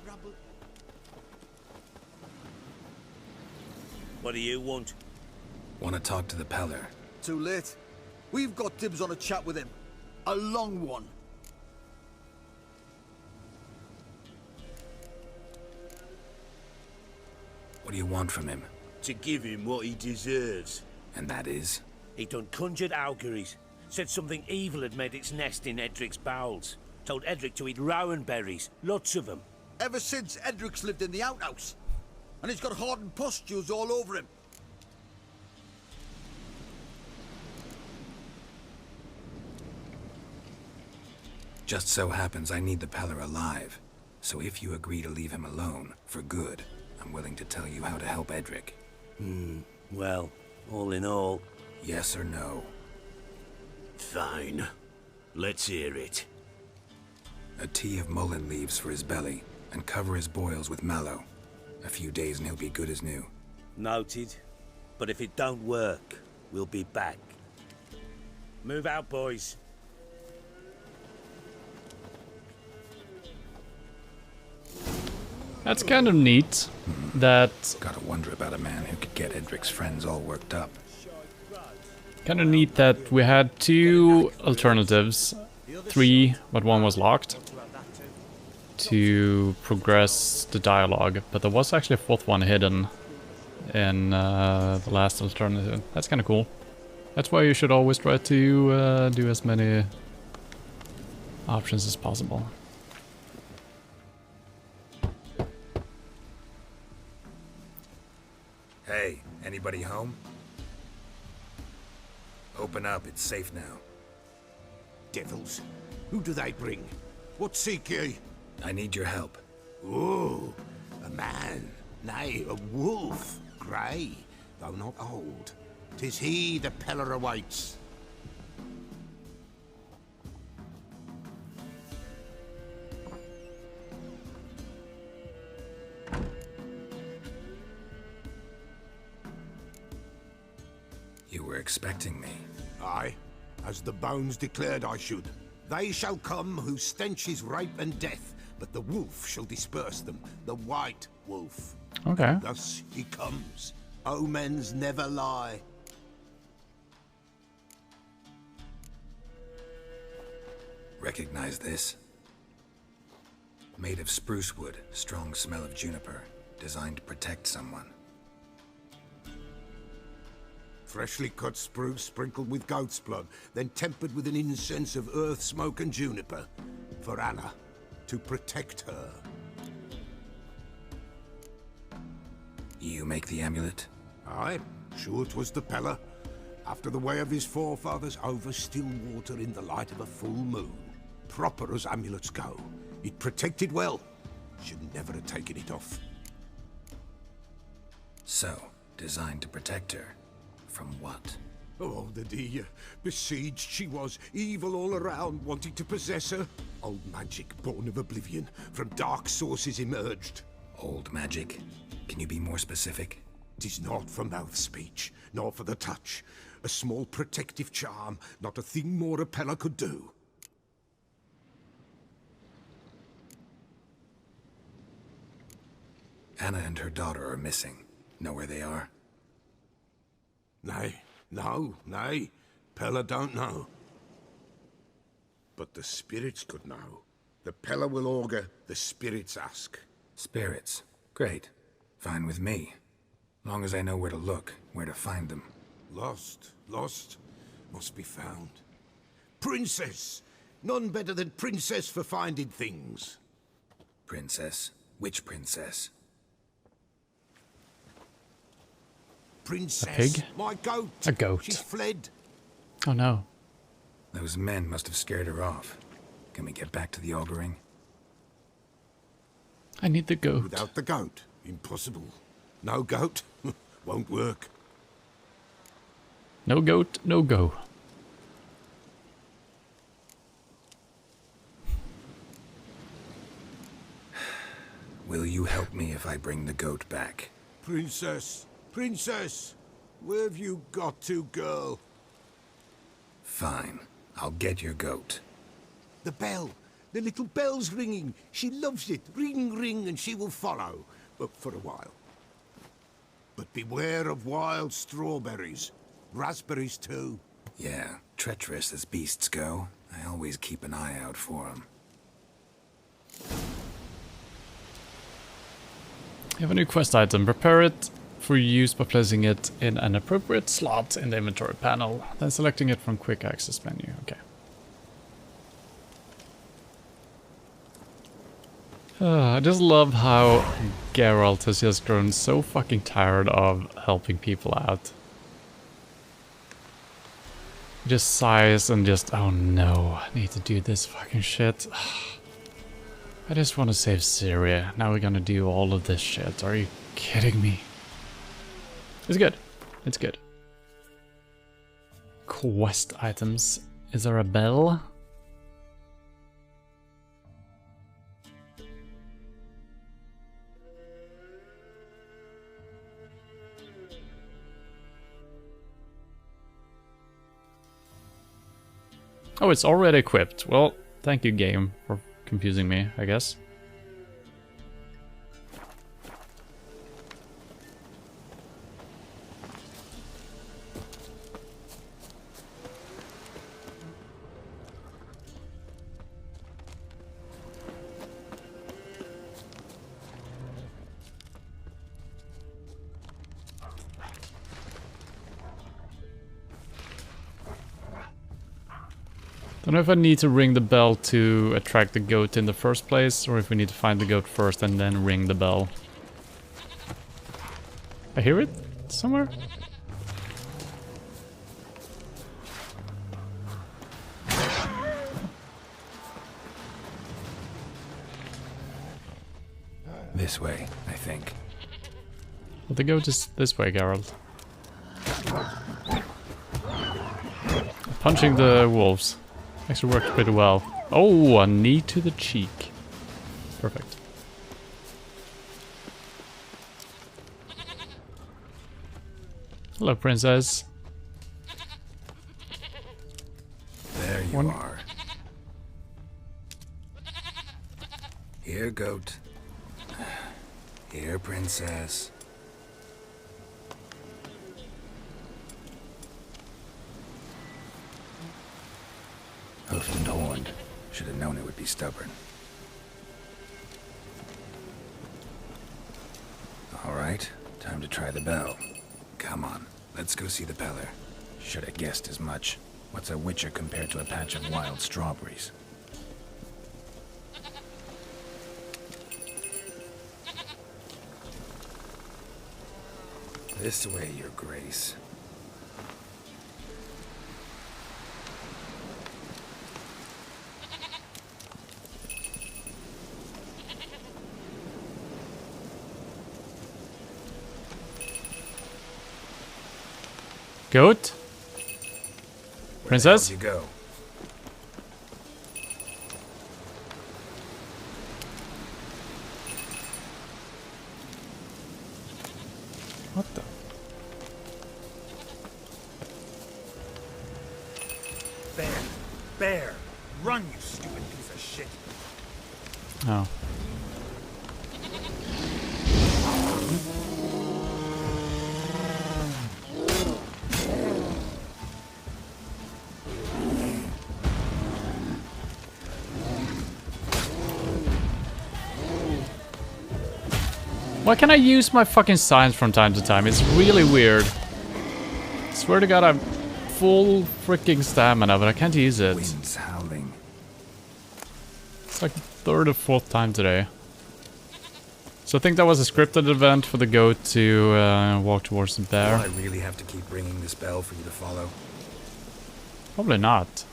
Rubble. What do you want? Want to talk to the Peller. Too late. We've got dibs on a chat with him. A long one. What do you want from him? To give him what he deserves. And that is? He done conjured auguries. Said something evil had made its nest in Edric's bowels. Told Edric to eat rowan berries. Lots of them. Ever since Edric's lived in the outhouse. And he's got hardened pustules all over him. Just so happens I need the Peller alive. So if you agree to leave him alone, for good, I'm willing to tell you how to help Edric. Well, all in all... Yes or no? Fine. Let's hear it. A tea of mullein leaves for his belly, and cover his boils with mallow. A few days and he'll be good as new. Noted. But if it don't work, we'll be back. Move out, boys. That's kind of neat. That... Gotta wonder about a man who could get Edric's friends all worked up. Kind of neat that we had two alternatives. Three, but one was locked. To progress the dialogue. But there was actually a fourth one hidden in the last alternative. That's kind of cool. That's why you should always try to do as many options as possible. Hey, anybody home? Open up, it's safe now. Devils. Who do they bring? What seek ye? I need your help. Oh, a man. Nay, a wolf. Grey, though not old. 'Tis he the Peller awaits. You were expecting me. Aye, as the bones declared I should. They shall come whose stench is rape and death, but the wolf shall disperse them, the white wolf. Okay. Thus he comes. Omens never lie. Recognize this? Made of spruce wood, strong smell of juniper, designed to protect someone. Freshly cut spruce sprinkled with goat's blood, then tempered with an incense of earth, smoke and juniper. For Anna, to protect her. You make the amulet? Aye, sure 'twas the Peller. After the way of his forefathers over still water in the light of a full moon. proper as amulets go. It protected well. Should never have taken it off. So, designed to protect her. From what? Oh, the dear. Besieged she was, evil all around, wanting to possess her. Old magic, born of oblivion, from dark sources emerged. Old magic? Can you be more specific? 'Tis not for mouth speech, nor for the touch. A small protective charm, not a thing more a Pella could do. Anna and her daughter are missing. Know where they are? Nay, no, nay. Pella don't know. But the spirits could know. The Pella will augur, the spirits ask. Spirits. Great. Fine with me. Long as I know where to look, where to find them. Lost, must be found. Princess! None better than Princess for finding things. Princess? Which princess? Princess. A pig? My goat. A goat. She's fled. Oh no. Those men must have scared her off. Can we get back to the auguring? I need the goat. Without the goat, impossible. No goat, won't work. No goat, no go. Will you help me if I bring the goat back? Princess, princess, where have you got to, girl? Fine. I'll get your goat. The bell. The little bell's ringing. She loves it. Ring, ring, and she will follow. But for a while. But beware of wild strawberries. Raspberries, too. Yeah, treacherous as beasts go. I always keep an eye out for them. You have a new quest item. Prepare it for use by placing it in an appropriate slot in the inventory panel, then selecting it from quick access menu. Okay. I just love how Geralt has just grown so fucking tired of helping people out. He just sighs and just, oh no, I need to do this fucking shit. I just want to save Syria. Now we're gonna do all of this shit. Are you kidding me? It's good. It's good. Quest items. Is there a bell? Oh, it's already equipped. Well, thank you, game, for confusing me, I guess. Don't know if I need to ring the bell to attract the goat in the first place, or if we need to find the goat first and then ring the bell. I hear it somewhere? This way, I think. Well, the goat is this way, Geralt. Punching the wolves. Actually worked pretty well. Oh, a knee to the cheek. Perfect. Hello, princess. There you are. Here, goat. Here, princess. Hoofed and horned. Should have known it would be stubborn. All right, time to try the bell. Come on, let's go see the Peller. Should have guessed as much. What's a witcher compared to a patch of wild strawberries? This way, Your Grace. Goat? Princess? You go. What the? Bear! Run, you stupid piece of shit! Oh. Why can't I use my fucking signs from time to time? It's really weird. Swear to God, I'm full freaking stamina, but I can't use it. Winds howling. It's like the third or fourth time today. So I think that was a scripted event for the goat to walk towards the bear. Do I really have to keep ringing this bell for you to follow? Probably not.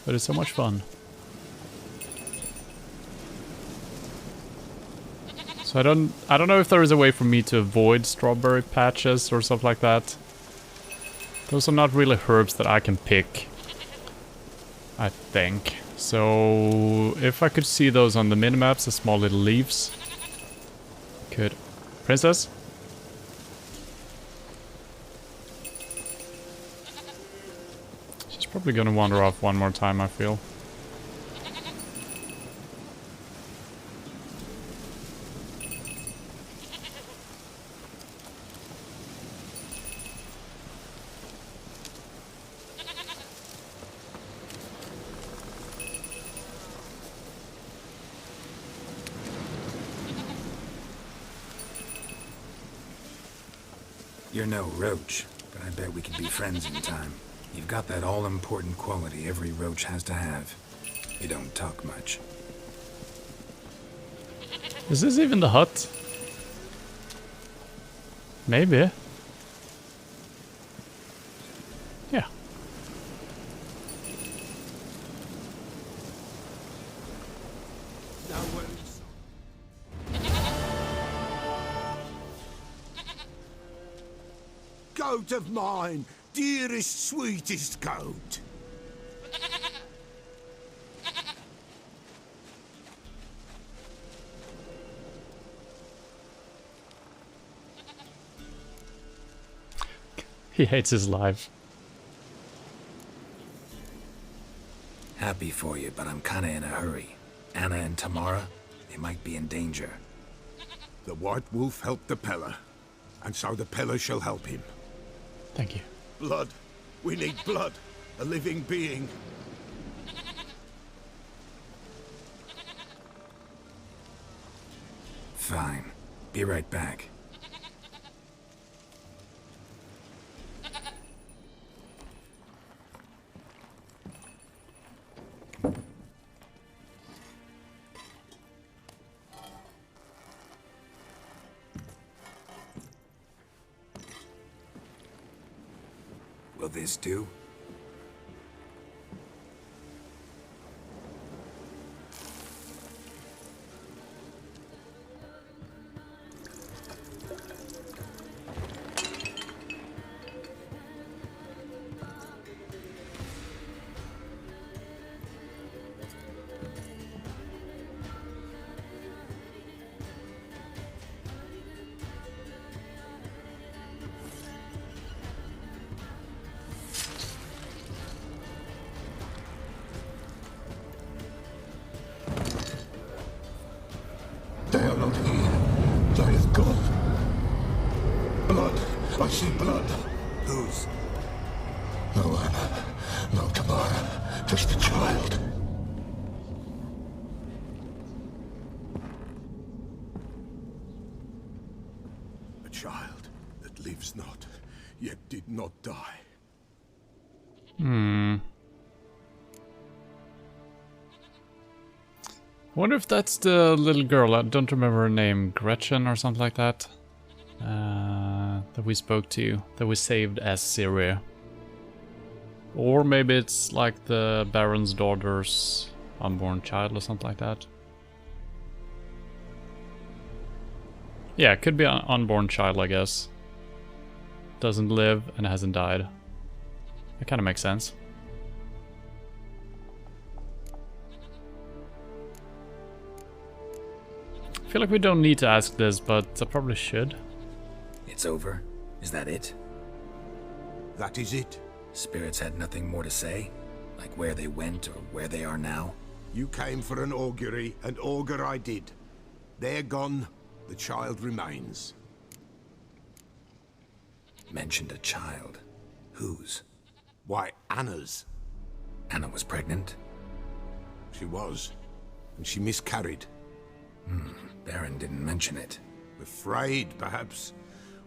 But it's so much fun. So I don't know if there is a way for me to avoid strawberry patches or stuff like that. Those are not really herbs that I can pick, I think. So if I could see those on the minimaps as small little leaves, could. Princess? She's probably gonna wander off one more time, I feel. You're no roach, but I bet we could be friends in time. You've got that all-important quality every roach has to have. You don't talk much. Is this even the hut? Maybe. Yeah. Goat of mine, dearest, sweetest goat. He hates his life. Happy for you, but I'm kinda in a hurry. Anna and Tamara, they might be in danger. The White Wolf helped the Peller, and so the Peller shall help him. Thank you. Blood. We need blood. A living being. Fine. Be right back. Will this do? They are not here. They have gone. Blood. I see blood. Whose? No Anna. No Tamara. Just a child. A child that lives not, yet did not die. I wonder if that's the little girl, I don't remember her name, Gretchen or something like that. That we spoke to, that we saved as Syria. Or maybe it's like the Baron's daughter's unborn child or something like that. Yeah, it could be an unborn child, I guess. doesn't live and hasn't died. That kind of makes sense. I feel like we don't need to ask this, but I probably should. It's over? Is that it? That is it. Spirits had nothing more to say? Like where they went or where they are now? You came for an augury, and augur I did. They're gone, the child remains. Mentioned a child. Whose? Why, Anna's. Anna was pregnant? She was, and she miscarried. Baron didn't mention it. Afraid, perhaps,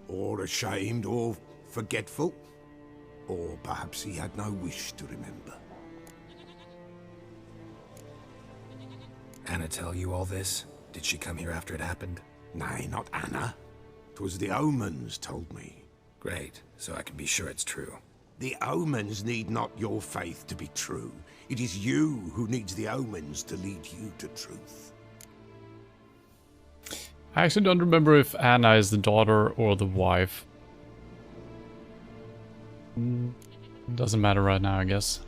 or ashamed, or forgetful. Or perhaps he had no wish to remember. Anna tell you all this? Did she come here after it happened? Nay, not Anna. 'Twas the omens told me. Great, so I can be sure it's true. The omens need not your faith to be true. It is you who needs the omens to lead you to truth. I actually don't remember if Anna is the daughter or the wife. Doesn't matter right now, I guess.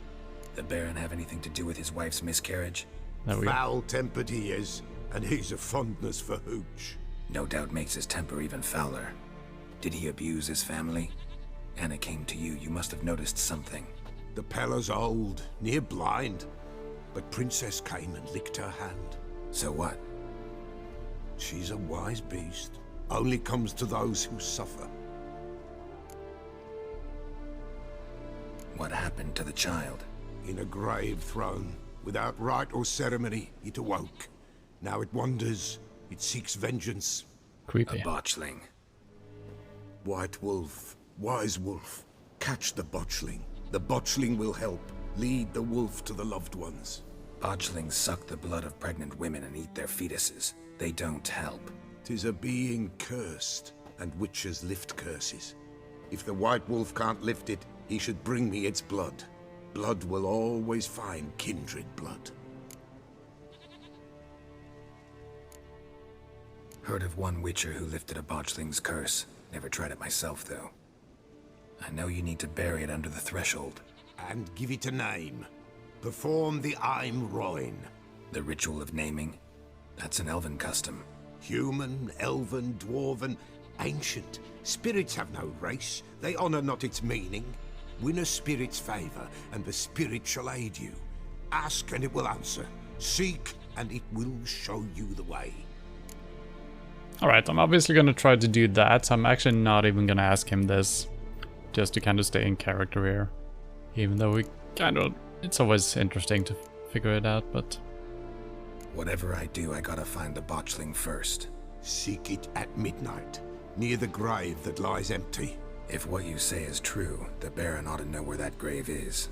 The Baron have anything to do with his wife's miscarriage? Foul-tempered he is, and he's a fondness for hooch. No doubt makes his temper even fouler. Did he abuse his family? Anna came to you, you must have noticed something. The Pella's old, near blind, but Princess came and licked her hand. So what? She's a wise beast, only comes to those who suffer. What happened to the child? In a grave thrown, without rite or ceremony, it awoke. Now it wanders, it seeks vengeance. Creepy. A botchling. White wolf, wise wolf, catch the botchling. The botchling will help, lead the wolf to the loved ones. Botchlings suck the blood of pregnant women and eat their fetuses. They don't help. 'Tis a being cursed, and witches lift curses. If the white wolf can't lift it, he should bring me its blood. Blood will always find kindred blood. Heard of one witcher who lifted a botchling's curse. Never tried it myself, though. I know you need to bury it under the threshold. And give it a name. Perform the Aim Roin. The ritual of naming? That's an elven custom. Human, elven, dwarven, ancient. Spirits have no race. They honor not its meaning. Win a spirit's favor, and the spirit shall aid you. Ask, and it will answer. Seek, and it will show you the way. Alright, I'm obviously gonna try to do that. I'm actually not even gonna ask him this. Just to kind of stay in character here. Even though we kind of... It's always interesting to figure it out, but... Whatever I do, I gotta find the botchling first. Seek it at midnight, near the grave that lies empty. If what you say is true, the Baron ought to know where that grave is.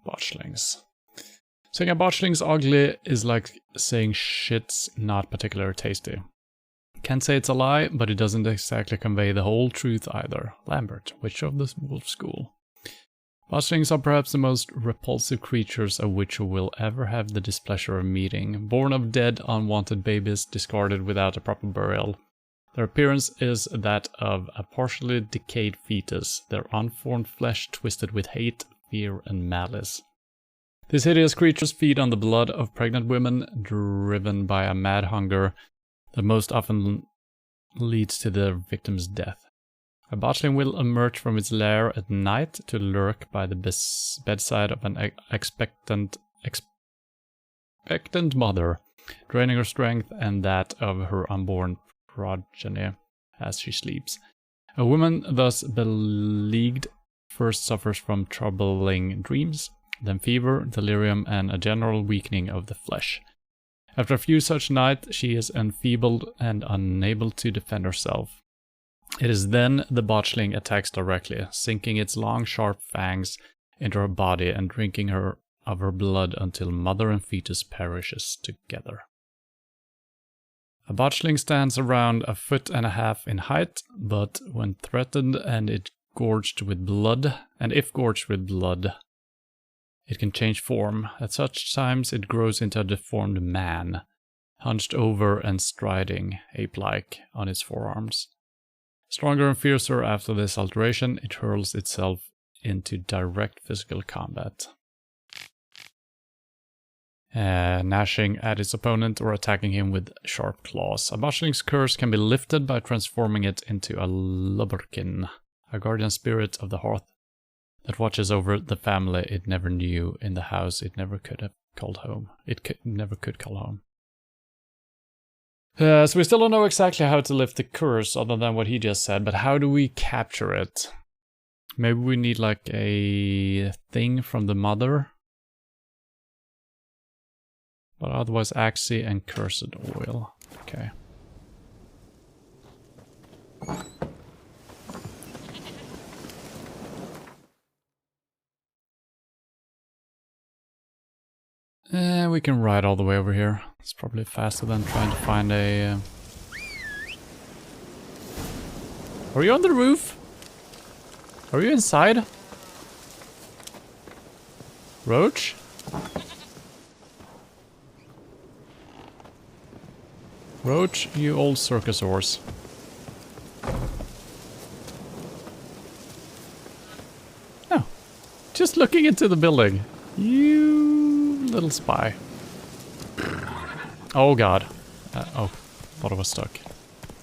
Botchlings. Saying a botchling's ugly is like saying shit's not particularly tasty. Can't say it's a lie, but it doesn't exactly convey the whole truth either. Lambert, Witcher of the Wolf School. Botchlings are perhaps the most repulsive creatures a witcher will ever have the displeasure of meeting. Born of dead, unwanted babies, discarded without a proper burial. Their appearance is that of a partially decayed fetus, their unformed flesh twisted with hate, fear, and malice. These hideous creatures feed on the blood of pregnant women, driven by a mad hunger that most often leads to their victim's death. A botchling will emerge from its lair at night to lurk by the bedside of an expectant mother, draining her strength and that of her unborn progeny as she sleeps. A woman thus beleaguered first suffers from troubling dreams, then fever, delirium, and a general weakening of the flesh. After a few such nights, she is enfeebled and unable to defend herself. It is then the botchling attacks directly, sinking its long, sharp fangs into her body and drinking her of her blood until mother and fetus perishes together. A botchling stands around 1.5 feet in height, but when threatened and if gorged with blood, it can change form. At such times it grows into a deformed man, hunched over and striding, ape-like, on its forearms. Stronger and fiercer after this alteration, it hurls itself into direct physical combat. Gnashing at its opponent or attacking him with sharp claws. A botchling's curse can be lifted by transforming it into a lubberkin, a guardian spirit of the hearth that watches over the family it never knew in the house it never could have called home. Never could call home. So we still don't know exactly how to lift the curse other than what he just said, but how do we capture it? Maybe we need like a thing from the mother. But otherwise Axe and Cursed Oil. Okay. We can ride all the way over here. It's probably faster than trying to find a... Are you on the roof? Are you inside? Roach? Roach, you old circus horse. No. Just looking into the building. You little spy. Oh god. Oh, thought I was stuck.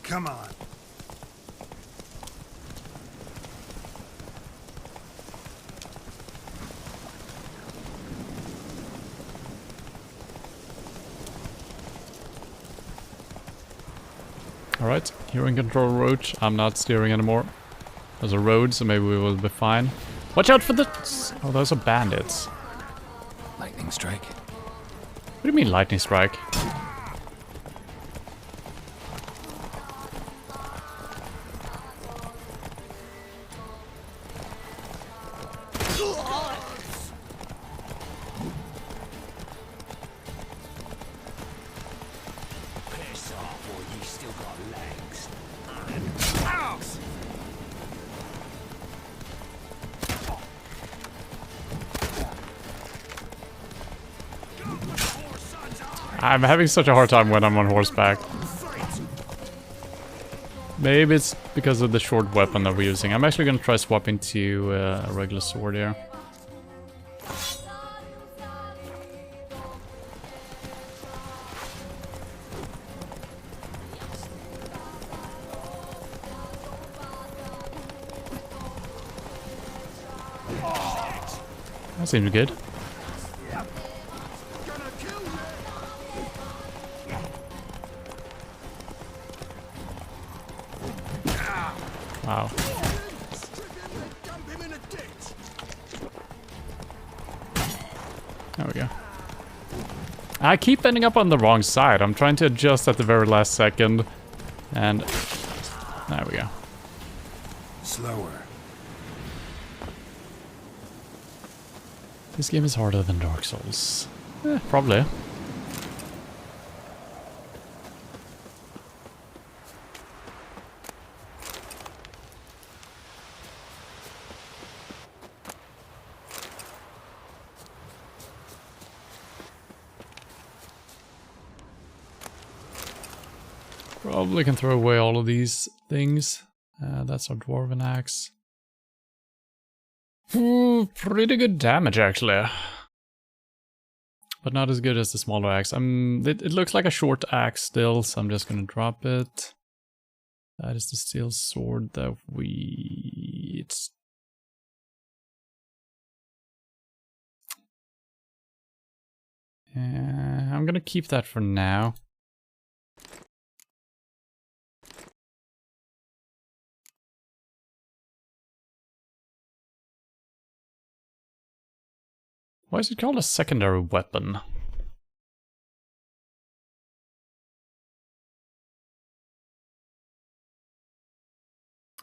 Come on. Alright, you're in control, Roach. I'm not steering anymore. There's a road, so maybe we will be fine. Watch out for the... Oh, those are bandits. Lightning strike. What do you mean, lightning strike? I'm having such a hard time when I'm on horseback. Maybe it's because of the short weapon that we're using. I'm actually gonna try swapping to a regular sword here. That seems good. Wow. There we go. I keep ending up on the wrong side. I'm trying to adjust at the very last second. And there we go. Slower. This game is harder than Dark Souls. Probably. Probably can throw away all of these things. That's our Dwarven Axe. Pretty good damage, actually. But not as good as the smaller axe. It looks like a short axe still, so I'm just gonna drop it. That is the steel sword that I'm gonna keep that for now. Why is it called a secondary weapon?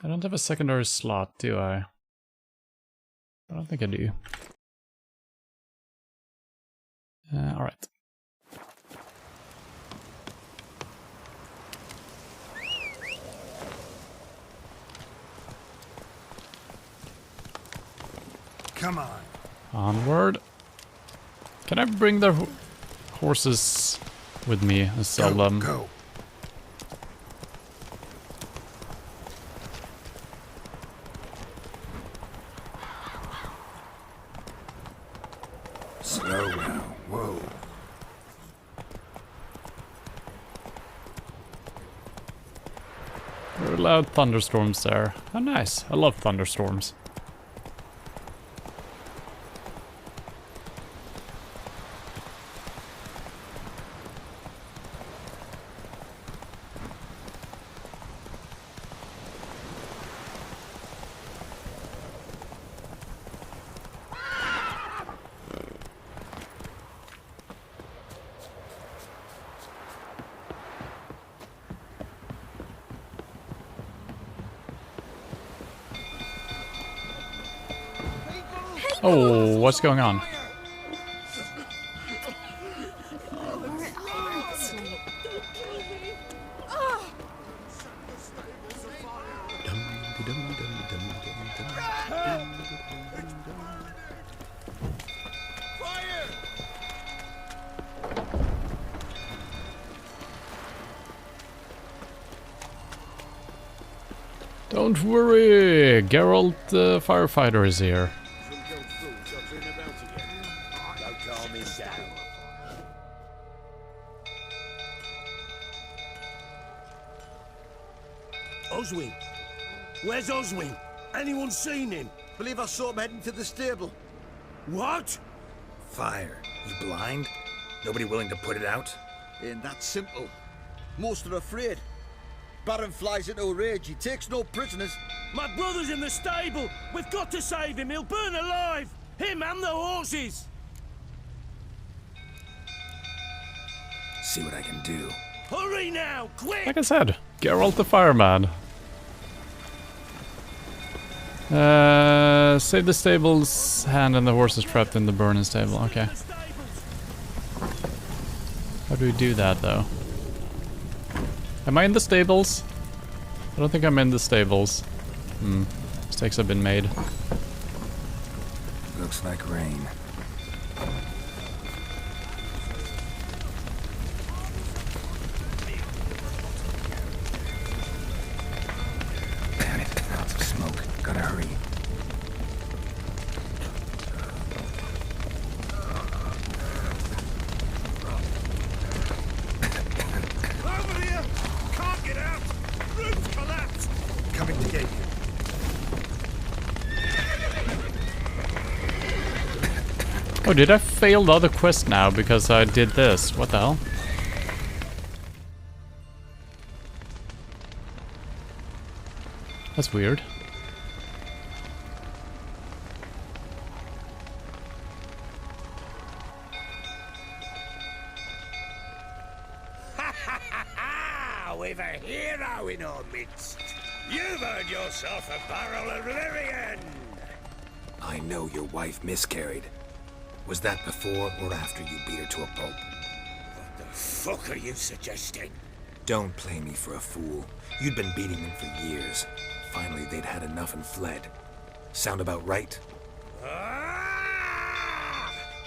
I don't have a secondary slot, do I? I don't think I do. Alright. Come on. Onward. Can I bring the horses with me and sell them? Go. Slow now. Whoa. Very loud thunderstorms there. Oh, nice. I love thunderstorms. Oh, what's going on? Don't worry, Geralt the firefighter is here. Oswin? Where's Oswin? Anyone seen him? Believe I saw him heading to the stable. What? Fire. You blind? Nobody willing to put it out? Ain't that simple. Most are afraid. Baron flies into a rage. He takes no prisoners. My brother's in the stable. We've got to save him. He'll burn alive. Him and the horses. See what I can do. Hurry now, quick! Like I said, Geralt the fireman. Save the stable's hand and the horse is trapped in the burning stable. Okay. How do we do that though? Am I in the stables? I don't think I'm in the stables. Mistakes have been made. Looks like rain. Damn it, lots of smoke. Gotta hurry. Over here! Can't get out! Roof's collapsed! Coming to get you. Oh, did I fail the other quest now because I did this? What the hell? That's weird. We've a hero in our midst. You've earned yourself a barrel of Lyrian. I know your wife miscarried. Was that before or after you beat her to a pulp? What the fuck are you suggesting? Don't play me for a fool. You'd been beating them for years. Finally, they'd had enough and fled. Sound about right?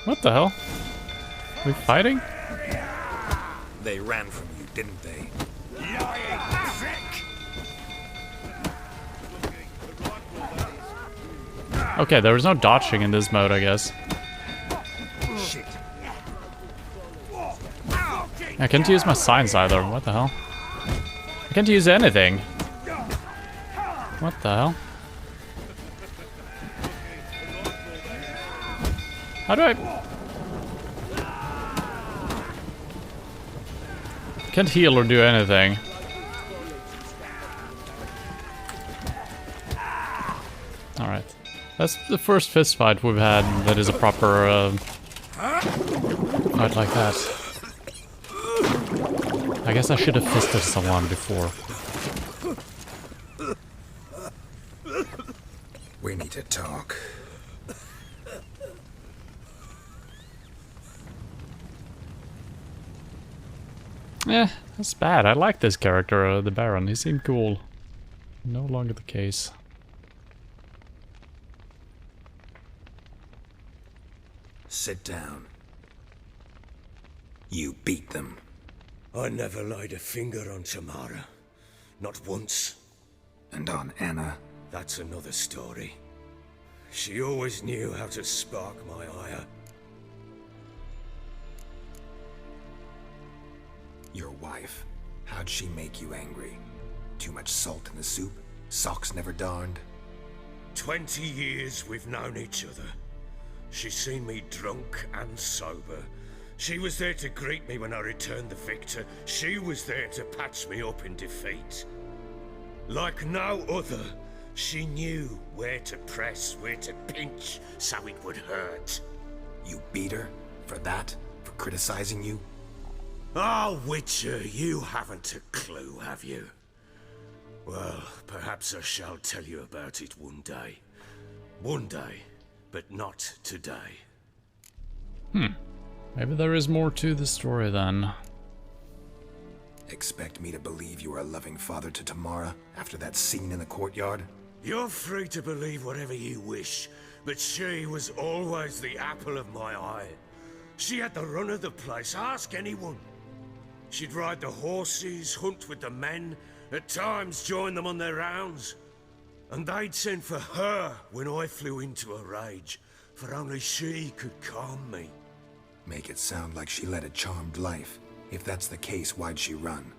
What the hell? We fighting? They ran from you, didn't they? Lying prick! Okay, there was no dodging in this mode, I guess. Shit. I can't use my signs either. What the hell? I can't use anything. What the hell? How do I... Can't heal or do anything. Alright. That's the first fist fight we've had that is a proper fight like that. I guess I should have fisted someone before. We need to talk. Yeah, that's bad. I like this character, the Baron. He seemed cool. No longer the case. Sit down. You beat them. I never laid a finger on Tamara. Not once. And on Anna? That's another story. She always knew how to spark my ire. Your wife. How'd she make you angry? Too much salt in the soup? Socks never darned? 20 years we've known each other. She's seen me drunk and sober. She was there to greet me when I returned the victor. She was there to patch me up in defeat. Like no other, she knew where to press, where to pinch, so it would hurt. You beat her? For that? For criticizing you? Oh, Witcher, you haven't a clue, have you? Well, perhaps I shall tell you about it one day. One day, but not today. Maybe there is more to the story then. Expect me to believe you were a loving father to Tamara after that scene in the courtyard? You're free to believe whatever you wish, but she was always the apple of my eye. She had the run of the place, ask anyone. She'd ride the horses, hunt with the men, at times join them on their rounds. And they'd send for her when I flew into a rage, for only she could calm me. Make it sound like she led a charmed life. If that's the case, why'd she run?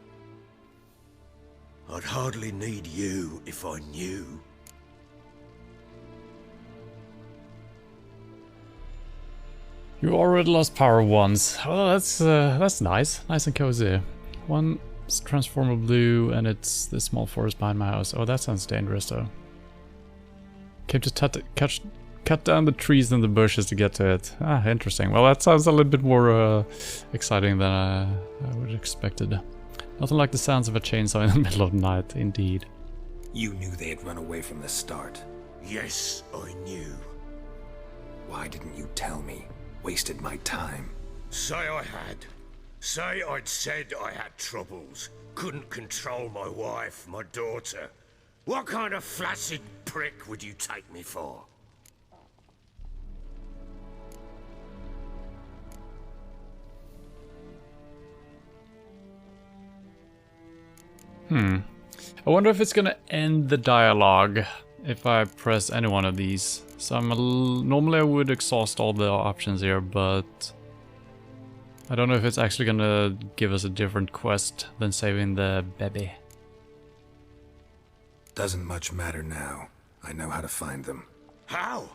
I'd hardly need you if I knew. You already lost power once. Oh, that's nice. Nice and cozy. One transformer blue, and it's this small forest behind my house. Oh, that sounds dangerous, though. Came to cut down the trees and the bushes to get to it. Ah, interesting. Well, that sounds a little bit more exciting than I would have expected. Nothing like the sounds of a chainsaw in the middle of the night, indeed. You knew they had run away from the start. Yes, I knew. Why didn't you tell me? Wasted my time. Say I had. Say I'd said I had troubles. Couldn't control my wife, my daughter. What kind of flaccid prick would you take me for? I wonder if it's gonna end the dialogue if I press any one of these. So normally I would exhaust all the options here, but I don't know if it's actually gonna give us a different quest than saving the baby. Doesn't much matter now. I know how to find them. How?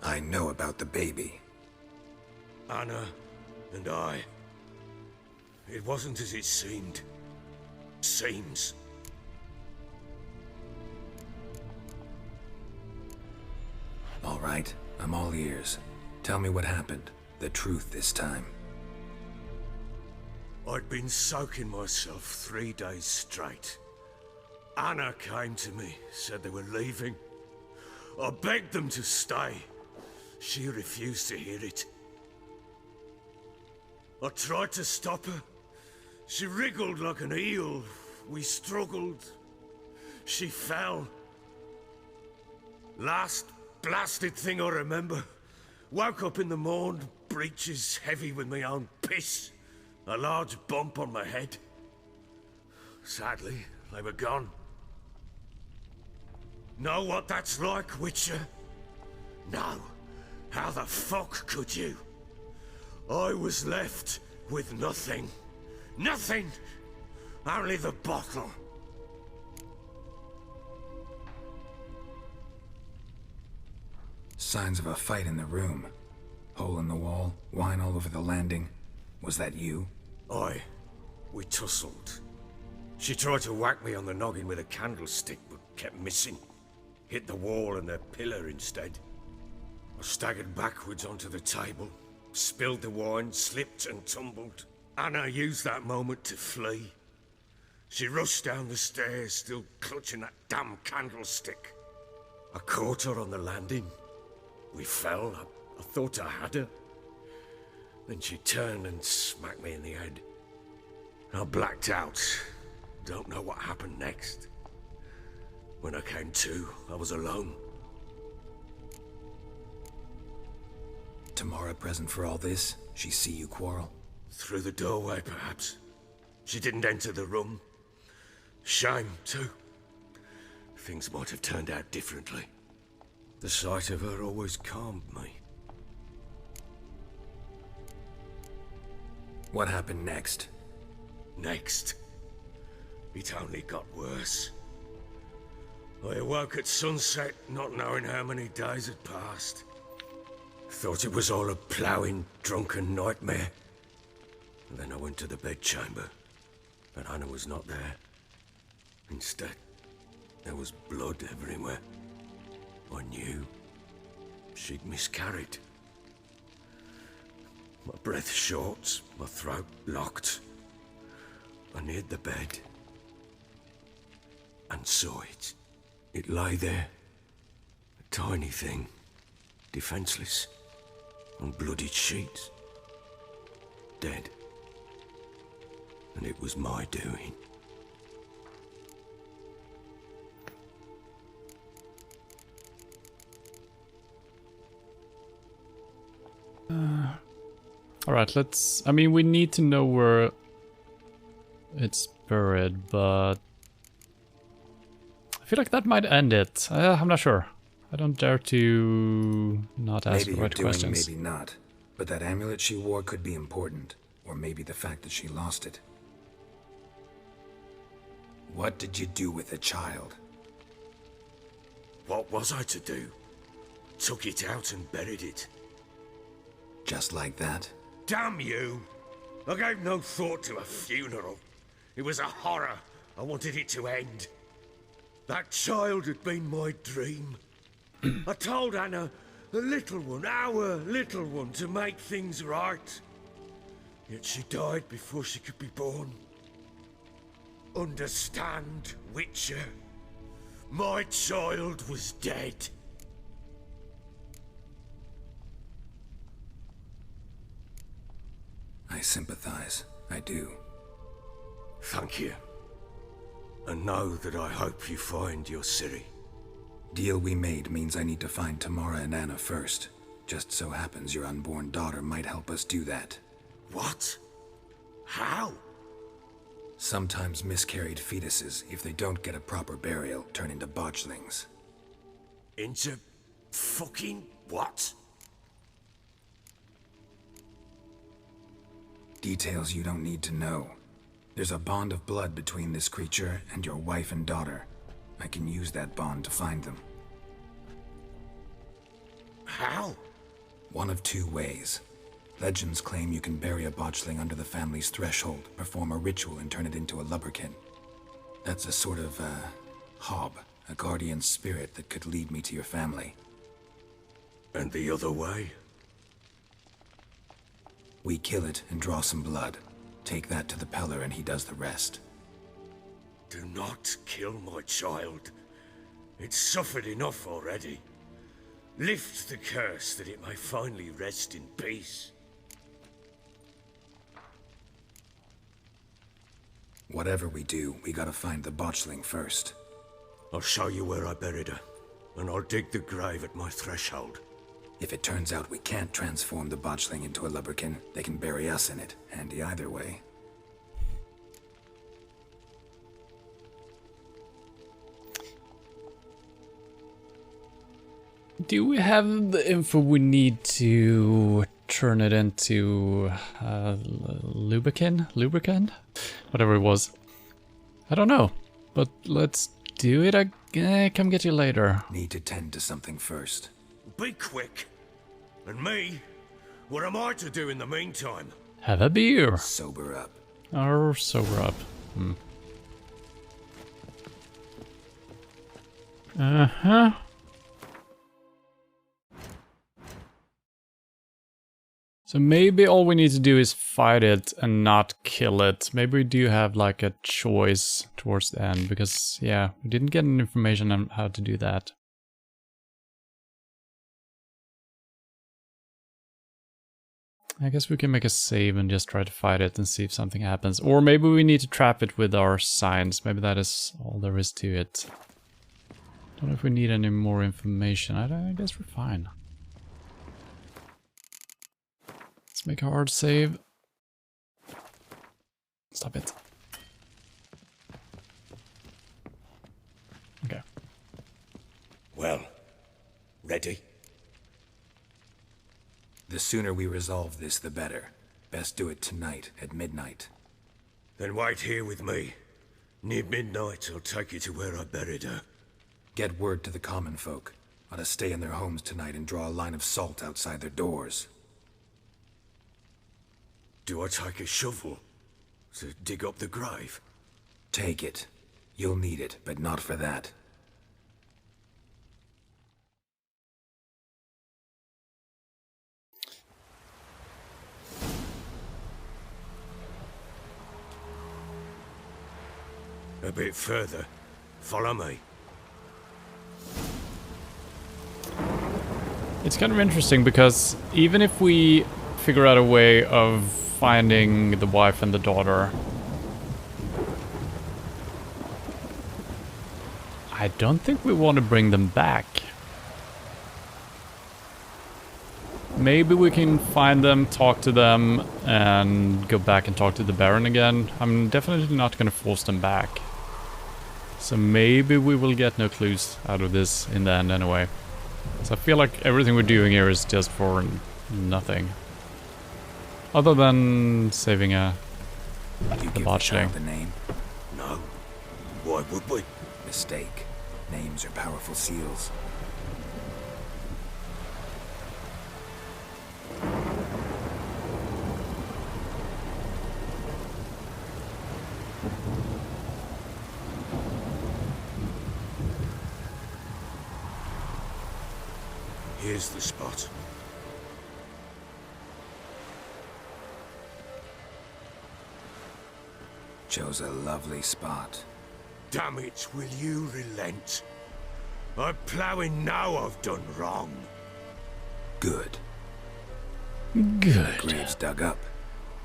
I know about the baby. Anna and I. It wasn't as it seemed. Seems. All right, I'm all ears. Tell me what happened. The truth this time. I'd been soaking myself 3 days straight. Anna came to me, said they were leaving. I begged them to stay. She refused to hear it. I tried to stop her. She wriggled like an eel. We struggled. She fell. Last blasted thing I remember. Woke up in the morn, breeches heavy with my own piss. A large bump on my head. Sadly, they were gone. Know what that's like, Witcher? No. How the fuck could you? I was left with nothing. Nothing! Only the bottle. Signs of a fight in the room. Hole in the wall, wine all over the landing. Was that you? Aye. We tussled. She tried to whack me on the noggin with a candlestick, but kept missing. Hit the wall and the pillar instead. I staggered backwards onto the table, spilled the wine, slipped and tumbled. Anna used that moment to flee. She rushed down the stairs, still clutching that damn candlestick. I caught her on the landing. We fell. I thought I had her. Then she turned and smacked me in the head. I blacked out. Don't know what happened next. When I came to, I was alone. Tamara present for all this? She see you quarrel? Through the doorway, perhaps. She didn't enter the room. Shame, too. Things might have turned out differently. The sight of her always calmed me. What happened next? Next? It only got worse. I awoke at sunset, not knowing how many days had passed. Thought it was all a ploughing, drunken nightmare. And then I went to the bedchamber, but Anna was not there. Instead, there was blood everywhere. I knew she'd miscarried. My breath short, my throat locked. I neared the bed and saw it. It lay there, a tiny thing, defenseless, on bloodied sheets, dead. And it was my doing. Alright, I mean, we need to know where it's buried, but I feel like that might end it. I'm not sure. I don't dare to not ask the right questions. Maybe not. But that amulet she wore could be important. Or maybe the fact that she lost it. What did you do with the child? What was I to do? Took it out and buried it. Just like that? Damn you! I gave no thought to a funeral. It was a horror. I wanted it to end. That child had been my dream. I told Anna, the little one, our little one, to make things right. Yet she died before she could be born. Understand, Witcher? My child was dead. I sympathize. I do. Thank you. And know that I hope you find your Ciri. Deal we made means I need to find Tamara and Anna first. Just so happens your unborn daughter might help us do that. What? How? Sometimes miscarried fetuses, if they don't get a proper burial, turn into botchlings. Into fucking what? Details you don't need to know. There's a bond of blood between this creature and your wife and daughter. I can use that bond to find them. How? One of two ways. Legends claim you can bury a botchling under the family's threshold, perform a ritual and turn it into a lubberkin. That's a sort of, hob, a guardian spirit that could lead me to your family. And the other way? We kill it and draw some blood. Take that to the Peller and he does the rest. Do not kill my child. It's suffered enough already. Lift the curse that it may finally rest in peace. Whatever we do, we gotta find the botchling first. I'll show you where I buried her, and I'll dig the grave at my threshold. If it turns out we can't transform the botchling into a lubberkin, they can bury us in it. Handy either way. Do we have the info we need to turn it into lubricant? Whatever it was. I don't know, but let's do it again. Come get you later. Need to tend to something first. Be quick. And me? What am I to do in the meantime? Have a beer. Sober up. Or sober up. Uh-huh. So maybe all we need to do is fight it and not kill it. Maybe we do have like a choice towards the end because, yeah, we didn't get any information on how to do that. I guess we can make a save and just try to fight it and see if something happens. Or maybe we need to trap it with our signs. Maybe that is all there is to it. Don't know if we need any more information. I guess we're fine. Let's make a hard save. Stop it. Okay. Well, ready? The sooner we resolve this, the better. Best do it tonight, at midnight. Then wait here with me. Near midnight, I'll take you to where I buried her. Get word to the common folk. Ought to stay in their homes tonight and draw a line of salt outside their doors. Do I take a shovel to dig up the grave? Take it. You'll need it, but not for that. A bit further. Follow me. It's kind of interesting because even if we figure out a way of finding the wife and the daughter, I don't think we want to bring them back. Maybe we can find them, talk to them, and go back and talk to the Baron again. I'm definitely not going to force them back. So maybe we will get no clues out of this in the end anyway. So I feel like everything we're doing here is just for nothing. Other than saving a botchling. The name? No. Why would we? Mistake. Names are powerful seals. Here's the spot. Chose a lovely spot. Damn it, will you relent? I'm ploughing now I've done wrong. Good. Good. The grave's dug up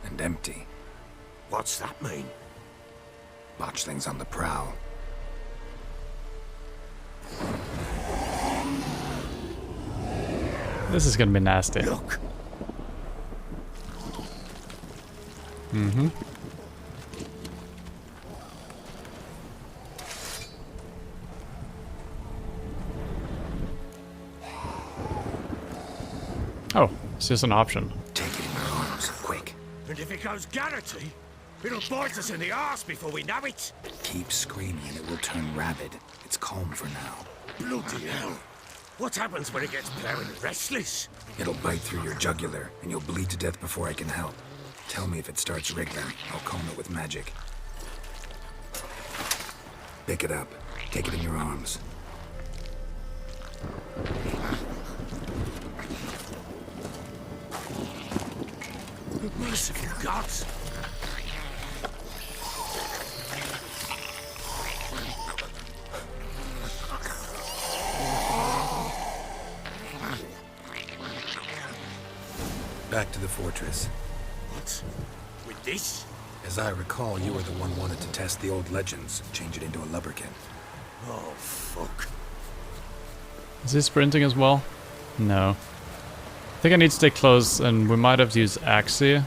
and empty. What's that mean? Botchling's on the prowl. This is gonna be nasty. Look. Mm-hmm. Oh, it's just an option. Take it in your arms, quick. And if it goes Garrity, it'll bite us in the arse before we know it. Keep screaming and it will turn rabid. It's calm for now. Bloody hell. What happens when it gets plowing restless? It'll bite through your jugular, and you'll bleed to death before I can help. Tell me if it starts wriggling. I'll calm it with magic. Pick it up. Take it in your arms. Merciful gods! Back to the fortress. What? With this? As I recall, you were the one wanted to test the old legends, change it into a lubberkin. Oh, fuck. Is he sprinting as well? No. I think I need to stay close, and we might have to use Axie.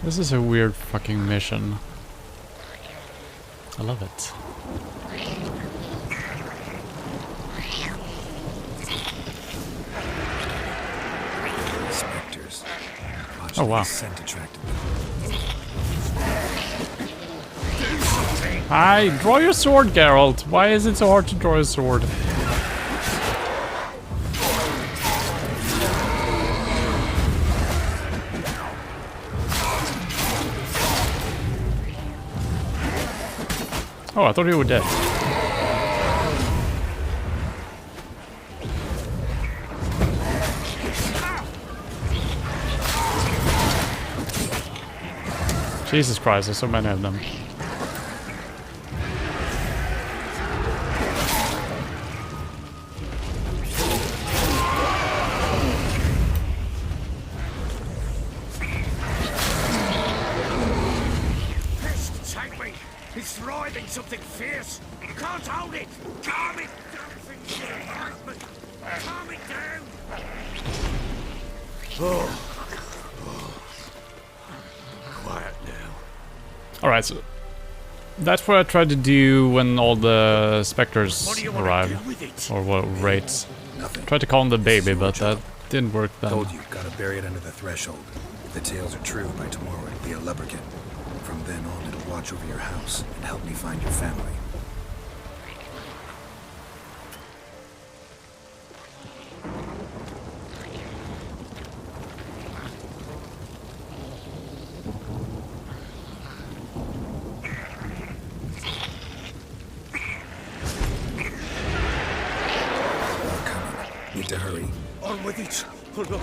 This is a weird fucking mission. I love it. Spectres. Oh wow. Scent attracted Hi, draw your sword, Geralt. Why is it so hard to draw a sword? Oh, I thought you were dead. Jesus Christ, there's so many of them. Pest, take me! It's writhing something fierce! Can't hold it! Calm it! Calm it down! Oh. Quiet now. Alright, so that's what I tried to do when all the specters arrived. Or what, raids. Nothing. Tried to call him the baby, but that didn't work then. Told you, gotta bury it under the threshold. If the tales are true, by tomorrow it'll be a lubberkin. From then on, it'll watch over your house and help me find your family. Need to hurry. On with it! Oh, look.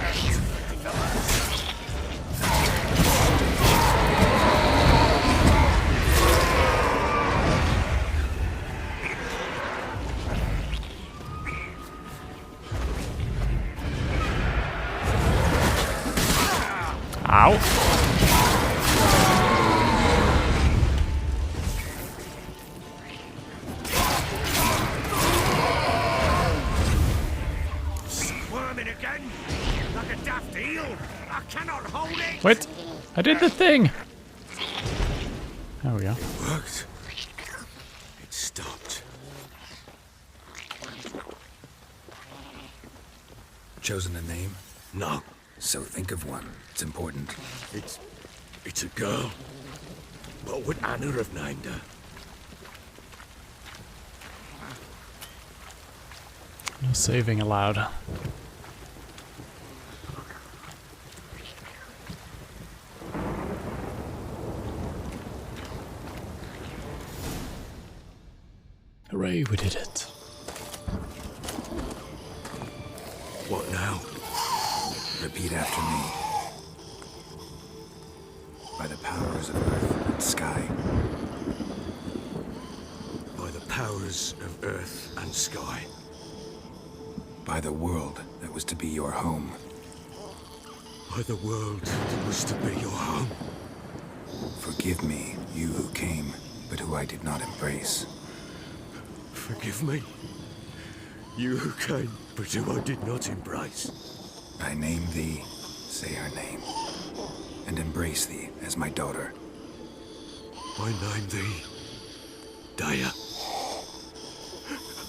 Ow. Squirming again! Like a daft eel! I cannot hold it! Wait, I did the thing! There we go. It worked. It stopped. Chosen a name? No. So think of one. It's important. It's a girl. What would Anna have named her? No saving allowed. Hooray, we did it. What now? Repeat after me. By the powers of earth and sky. By the powers of earth and sky. By the world that was to be your home. By the world that was to be your home. Forgive me, you who came, but who I did not embrace. Forgive me. You who came, but who I did not embrace. I name thee, say her name, and embrace thee as my daughter. I name thee, Daya,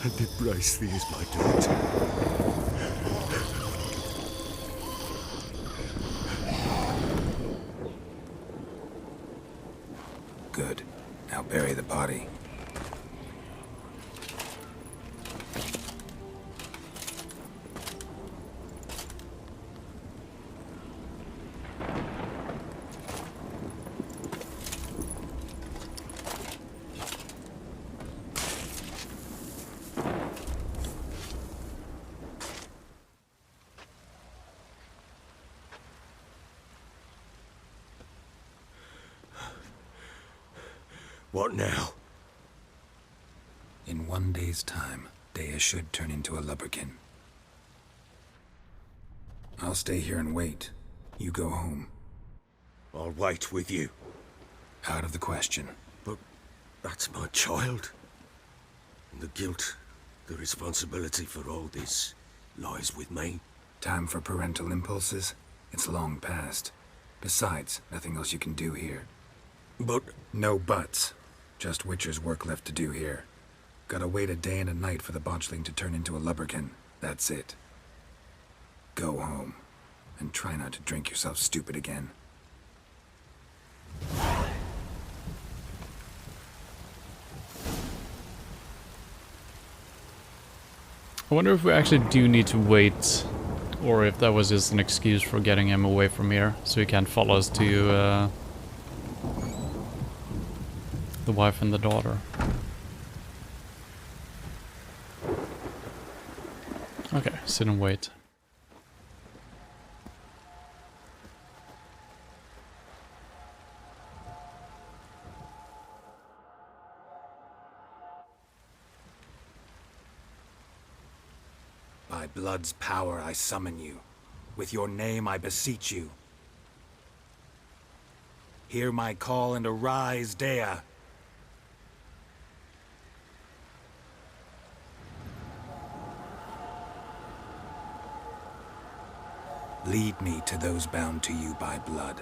and embrace thee as my daughter. Good. Now bury the body. What now? In 1 day's time, Daya should turn into a lubberkin. I'll stay here and wait. You go home. I'll wait with you. Out of the question. But that's my child. And the guilt, the responsibility for all this lies with me. Time for parental impulses? It's long past. Besides, nothing else you can do here. But... No buts. Just Witcher's work left to do here. Gotta wait a day and a night for the botchling to turn into a lubberkin. That's it. Go home. And try not to drink yourself stupid again. I wonder if we actually do need to wait, or if that was just an excuse for getting him away from here, so he can't follow us to the wife and the daughter. Okay, sit and wait. By blood's power I summon you. With your name I beseech you. Hear my call and arise, Dea. Lead me to those bound to you by blood.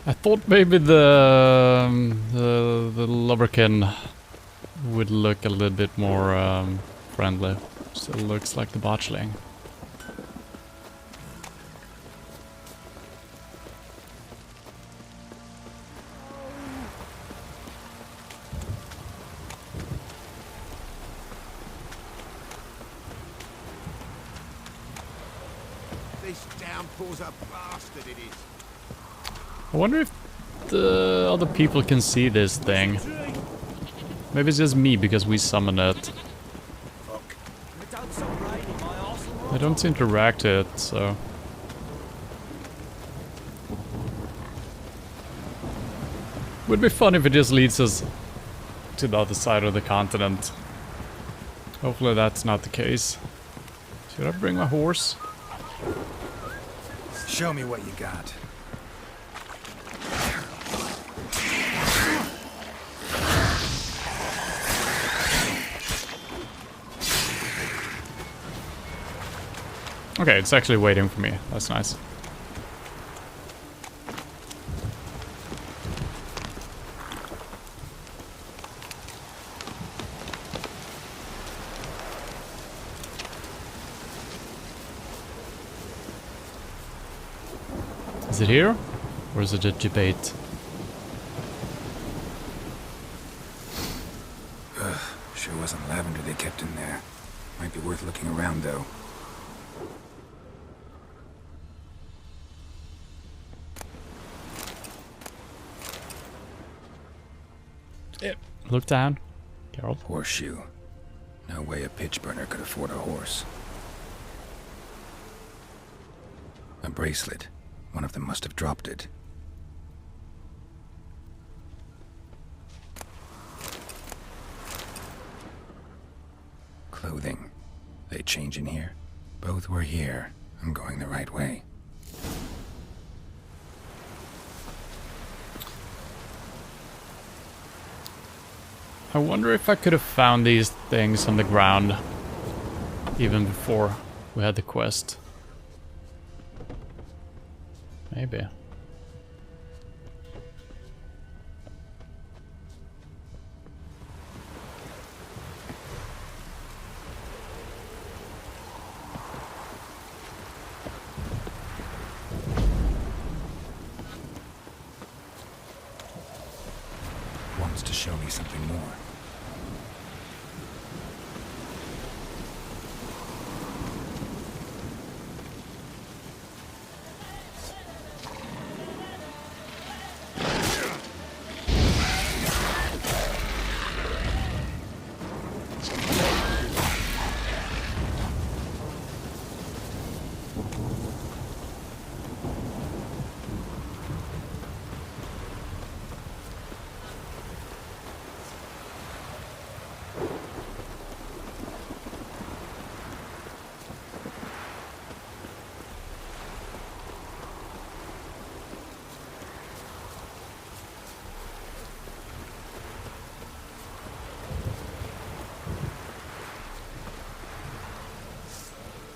I thought maybe the Lubberkin would look a little bit more friendly. Still looks like the botchling. This downpour's a bastard, it is. I wonder if the other people can see this thing. Maybe it's just me because we summon it. I don't seem to react to it, so... Would be fun if it just leads us to the other side of the continent. Hopefully that's not the case. Should I bring my horse? Show me what you got. Okay, it's actually waiting for me. That's nice. Is it here? Or is it a debate? Sure wasn't lavender they kept in there. Might be worth looking around, though. Look down. Carol. Horseshoe. No way a pitch burner could afford a horse. A bracelet. One of them must have dropped it. Clothing. They change in here? Both were here. I'm going the right way. I wonder if I could have found these things on the ground even before we had the quest. Maybe. Wants to show me something more.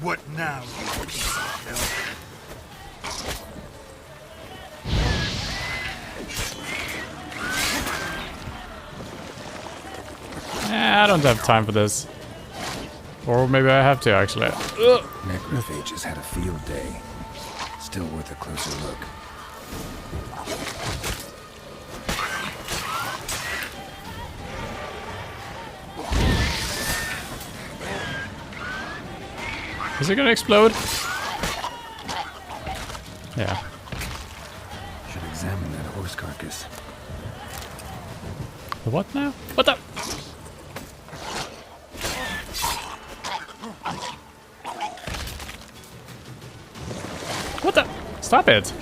What now, you piece of milk? I don't have time for this. Or maybe I have to, actually. Necrophages had a field day. Still worth a closer look. Is it gonna explode? Yeah. Should examine that horse carcass. The what now? What the? What the? Stop it!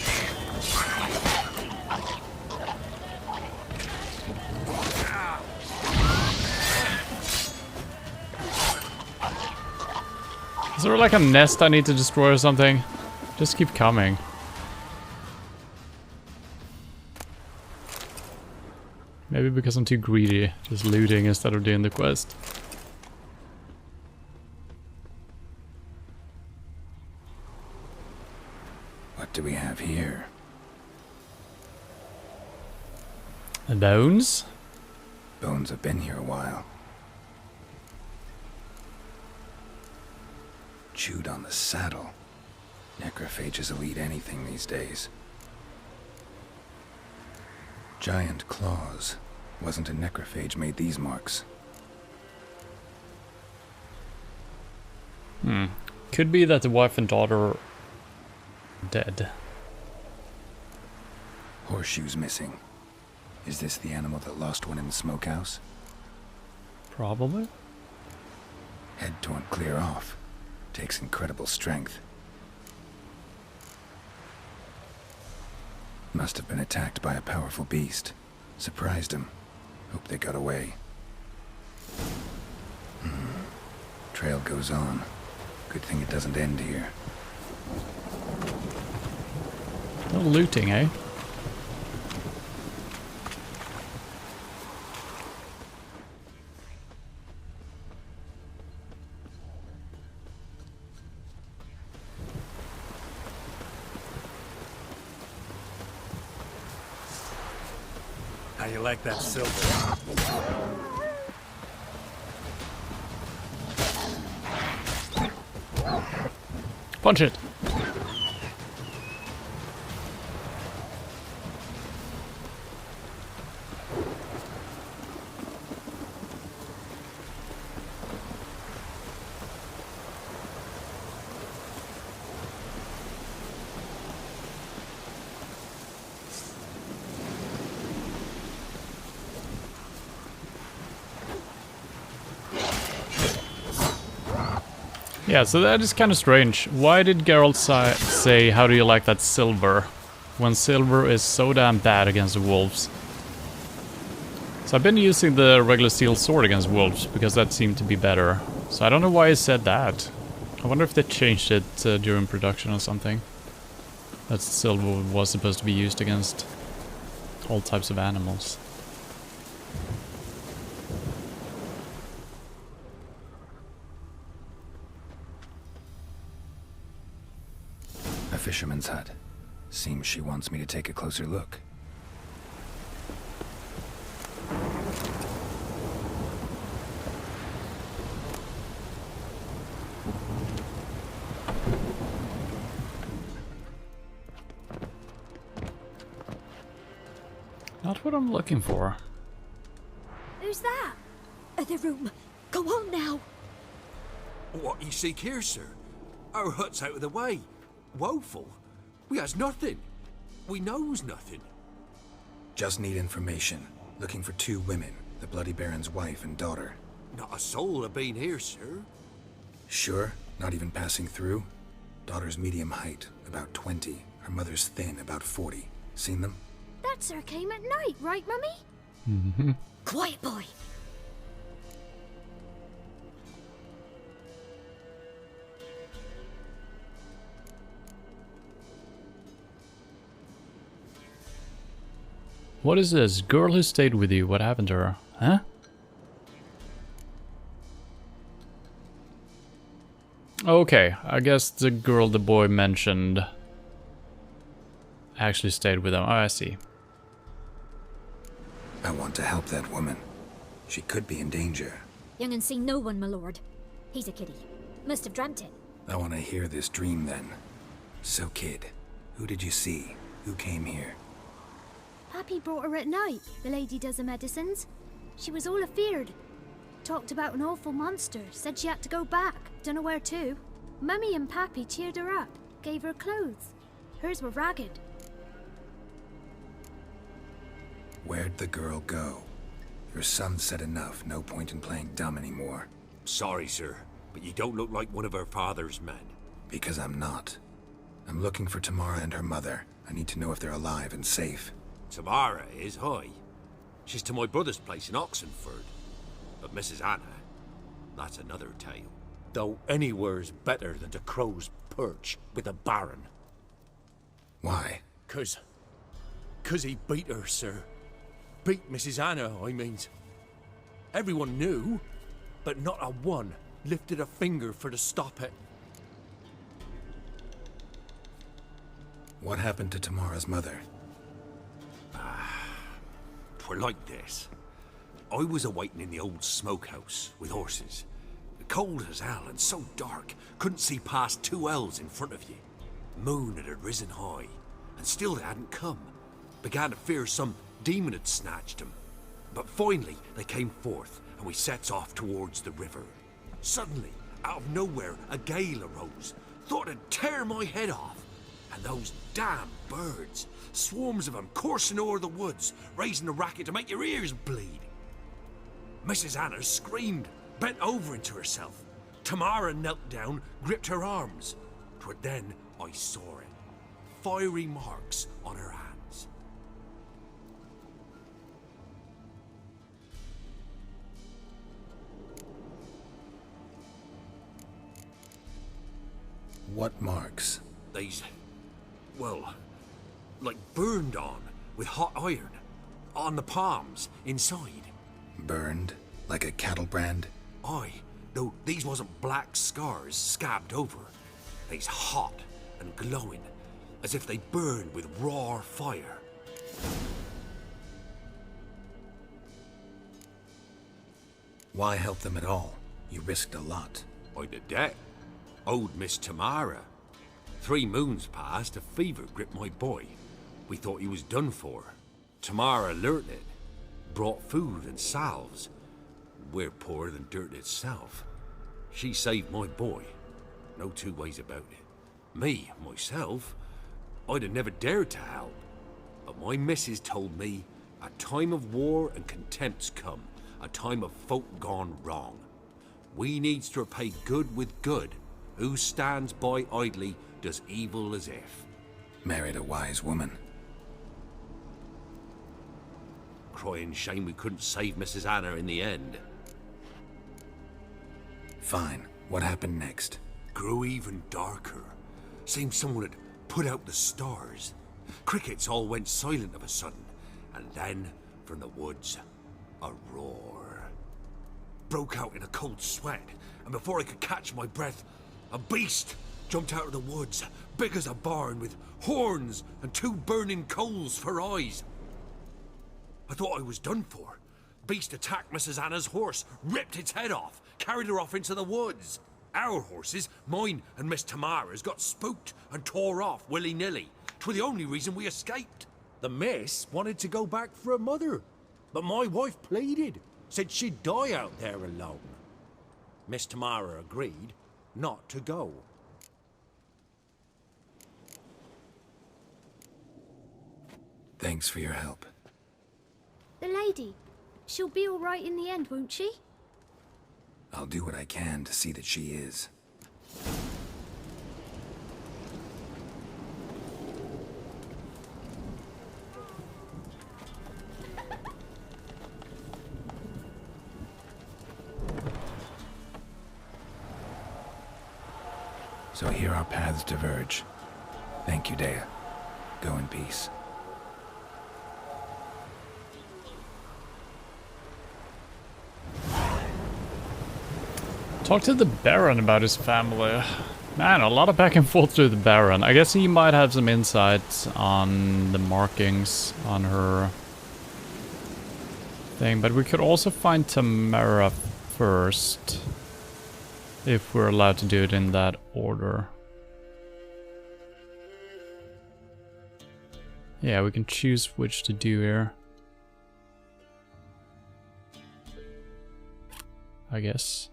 there like a nest I need to destroy or something? Just keep coming. Maybe because I'm too greedy, just looting instead of doing the quest. What do we have here? The bones? Bones have been here a while. Chewed on the saddle. Necrophages will eat anything these days. Giant claws. Wasn't a necrophage made these marks. Could be that the wife and daughter are dead. Horseshoes missing. Is this the animal that lost one in the smokehouse? Probably. Head torn clear off. Takes incredible strength. Must have been attacked by a powerful beast. Surprised him. Hope they got away. Trail goes on. Good thing it doesn't end here. No looting, eh? How you like that silver? Punch it! Yeah, so that is kind of strange. Why did Geralt say, how do you like that silver? When silver is so damn bad against the wolves. So I've been using the regular steel sword against wolves, because that seemed to be better. So I don't know why he said that. I wonder if they changed it during production or something. That silver was supposed to be used against all types of animals. A fisherman's hut. Seems she wants me to take a closer look. Not what I'm looking for. Who's that? Other room. Go on now. What you seek here, sir? Our hut's out of the way. Woeful. We has nothing. We knows nothing. Just need information. Looking for 2 women. The Bloody Baron's wife and daughter. Not a soul have been here, sir. Sure? Not even passing through? Daughter's medium height, about 20. Her mother's thin, about 40. Seen them? That sir came at night, right, Mummy? Mm-hmm. Quiet, boy. What is this? Girl who stayed with you. What happened to her? Huh? Okay, I guess the girl the boy mentioned actually stayed with him. Oh, I see. I want to help that woman. She could be in danger. Young and seen no one, my lord. He's a kiddie. Must have dreamt it. I want to hear this dream then. So, kid, who did you see? Who came here? Pappy brought her at night. The lady does the medicines. She was all afeared. Talked about an awful monster. Said she had to go back. Dunno where to. Mummy and Pappy cheered her up. Gave her clothes. Hers were ragged. Where'd the girl go? Your son said enough. No point in playing dumb anymore. Sorry, sir, but you don't look like one of our father's men. Because I'm not. I'm looking for Tamara and her mother. I need to know if they're alive and safe. Tamara is high. She's to my brother's place in Oxenford. But Mrs. Anna, that's another tale. though anywhere's better than the Crow's Perch with a Baron. Why? 'Cause he beat her, sir. Beat Mrs. Anna, I means. Everyone knew, but not a one lifted a finger for to stop it. What happened to Tamara's mother? 'Twere like this. I was awaiting in the old smokehouse with horses. Cold as hell and so dark, couldn't see past 2 elves in front of you. Moon had risen high, and still they hadn't come. Began to fear some demon had snatched them. But finally they came forth, and we sets off towards the river. Suddenly, out of nowhere, a gale arose. Thought it'd tear my head off. And those damn birds, swarms of them coursing o'er the woods, raising a racket to make your ears bleed. Mrs. Anna screamed, bent over into herself. Tamara knelt down, gripped her arms. 'Twere then I saw it. Fiery marks on her hands. What marks? They's, well, like burned on with hot iron. On the palms, inside. Burned? Like a cattle brand? Aye, though these wasn't black scars scabbed over. They's hot and glowing, as if they burned with raw fire. Why help them at all? You risked a lot. I'd a debt. Owed Miss Tamara. 3 moons passed, a fever gripped my boy. We thought he was done for. Tamara learnt it. Brought food and salves. We're poorer than dirt itself. She saved my boy. No 2 ways about it. Me, myself, I'd have never dared to help. But my missus told me a time of war and contempt's come. A time of folk gone wrong. We needs to repay good with good. Who stands by idly does evil as if. Married a wise woman. Crying shame we couldn't save Mrs. Anna in the end. Fine. What happened next? Grew even darker. Seemed someone had put out the stars. Crickets all went silent of a sudden. And then, from the woods, a roar. Broke out in a cold sweat, and before I could catch my breath, a beast jumped out of the woods, big as a barn, with horns and 2 burning coals for eyes. I thought I was done for. Beast attacked Mrs. Anna's horse, ripped its head off, carried her off into the woods. Our horses, mine and Miss Tamara's, got spooked and tore off willy-nilly. 'Twere the only reason we escaped. The miss wanted to go back for her mother, but my wife pleaded, said she'd die out there alone. Miss Tamara agreed not to go. Thanks for your help. The lady, she'll be all right in the end, won't she? I'll do what I can to see that she is. So here our paths diverge. Thank you, Dea. Go in peace. Talk to the Baron about his family. Man, a lot of back and forth to the Baron. I guess he might have some insights on the markings on her thing, but we could also find Tamara first, if we're allowed to do it in that order. Yeah, we can choose which to do here, I guess.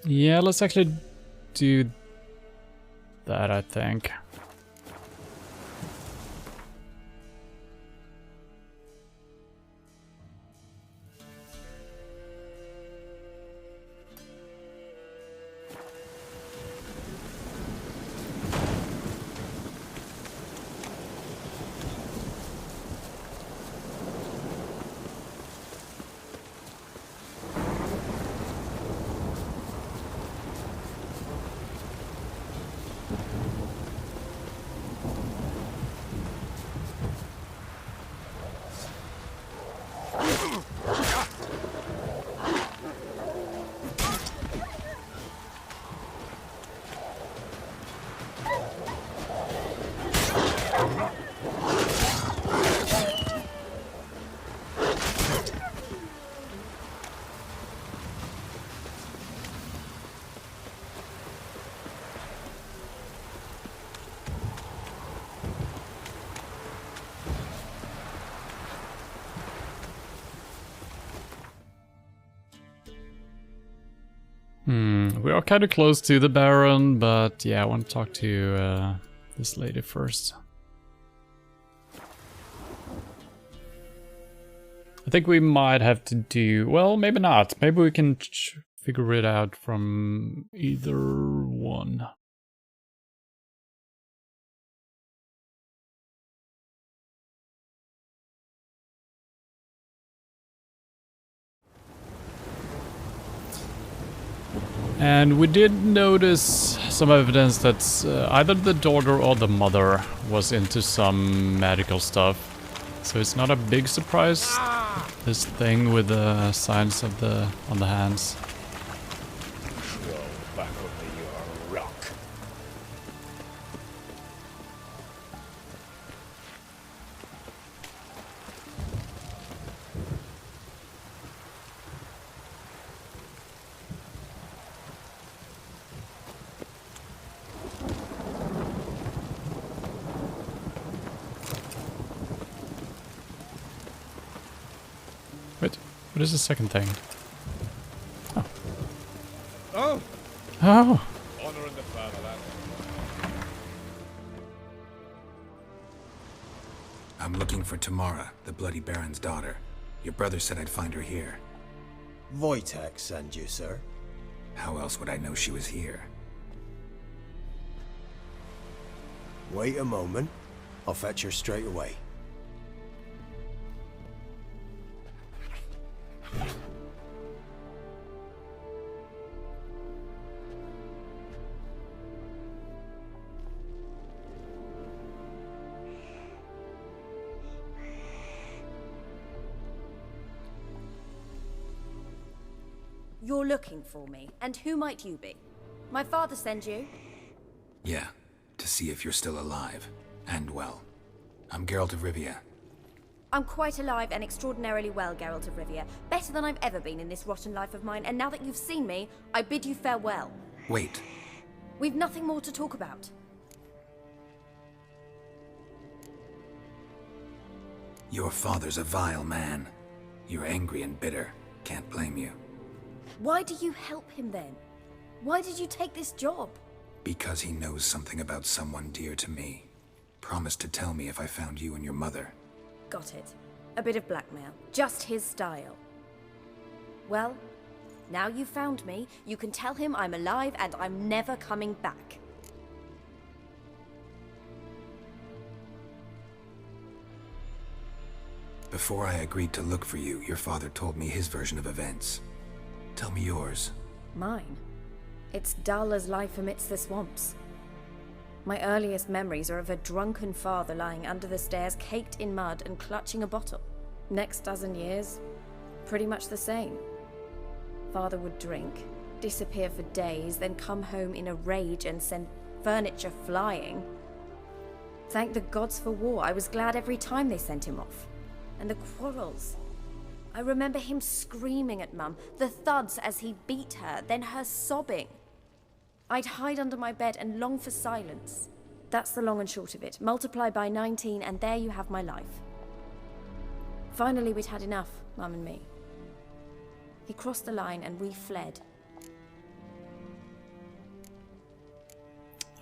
Yeah, let's actually do that, I think. We are kind of close to the Baron, but yeah, I want to talk to this lady first. I think we might have to do... well, maybe not. Maybe we can figure it out from either one. And we did notice some evidence that either the daughter or the mother was into some magical stuff. So it's not a big surprise, this thing with the signs of on the hands. Go back over your rock. Wait, what is the second thing? Oh. Oh! Oh! Honor in the fatherland. I'm looking for Tamara, the Bloody Baron's daughter. Your brother said I'd find her here. Wojtek sent you, sir. How else would I know she was here? Wait a moment. I'll fetch her straight away. You're looking for me, and who might you be? My father sent you? Yeah, to see if you're still alive. And well. I'm Geralt of Rivia. I'm quite alive and extraordinarily well, Geralt of Rivia. Better than I've ever been in this rotten life of mine, and now that you've seen me, I bid you farewell. Wait. We've nothing more to talk about. Your father's a vile man. You're angry and bitter. Can't blame you. Why do you help him then? Why did you take this job? Because he knows something about someone dear to me. Promised to tell me if I found you and your mother. Got it. A bit of blackmail. Just his style. Well, now you've found me, you can tell him I'm alive and I'm never coming back. Before I agreed to look for you, your father told me his version of events. Tell me yours. Mine? It's dull as life amidst the swamps. My earliest memories are of a drunken father lying under the stairs, caked in mud and clutching a bottle. Next dozen years, pretty much the same. Father would drink, disappear for days, then come home in a rage and send furniture flying. Thank the gods for war. I was glad every time they sent him off. And the quarrels. I remember him screaming at Mum, the thuds as he beat her, then her sobbing. I'd hide under my bed and long for silence. That's the long and short of it. Multiply by 19 and there you have my life. Finally, we'd had enough, Mum and me. He crossed the line and we fled.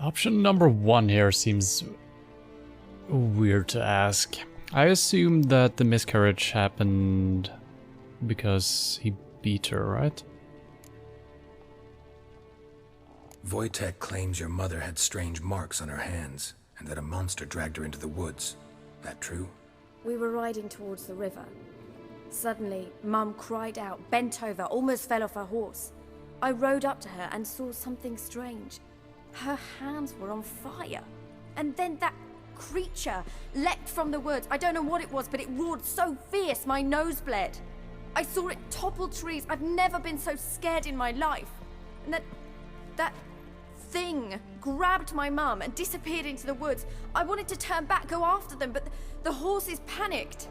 Option number one here seems weird to ask. I assume that the miscarriage happened because he beat her, right? Wojtek claims your mother had strange marks on her hands, and that a monster dragged her into the woods. That true? We were riding towards the river. Suddenly, Mum cried out, bent over, almost fell off her horse. I rode up to her and saw something strange. Her hands were on fire. And then that creature leapt from the woods. I don't know what it was, but it roared so fierce my nose bled. I saw it topple trees. I've never been so scared in my life. And that thing grabbed my mum and disappeared into the woods. I wanted to turn back, go after them, but the horses panicked.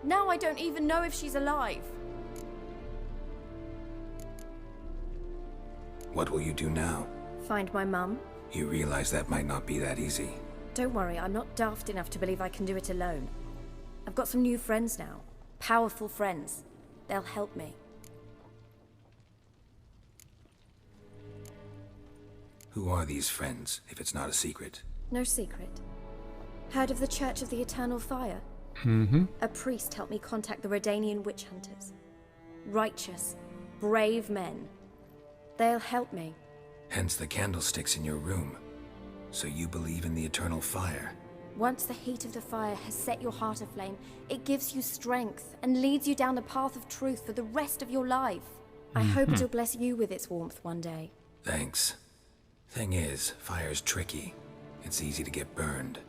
Now I don't even know if she's alive. What will you do now? Find my mum. You realize that might not be that easy. Don't worry, I'm not daft enough to believe I can do it alone. I've got some new friends now. Powerful friends. They'll help me. Who are these friends, if it's not a secret? No secret. Heard of the Church of the Eternal Fire? Mm-hmm. A priest helped me contact the Redanian witch hunters. Righteous, brave men. They'll help me. Hence the candlesticks in your room. So you believe in the eternal fire? Once the heat of the fire has set your heart aflame, it gives you strength and leads you down the path of truth for the rest of your life. I hope it'll bless you with its warmth one day. Thanks. Thing is, fire's tricky. It's easy to get burned.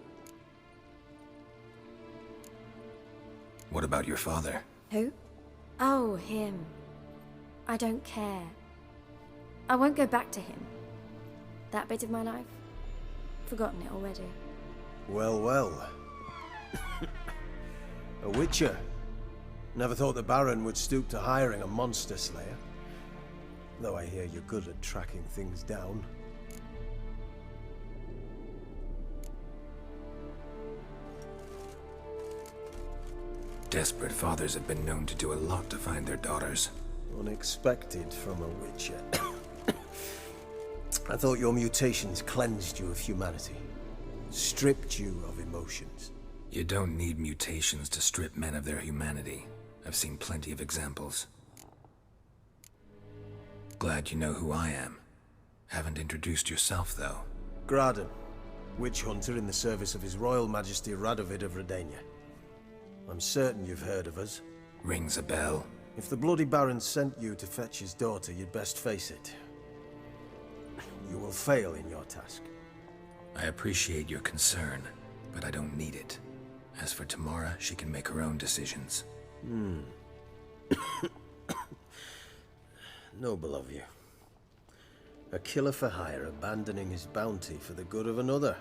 What about your father? Who? Oh, him. I don't care. I won't go back to him. That bit of my life? Forgotten it already. Well, well. A witcher. Never thought the Baron would stoop to hiring a monster slayer. Though I hear you're good at tracking things down. Desperate fathers have been known to do a lot to find their daughters. Unexpected from a witcher. I thought your mutations cleansed you of humanity. Stripped you of emotions. You don't need mutations to strip men of their humanity. I've seen plenty of examples. Glad you know who I am. Haven't introduced yourself, though. Graden, witch hunter in the service of His Royal Majesty Radovid of Redania. I'm certain you've heard of us. Rings a bell. If the Bloody Baron sent you to fetch his daughter, you'd best face it. You will fail in your task. I appreciate your concern, but I don't need it. As for Tamara, she can make her own decisions. Noble of you. A killer for hire abandoning his bounty for the good of another.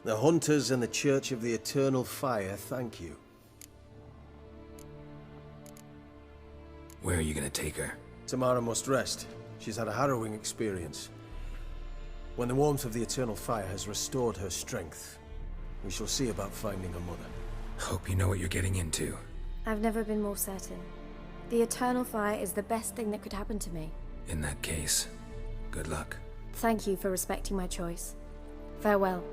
The hunters and the Church of the Eternal Fire thank you. Where are you gonna take her? Tamara must rest. She's had a harrowing experience. When the warmth of the Eternal Fire has restored her strength, we shall see about finding her mother. Hope you know what you're getting into. I've never been more certain. The Eternal Fire is the best thing that could happen to me. In that case, good luck. Thank you for respecting my choice. Farewell.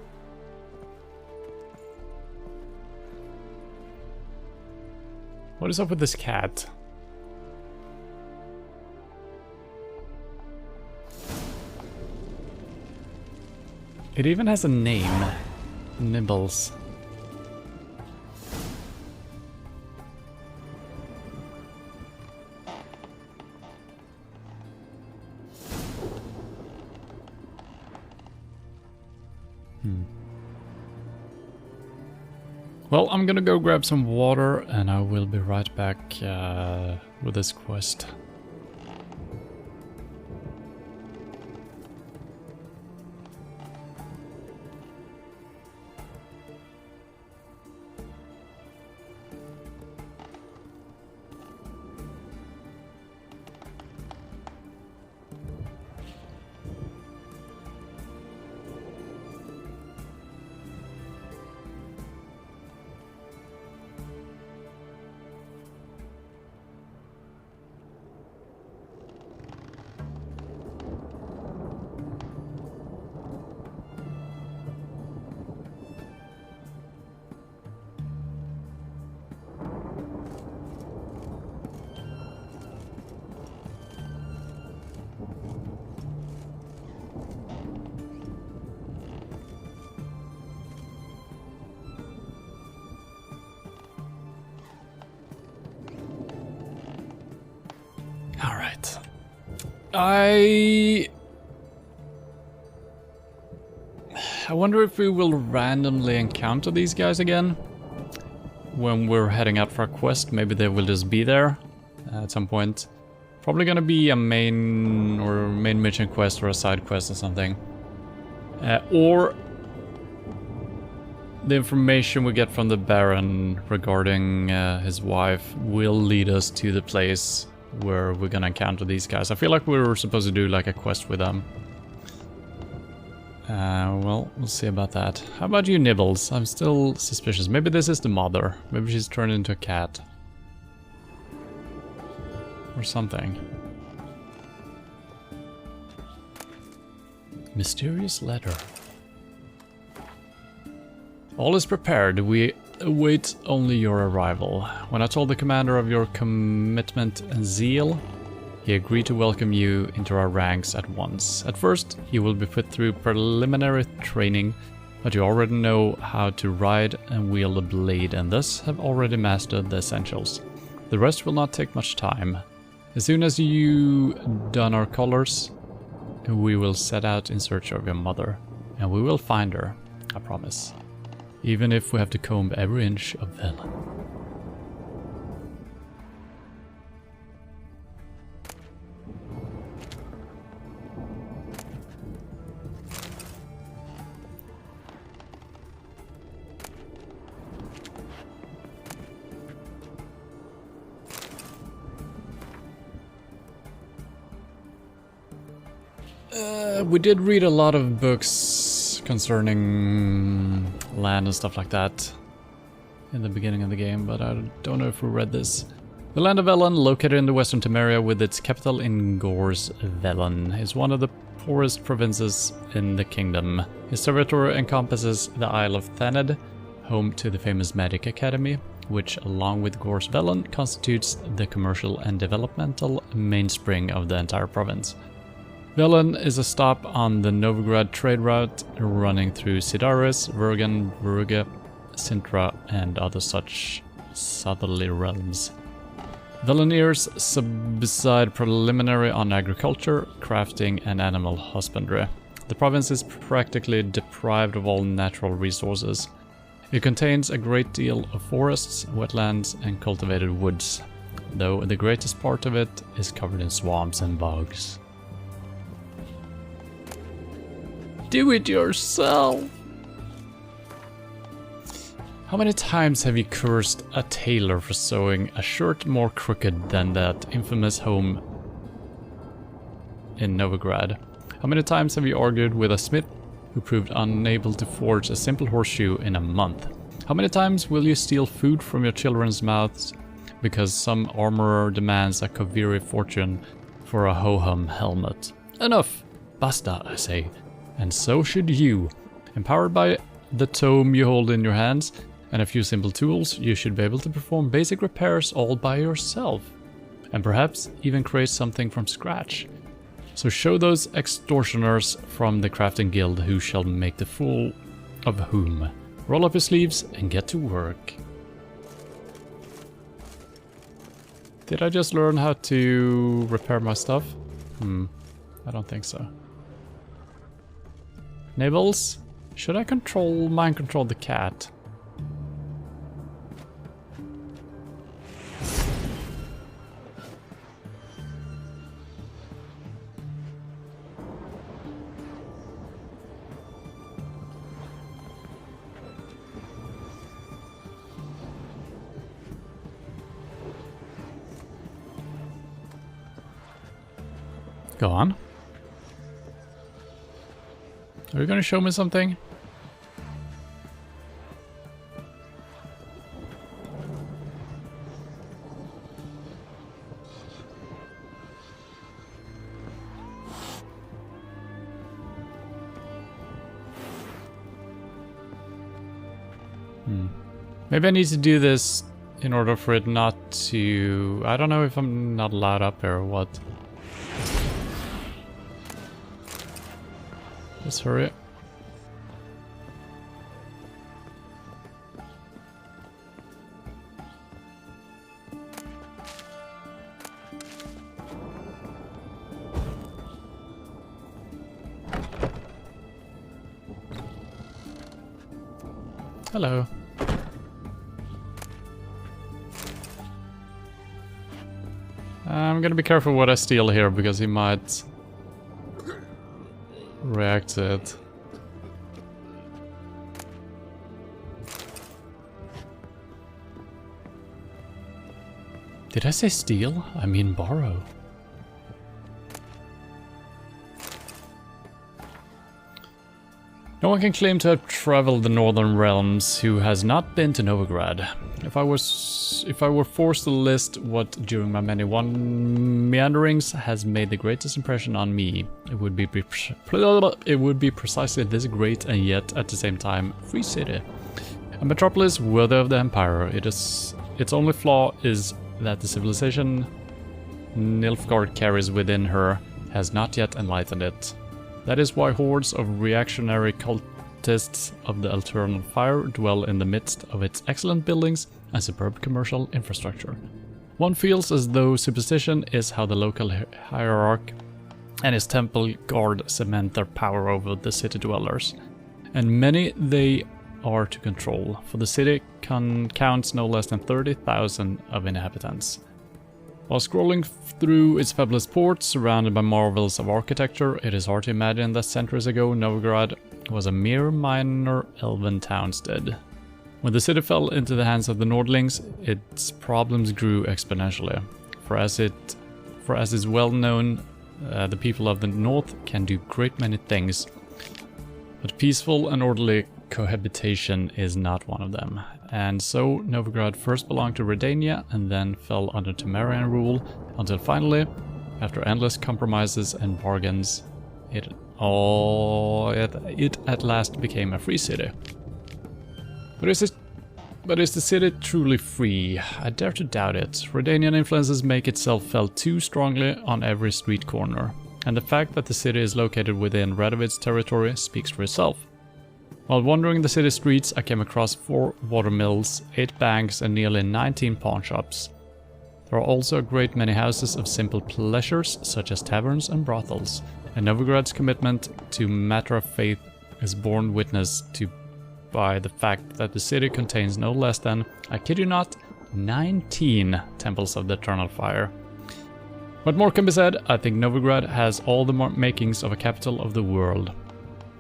What is up with this cat? It even has a name. Nibbles. Well, I'm gonna go grab some water and I will be right back with this quest. Alright. I I wonder if we will randomly encounter these guys again when we're heading out for a quest. Maybe they will just be there at some point. Probably gonna be a main mission quest or a side quest or something. Or the information we get from the Baron regarding his wife will lead us to the place where we're gonna encounter these guys. I feel like we were supposed to do like a quest with them. Well, we'll see about that. How about you, Nibbles? I'm still suspicious. Maybe this is the mother. Maybe she's turned into a cat. Or something. Mysterious letter. All is prepared. We await only your arrival. When I told the commander of your commitment and zeal, he agreed to welcome you into our ranks at once. At first, you will be put through preliminary training, but you already know how to ride and wield a blade and thus have already mastered the essentials. The rest will not take much time. As soon as you don our colors, we will set out in search of your mother, and we will find her, I promise. Even if we have to comb every inch of Velen. We did read a lot of books concerning land and stuff like that in the beginning of the game, but I don't know if we read this. The land of Velen, located in the western Temeria with its capital in Gors Velen, is one of the poorest provinces in the kingdom. Its territory encompasses the Isle of Thaned, home to the famous Magic Academy, which along with Gors Velen constitutes the commercial and developmental mainspring of the entire province. Velen is a stop on the Novigrad trade route running through Sidaris, Vergen, Brugge, Sintra, and other such southerly realms. Veleniers subside preliminary on agriculture, crafting, and animal husbandry. The province is practically deprived of all natural resources. It contains a great deal of forests, wetlands, and cultivated woods, though the greatest part of it is covered in swamps and bogs. Do it yourself! How many times have you cursed a tailor for sewing a shirt more crooked than that infamous home in Novigrad? How many times have you argued with a smith who proved unable to forge a simple horseshoe in a month? How many times will you steal food from your children's mouths because some armorer demands a Koviri fortune for a ho-hum helmet? Enough! Basta, I say. And so should you. Empowered by the tome you hold in your hands and a few simple tools, you should be able to perform basic repairs all by yourself. And perhaps even create something from scratch. So show those extortioners from the crafting guild who shall make the fool of whom. Roll up your sleeves and get to work. Did I just learn how to repair my stuff? I don't think so. Nibbles, should I mind control the cat? Go on. Are you gonna show me something? Maybe I need to do this in order for it not to... I don't know if I'm not allowed up there or what. Let's hurry. Hello. I'm gonna be careful what I steal here, because he might react to it. Did I say steal? I mean borrow. No one can claim to have traveled the Northern Realms who has not been to Novigrad. If I were forced to list what during my many meanderings has made the greatest impression on me, it would be precisely this great and yet at the same time free city. A metropolis worthy of the Empire. Its only flaw is that the civilization Nilfgaard carries within her has not yet enlightened it. That is why hordes of reactionary cultists of the Eternal Fire dwell in the midst of its excellent buildings and superb commercial infrastructure. One feels as though superstition is how the local hierarch and his temple guard cement their power over the city dwellers. And many they are to control, for the city counts no less than 30,000 of inhabitants. While scrolling through its fabulous ports, surrounded by marvels of architecture, it is hard to imagine that centuries ago Novigrad was a mere minor elven townstead. When the city fell into the hands of the Nordlings, its problems grew exponentially. For as is well known, the people of the north can do great many things, but peaceful and orderly cohabitation is not one of them. And so Novigrad first belonged to Redania and then fell under Temerian rule, until finally, after endless compromises and bargains, it at last became a free city. But is the city truly free? I dare to doubt it. Redanian influences make itself felt too strongly on every street corner, and the fact that the city is located within Radovid's territory speaks for itself. While wandering the city streets, I came across 4 watermills, 8 banks and nearly 19 pawnshops. There are also a great many houses of simple pleasures, such as taverns and brothels, and Novigrad's commitment to matter of faith is borne witness to by the fact that the city contains no less than, I kid you not, 19 temples of the Eternal Fire. What more can be said? I think Novigrad has all the makings of a capital of the world.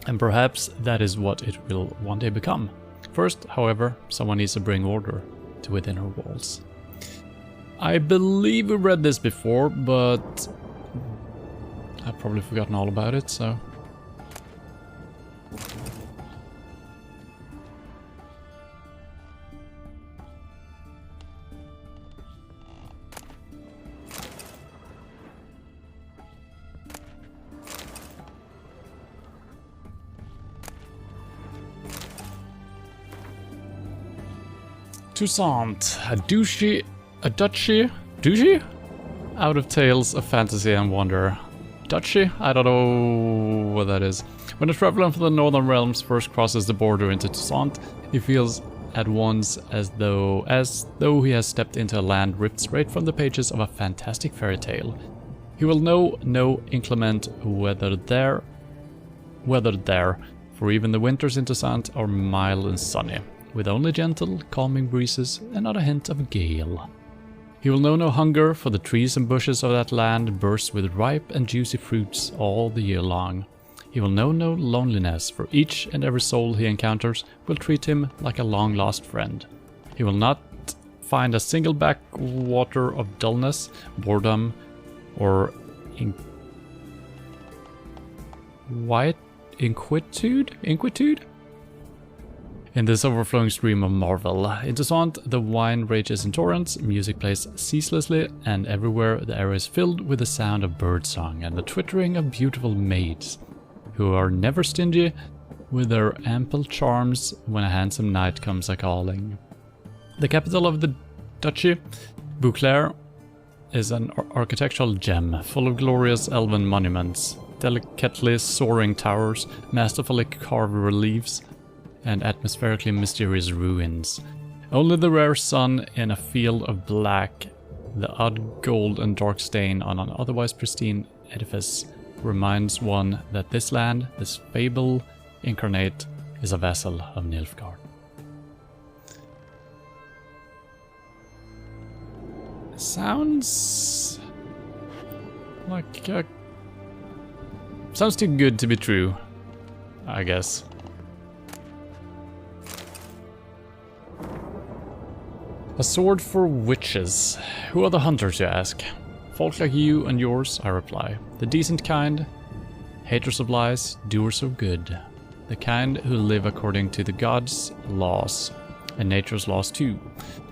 And perhaps that is what it will one day become. First, however, someone needs to bring order to within her walls. I believe we read this before, but I've probably forgotten all about it, so... Toussaint, a duchy, out of tales of fantasy and wonder. Duchy? I don't know what that is. When a traveler from the Northern Realms first crosses the border into Toussaint, he feels at once as though he has stepped into a land ripped straight from the pages of a fantastic fairy tale. He will know no inclement weather there, for even the winters in Toussaint are mild and sunny, with only gentle, calming breezes and not a hint of a gale. He will know no hunger, for the trees and bushes of that land burst with ripe and juicy fruits all the year long. He will know no loneliness, for each and every soul he encounters will treat him like a long-lost friend. He will not find a single backwater of dullness, boredom, or inquietude? In this overflowing stream of marvel. In Toussaint, the wine rages in torrents, music plays ceaselessly, and everywhere the air is filled with the sound of birdsong and the twittering of beautiful maids, who are never stingy with their ample charms when a handsome knight comes a-calling. The capital of the duchy, Beauclair, is an architectural gem, full of glorious elven monuments, delicately soaring towers, masterfully carved reliefs, and atmospherically mysterious ruins. Only the rare sun in a field of black, the odd gold and dark stain on an otherwise pristine edifice, reminds one that this land, this fable incarnate, is a vassal of Nilfgaard. Sounds like sounds too good to be true, I guess. A sword for witches. Who are the hunters, you ask? Folk like you and yours, I reply. The decent kind, haters of lies, doers of good. The kind who live according to the gods' laws, and nature's laws too.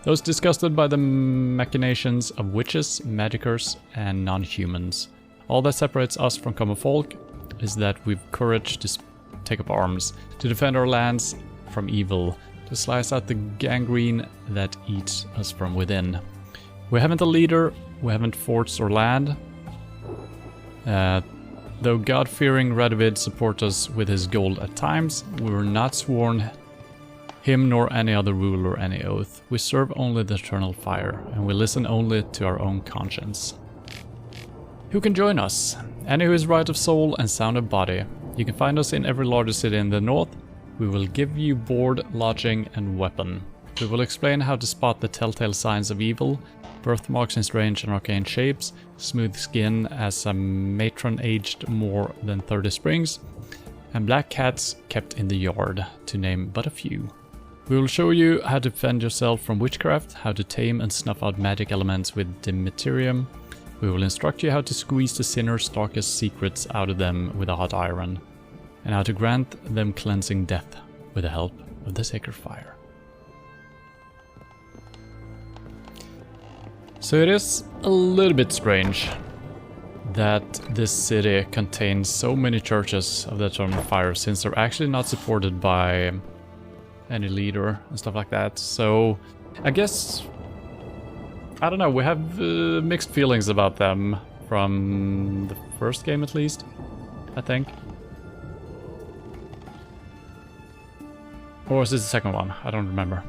Those disgusted by the machinations of witches, magicers, and non-humans. All that separates us from common folk is that we've courage to take up arms, to defend our lands from evil, to slice out the gangrene that eats us from within. We haven't a leader, we haven't forts or land. Though God-fearing Radovid support us with his gold at times, we were not sworn him nor any other ruler any oath. We serve only the eternal fire, and we listen only to our own conscience. Who can join us? Any who is right of soul and sound of body. You can find us in every larger city in the north. We will give you board, lodging, and weapon. We will explain how to spot the telltale signs of evil, birthmarks in strange and arcane shapes, smooth skin as a matron aged more than 30 springs, and black cats kept in the yard, to name but a few. We will show you how to defend yourself from witchcraft, how to tame and snuff out magic elements with Demeterium. We will instruct you how to squeeze the sinner's darkest secrets out of them with a hot iron, and how to grant them cleansing death with the help of the sacred fire. So it is a little bit strange that this city contains so many churches of the Eternal Fire, since they're actually not supported by any leader and stuff like that. So I guess, I don't know, we have mixed feelings about them from the first game at least, I think. Or was this the second one? I don't remember.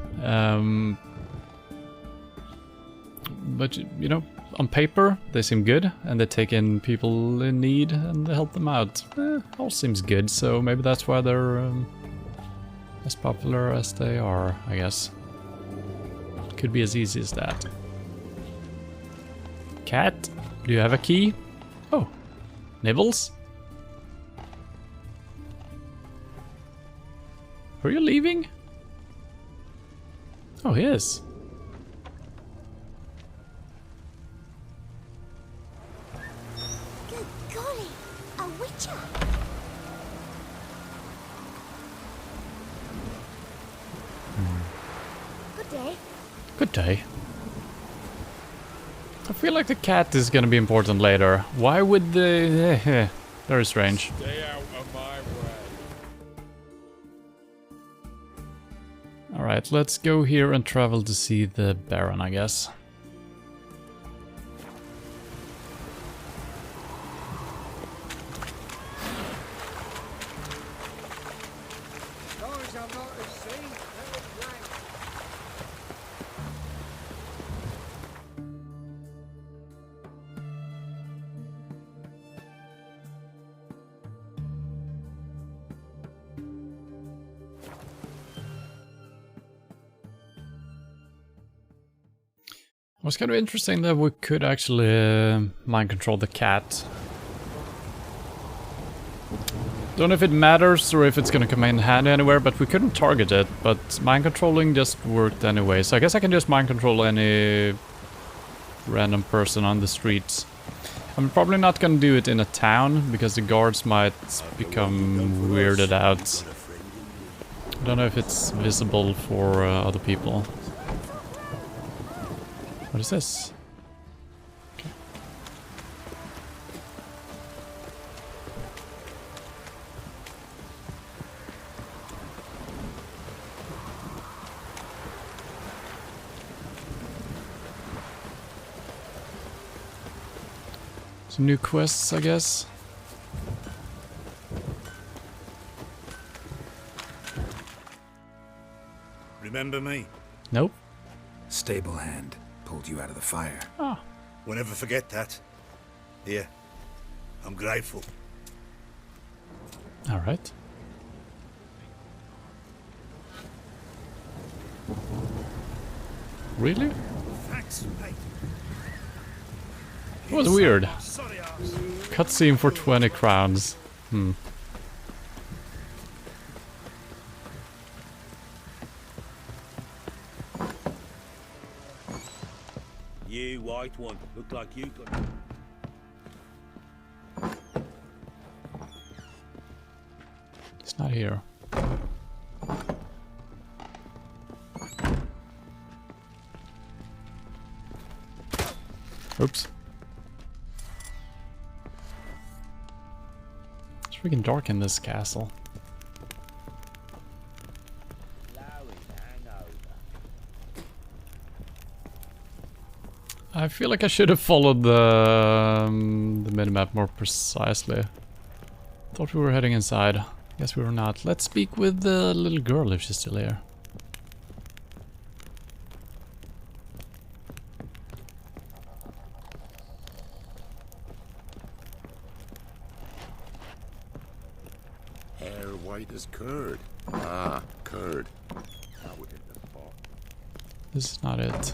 But, you know, on paper, they seem good, and they take in people in need and they help them out. All seems good, so maybe that's why they're as popular as they are, I guess. Could be as easy as that. Cat, do you have a key? Oh, Nibbles? Are you leaving? Oh, he is. Good golly, a witcher! Good day. Good day. I feel like the cat is gonna be important later. Why would the... very strange. Stay out of my way. Alright, let's go here and travel to see the Baron, I guess. It was kind of interesting that we could actually mind control the cat. Don't know if it matters or if it's gonna come in handy anywhere, but we couldn't target it. But mind controlling just worked anyway, so I guess I can just mind control any random person on the streets. I'm probably not gonna do it in a town because the guards might become weirded out. I don't know if it's visible for other people. What is this? Okay. Some new quests, I guess. Remember me? Nope. Stable hand. Pulled you out of the fire. Oh. We'll never forget that. Here. I'm grateful. Alright. Really? Thanks, mate. It was weird. Cutscene for 20 crowns. You white one, look like you got... It's not here. Oops. It's freaking dark in this castle. I feel like I should have followed the minimap more precisely. Thought we were heading inside. Guess we were not. Let's speak with the little girl if she's still here. Hair white as curd. Ah, curd. That would hit the spot. This is not it.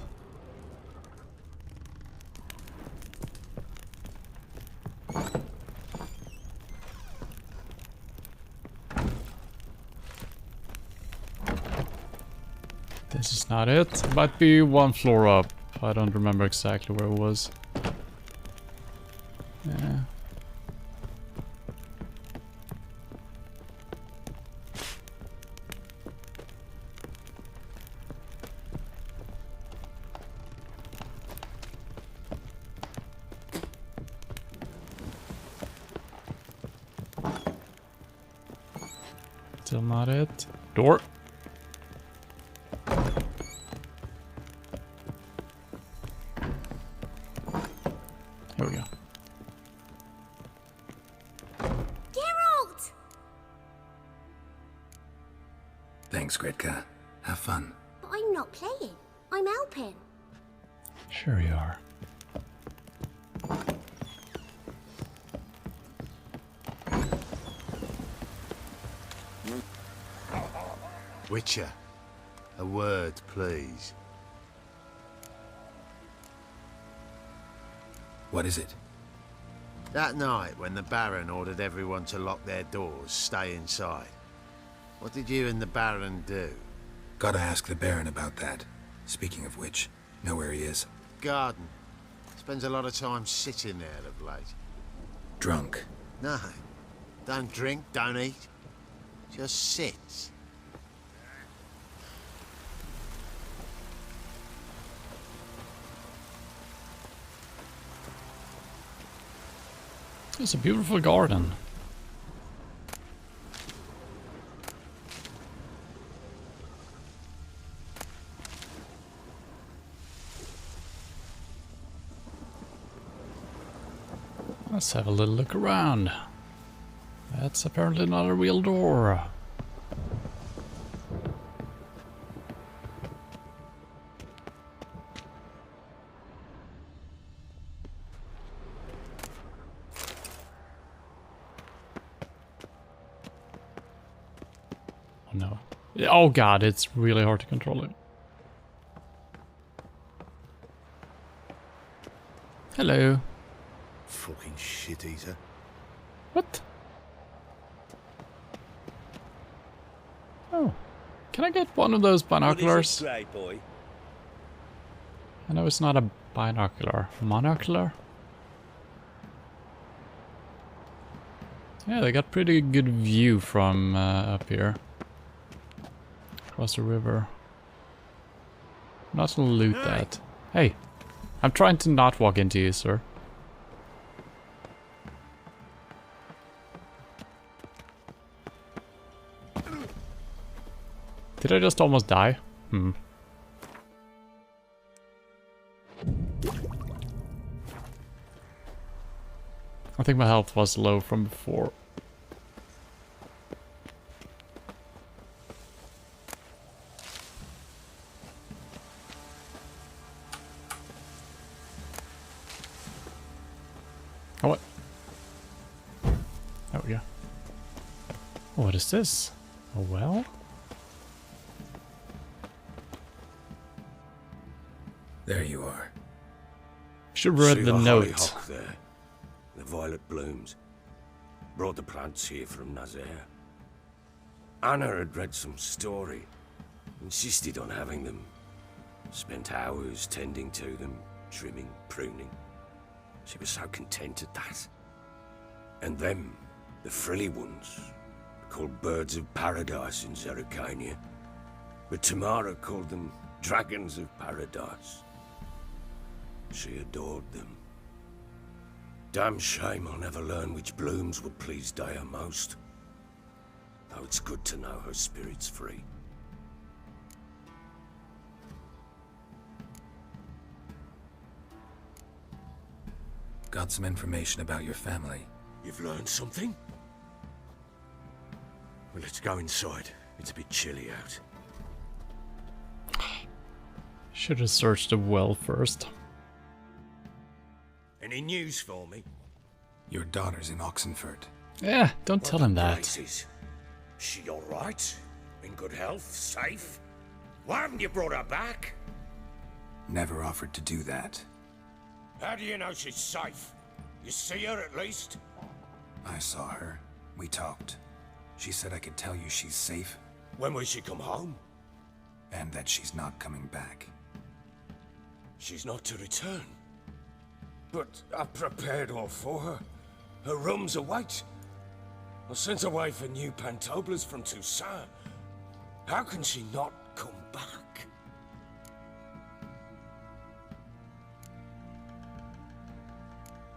This is not it. It might be one floor up. I don't remember exactly where it was. Yeah. Still not it. Door. Here we go. Geralt! Thanks, Gretka. Have fun. But I'm not playing. I'm helping. Sure you are. Witcher, a word, please. What is it? That night when the Baron ordered everyone to lock their doors, stay inside. What did you and the Baron do? Gotta ask the Baron about that. Speaking of which, know where he is? Garden. Spends a lot of time sitting there of late. Drunk. No. Don't drink, don't eat. Just sits. It's a beautiful garden. Let's have a little look around. That's apparently not a real door. Oh no. Oh god, it's really hard to control it. Hello. Fucking shit eater. What? Oh. Can I get one of those binoculars? What is it, grey boy? I know it's not a binocular. Monocular? Yeah, they got pretty good view from up here. Across the river. Not to loot that. Hey, I'm trying to not walk into you, sir. Did I just almost die? I think my health was low from before. Oh, what? There we go. Oh, what is this? A well? There you are. Should read See the note. hollyhock there, the violet blooms. Brought the plants here from Nazaire. Anna had read some story, insisted on having them. Spent hours tending to them, trimming, pruning. She was so content at that. And them, the frilly ones, called birds of paradise in Zerrikania. But Tamara called them dragons of paradise. She adored them. Damn shame I'll never learn which blooms would please Dea most. Though it's good to know her spirit's free. Got some information about your family. You've learned something? Well, let's go inside. It's a bit chilly out. Should have searched the well first. Any news for me? Your daughter's in Oxenford. Yeah, don't tell him that. Is she alright? In good health? Safe? Why haven't you brought her back? Never offered to do that. How do you know she's safe? You see her at least? I saw her. We talked. She said I could tell you she's safe. When will she come home? And that she's not coming back. She's not to return. But I prepared all for her. Her rooms await. I sent away for new pantoblas from Toussaint. How can she not come back?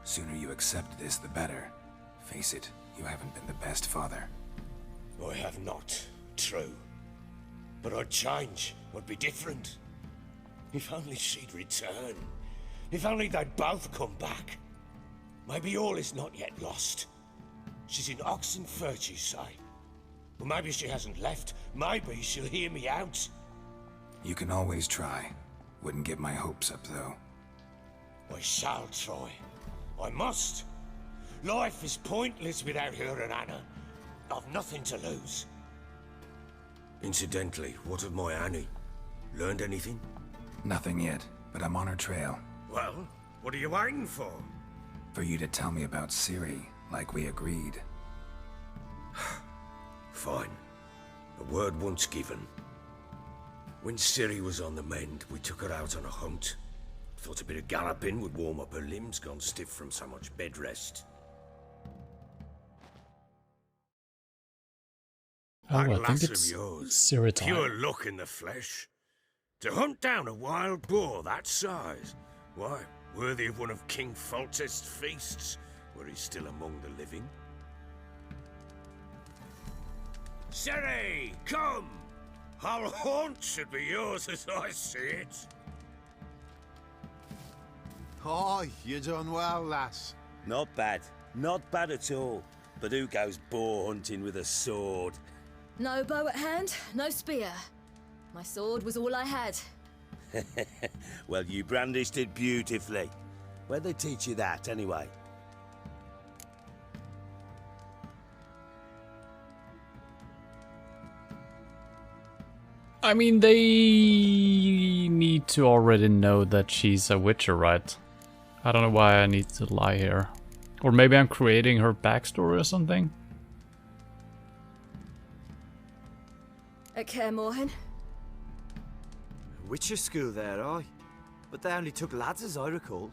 Sooner you accept this, the better. Face it, you haven't been the best father. I have not, true. But I'd change, would be different. If only she'd return. If only they'd both come back. Maybe all is not yet lost. She's in Oxenford, you say? Well, maybe she hasn't left. Maybe she'll hear me out. You can always try. Wouldn't get my hopes up, though. I shall try. I must. Life is pointless without her and Anna. I've nothing to lose. Incidentally, what of my Annie? Learned anything? Nothing yet, but I'm on her trail. Well, what are you waiting for? For you to tell me about Ciri, like we agreed. Fine. A word once given. When Ciri was on the mend, we took her out on a hunt. Thought a bit of galloping would warm up her limbs, gone stiff from so much bed rest. Oh, I That think lass it's of yours, Ciri time. pure luck in the flesh. To hunt down a wild boar that size, why, worthy of one of King Foltest's feasts, were he still among the living. Ciri, come! Our haunt should be yours as I see it. Oh, you done well, lass. Not bad. Not bad at all. But who goes boar hunting with a sword? No bow at hand, no spear. My sword was all I had. Well, you brandished it beautifully. Where'd they teach you that, anyway? I mean, they need to already know that she's a witcher, right? I don't know why I need to lie here. Or maybe I'm creating her backstory or something? At Kaer Morhen? Witcher school there, aye. But they only took lads as I recall.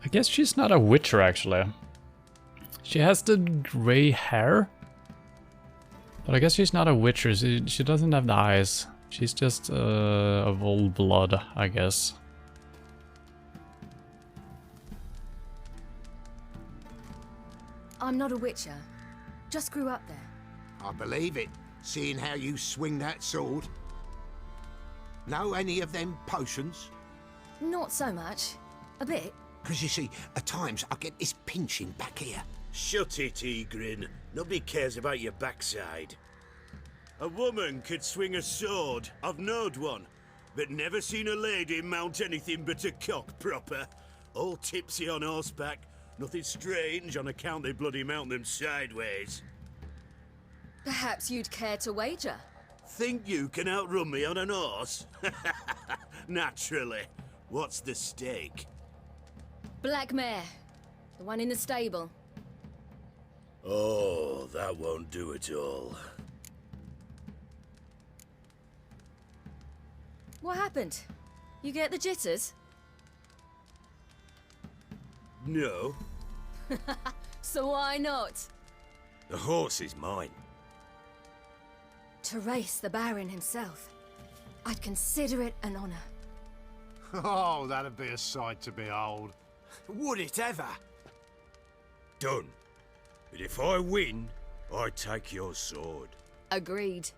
I guess she's not a witcher, actually. She has the grey hair. But I guess she's not a witcher. She doesn't have the eyes. She's just of old blood, I guess. I'm not a witcher. Just grew up there. I believe it, seeing how you swing that sword. Know any of them potions? Not so much. A bit. Because you see, at times I get this pinching back here. Shut it, Egrin. Nobody cares about your backside. A woman could swing a sword. I've knowed one. But never seen a lady mount anything but a cock proper. All tipsy on horseback. Nothing strange on account they bloody mount them sideways. Perhaps you'd care to wager? Think you can outrun me on an horse? Naturally. What's the stake? Black mare. The one in the stable. Oh, that won't do it all. What happened? You get the jitters? No, So why not? the horse is mine. To race the Baron himself. I'd consider it an honor. Oh, that'd be a sight to behold. Would it ever? Done. But if I win, I take your sword. Agreed.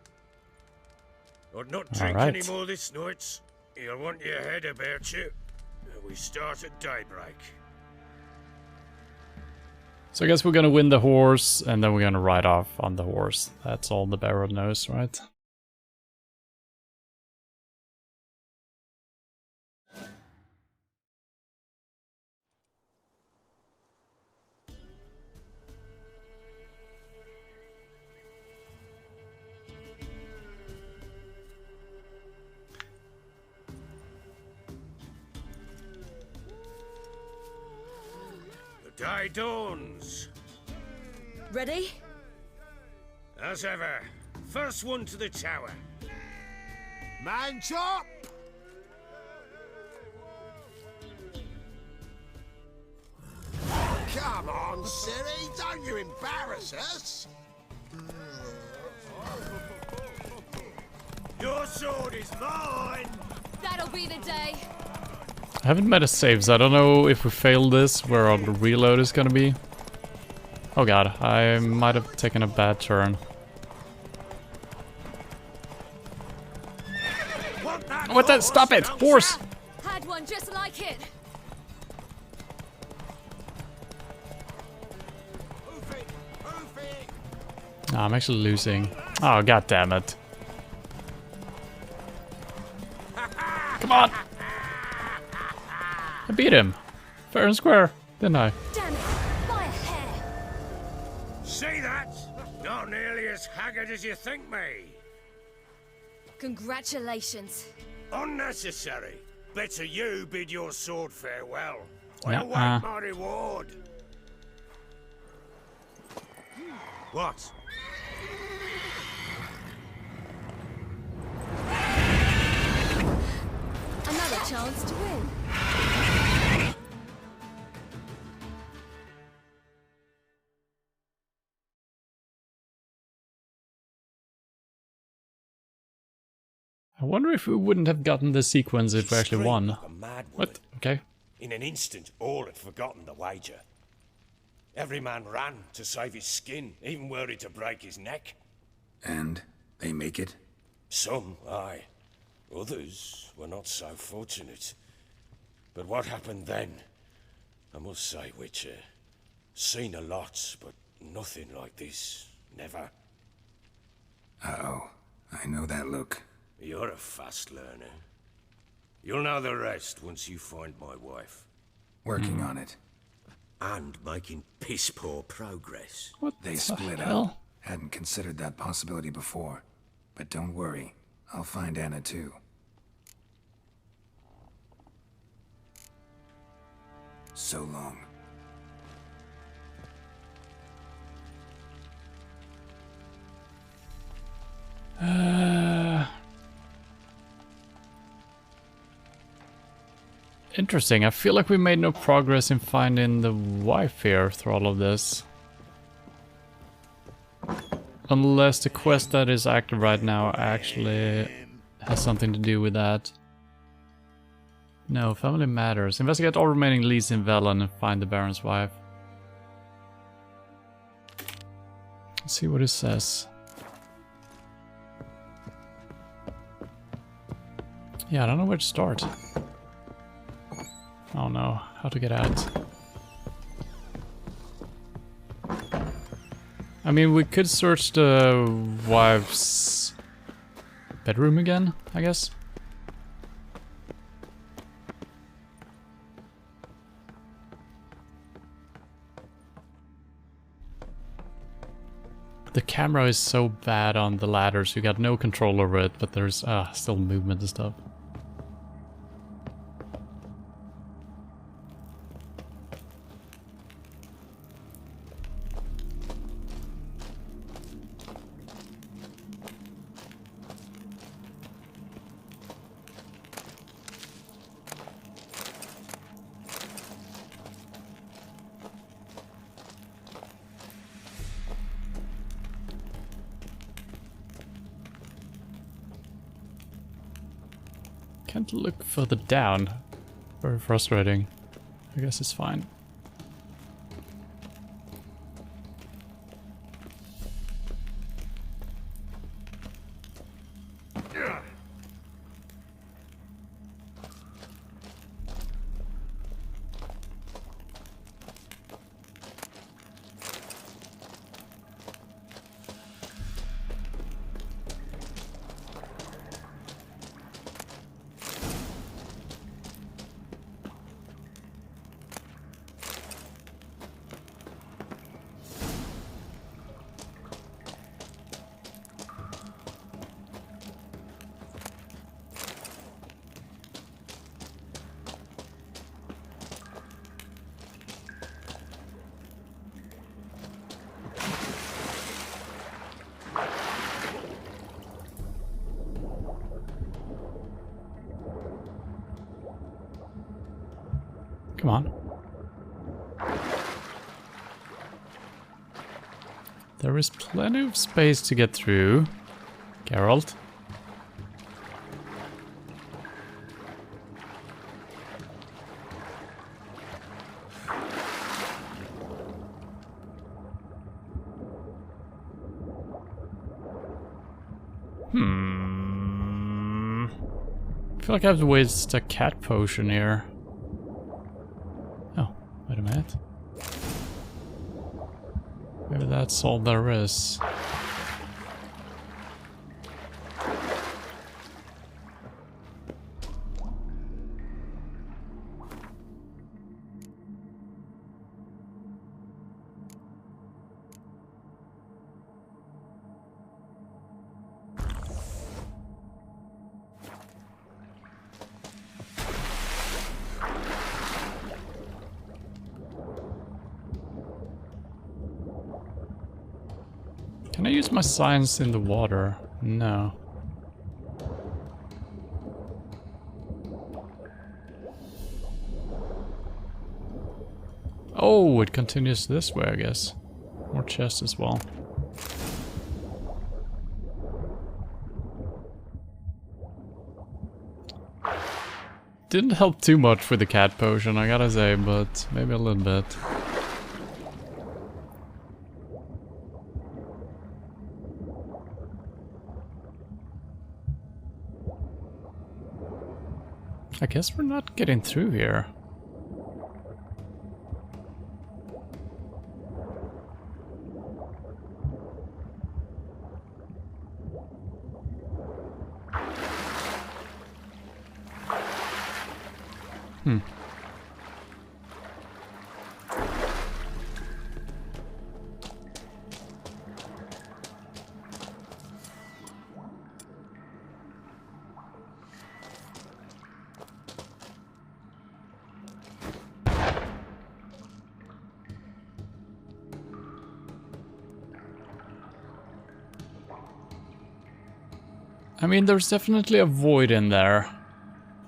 I'd not All drink right. any more this night. You'll want your head about you. We start at daybreak. So I guess we're gonna win the horse, and then we're gonna ride off on the horse. That's all the Baron knows, right? The day dawns. Ready? As ever, first one to the tower. Man chop! Come on, Siri, don't you embarrass us! Your sword is mine! That'll be the day. I haven't made a save, so I don't know if we fail this, where our reload is gonna be. Oh god, I might have taken a bad turn. What the? Stop it! Horse! Had one just like it. No, I'm actually losing. Oh, god damn it. Come on! I beat him. Fair and square, didn't I? Damn it, by a hair. See that? Not nearly as haggard as you think me. Congratulations. Unnecessary. Better you bid your sword farewell. Yeah, I await my reward. What? Another chance to win. I wonder if we wouldn't have gotten the sequence if we actually won. Like a mad woman. What? Okay. In an instant, all had forgotten the wager. Every man ran to save his skin, even worried to break his neck. And they make it? Some, aye. Others were not so fortunate. But what happened then? I must say, Witcher, seen a lot, but nothing like this. Never. Uh-oh. I know that look. You're a fast learner. You'll know the rest once you find my wife. Working on it. And making piss-poor progress. What They the split hell? up. Hadn't considered that possibility before. But don't worry. I'll find Anna too. So long. Interesting. I feel like we made no progress in finding the wife here through all of this. Unless the quest that is active right now actually has something to do with that. No, family matters. Investigate all remaining leads in Velen and find the Baron's wife. Let's see what it says. Yeah, I don't know where to start. Oh no, how to get out. I mean, we could search the wife's bedroom again, I guess. The camera is so bad on the ladders. You got no control over it, but there's still movement and stuff. Can't look further down. Very frustrating. I guess it's fine. Come on. There is plenty of space to get through, Geralt. I feel like I have to waste a cat potion here. Oh, wait a minute. Maybe that's all there is. Can I use my science in the water? No. Oh, it continues this way, I guess. More chests as well. Didn't help too much with the cat potion, I gotta say, but maybe a little bit. I guess we're not getting through here. I mean, there's definitely a void in there.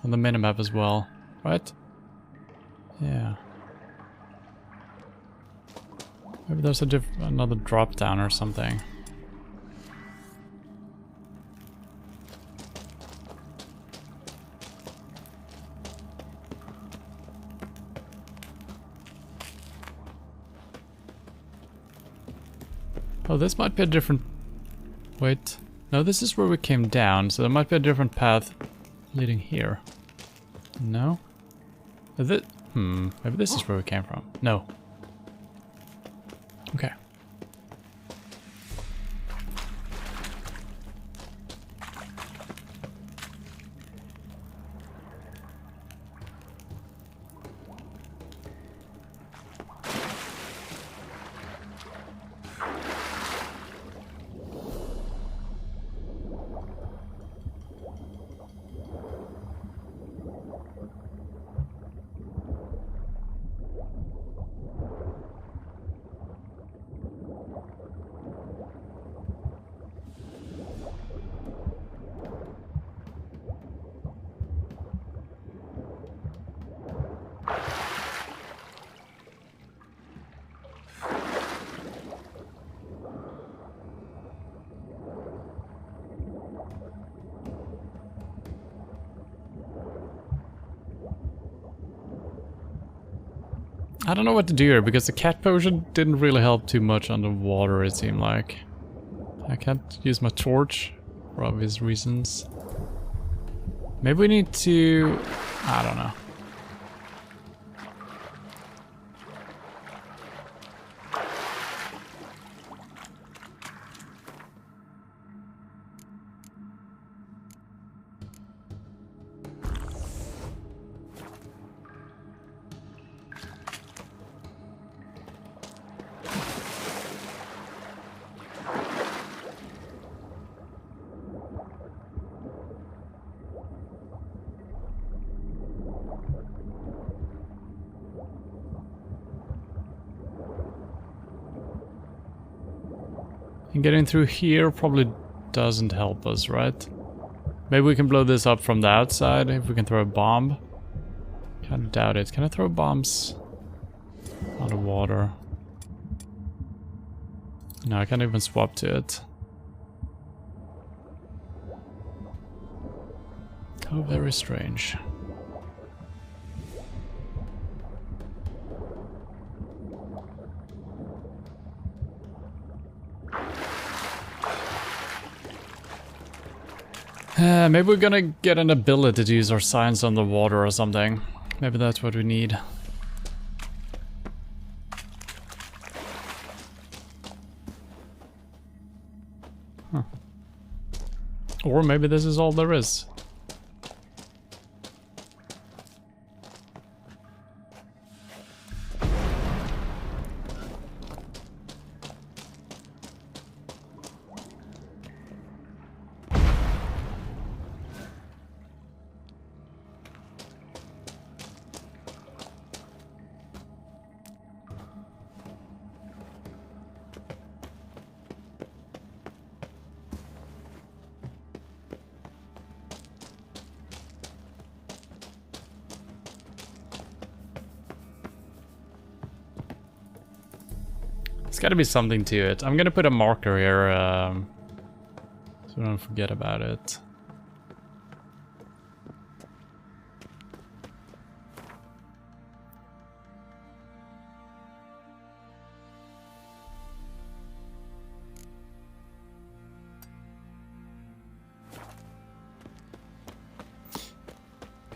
On the minimap as well, right? Yeah. Maybe there's another drop down or something. Oh, this might be a different... Wait. No, this is where we came down, so there might be a different path leading here. No? Maybe this is where we came from. No. Okay. I don't know what to do here, because the cat potion didn't really help too much underwater, it seemed like. I can't use my torch, for obvious reasons. Maybe we need to... I don't know. And getting through here probably doesn't help us, right? Maybe we can blow this up from the outside if we can throw a bomb. Kinda doubt it. Can I throw bombs underwater? No, I can't even swap to it. How very strange. Maybe we're gonna get an ability to use our science on the water or something. Maybe that's what we need. Huh. Or maybe this is all there is. There's gotta be something to it. I'm gonna put a marker here, so I don't forget about it.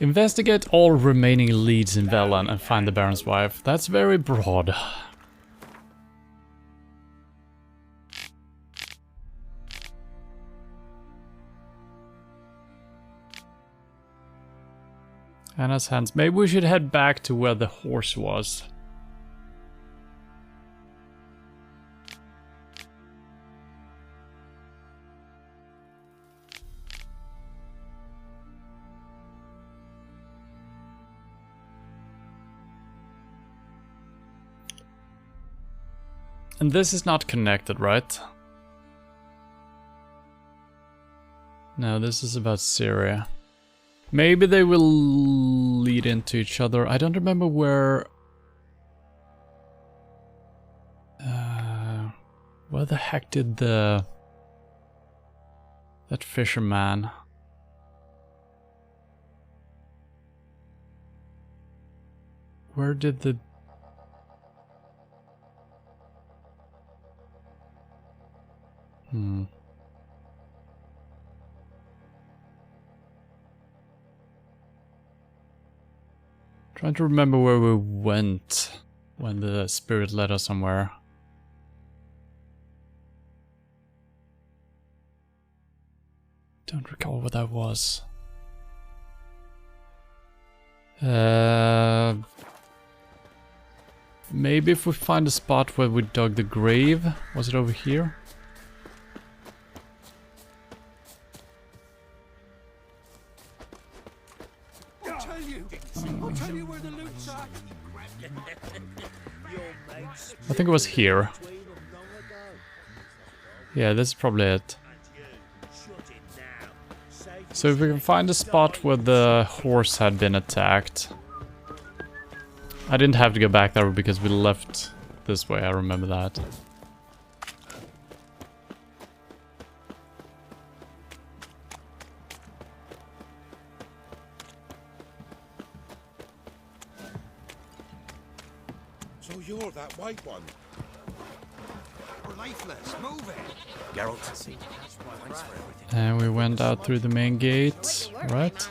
Investigate all remaining leads in Velen and find the Baron's wife. That's very broad. Anna's hands. Maybe we should head back to where the horse was. And this is not connected, right? No, this is about Syria. Maybe they will lead into each other. I don't remember where the heck did that fisherman... Where did the... Trying to remember where we went when the spirit led us somewhere. Don't recall what that was. Maybe if we find a spot where we dug the grave. Was it over here? I'll tell you where the loot's at. I think it was here. Yeah, this is probably it. So if we can find a spot where the horse had been attacked. I didn't have to go back there because we left this way, I remember that. you're that white one. We're lifeless. Move it. Geralt. Thanks for everything. And we went out through the main gate, right?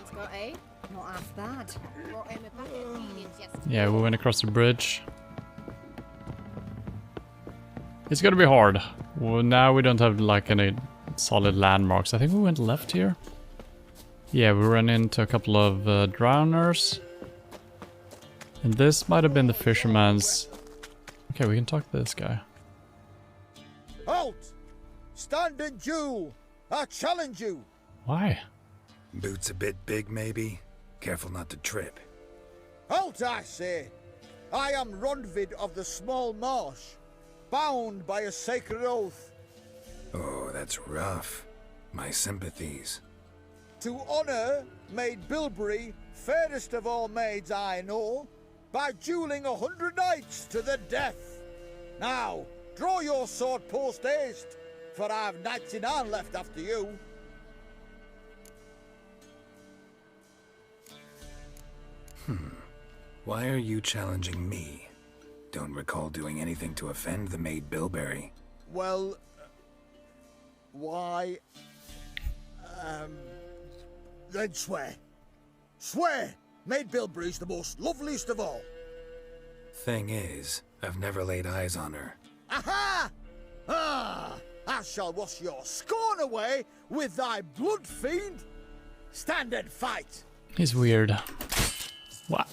Not half bad. Brought him a packet of beanies yesterday. Yeah, we went across the bridge. It's gonna be hard. Well, now we don't have like any solid landmarks. I think we went left here. Yeah, we ran into a couple of drowners. And this might have been the fisherman's... Okay, we can talk to this guy. Halt! Stand and duel! I challenge you! Why? Boots a bit big, maybe? Careful not to trip. Halt, I say! I am Ronvid of the Small Marsh, bound by a sacred oath. Oh, that's rough. My sympathies. To honor Maid Bilberry, fairest of all maids I know, by dueling 100 knights to the death. Now, draw your sword post haste, for I've 99 left after you. Why are you challenging me? Don't recall doing anything to offend the Maid Bilberry. Well, why... then swear. Swear! Maid Bilberry's the most loveliest of all. Thing is, I've never laid eyes on her. Aha! Ah! I shall wash your scorn away with thy blood, fiend. Stand and fight. He's weird. What?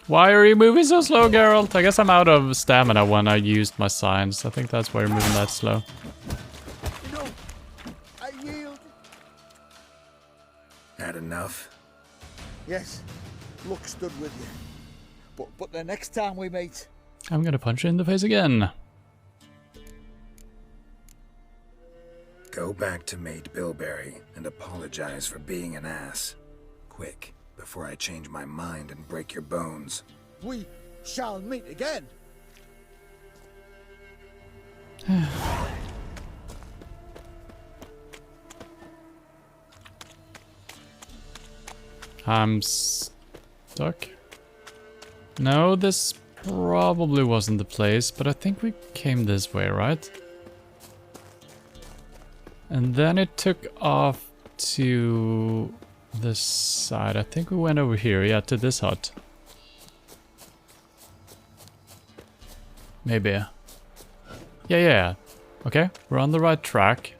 Why are you moving so slow, Geralt? I guess I'm out of stamina when I used my signs. I think that's why you're moving that slow. No, I yield. Had enough? Yes, luck stood with you. But the next time we meet... I'm gonna punch you in the face again. Go back to Maid Bilberry and apologize for being an ass. Quick, before I change my mind and break your bones. We shall meet again. I'm stuck. No, this probably wasn't the place, but I think we came this way, right? And then it took off to this side. I think we went over here, yeah, to this hut. Maybe. Yeah. Okay, we're on the right track.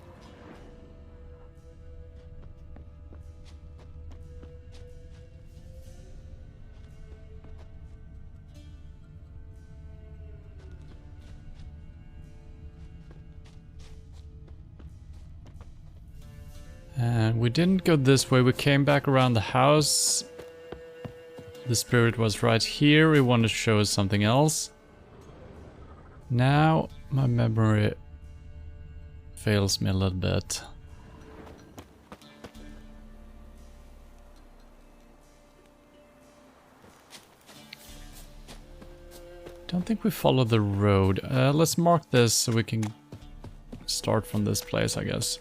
And we didn't go this way, we came back around the house. The spirit was right here, we wanted to show us something else. Now my memory fails me a little bit. Don't think we followed the road. Let's mark this so we can start from this place, I guess.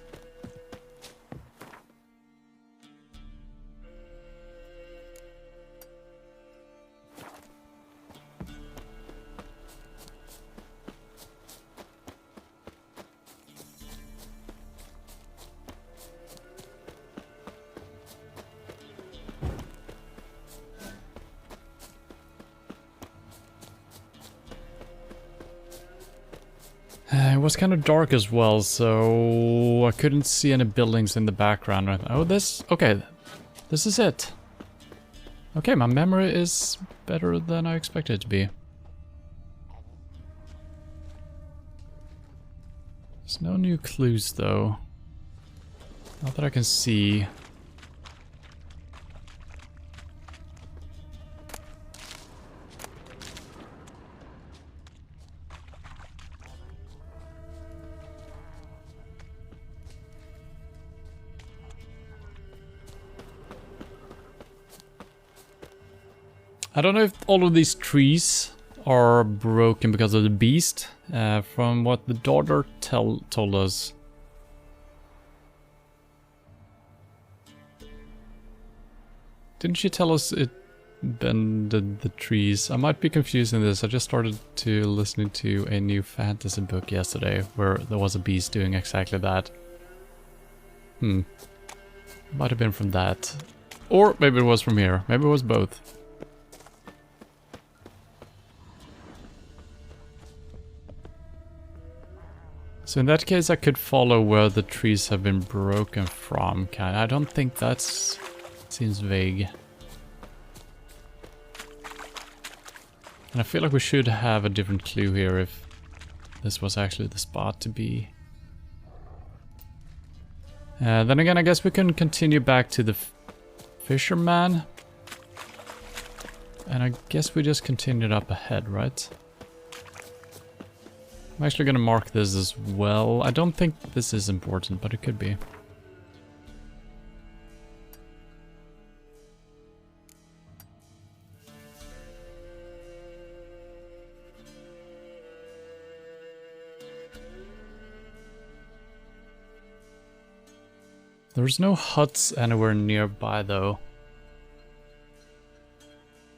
It was kind of dark as well, so I couldn't see any buildings in the background. Oh, okay, this is it. Okay, my memory is better than I expected it to be. There's no new clues though. Not that I can see. I don't know if all of these trees are broken because of the beast, from what the daughter told us. Didn't she tell us it bended the trees? I might be confusing this. I just started to listening to a new fantasy book yesterday where there was a beast doing exactly that. Might have been from that. Or maybe it was from here. Maybe it was both. So in that case I could follow where the trees have been broken from. I don't think that's... seems vague. And I feel like we should have a different clue here if this was actually the spot to be. Then again, I guess we can continue back to the fisherman. And I guess we just continued up ahead, right? I'm actually gonna mark this as well. I don't think this is important, but it could be. There's no huts anywhere nearby though.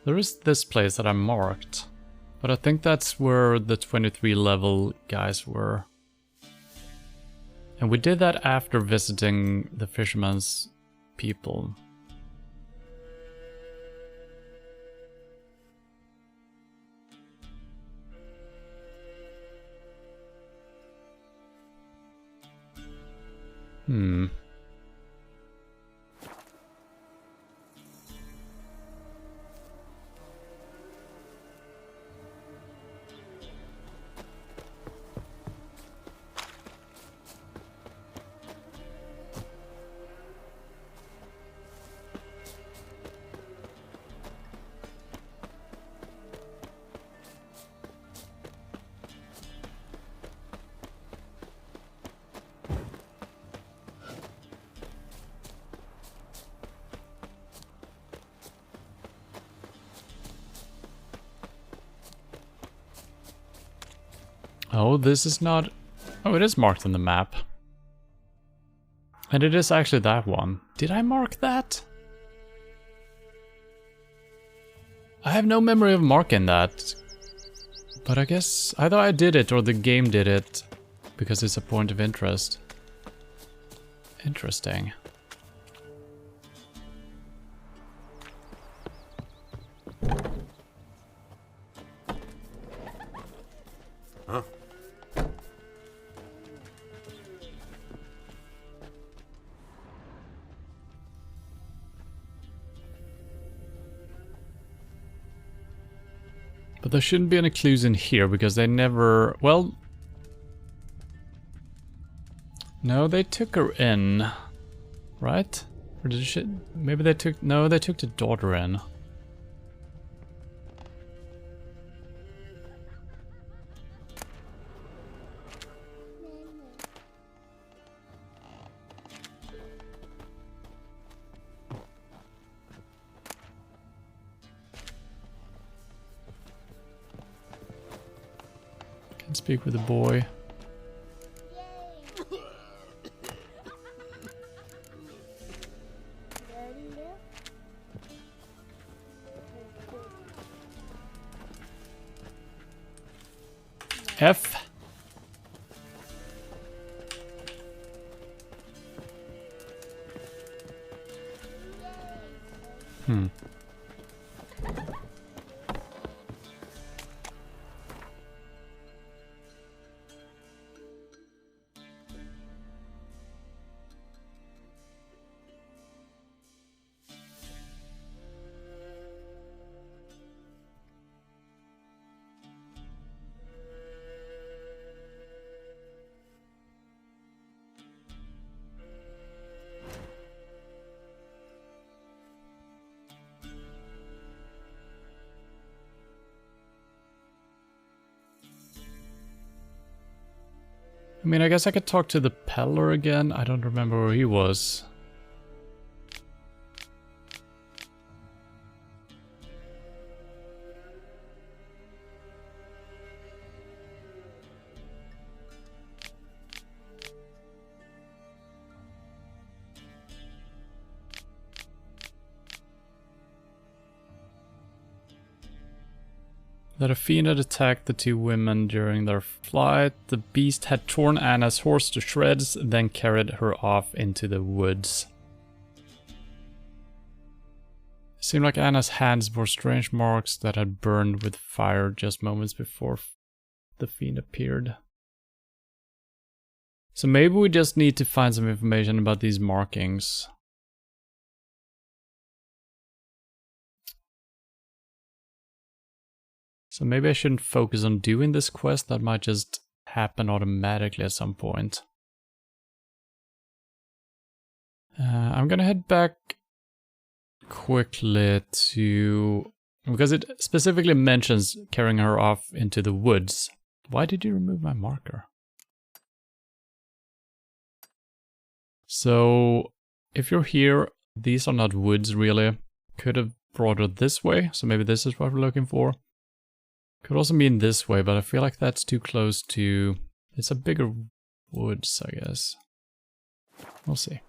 There is this place that I marked, but I think that's where the 23 level guys were. And we did that after visiting the fisherman's people. Oh, this is not... Oh, it is marked on the map. And it is actually that one. Did I mark that? I have no memory of marking that. But I guess either I did it or the game did it. Because it's a point of interest. Interesting. Huh? But there shouldn't be any clues in here because they never... Well... No, they took her in. Right? Or did she... Maybe they took... No, they took the daughter in. Can speak with the boy. F. I mean, I guess I could talk to the peddler again. I don't remember where he was. that a fiend had attacked the two women during their flight. The beast had torn Anna's horse to shreds, then carried her off into the woods. It seemed like Anna's hands bore strange marks that had burned with fire just moments before the fiend appeared. So maybe we just need to find some information about these markings. So maybe I shouldn't focus on doing this quest, that might just happen automatically at some point. I'm gonna head back quickly to... because it specifically mentions carrying her off into the woods. Why did you remove my marker? So, if you're here, these are not woods really. Could have brought her this way, so maybe this is what we're looking for. Could also mean this way, but I feel like that's too close to... it's a bigger woods, I guess. We'll see.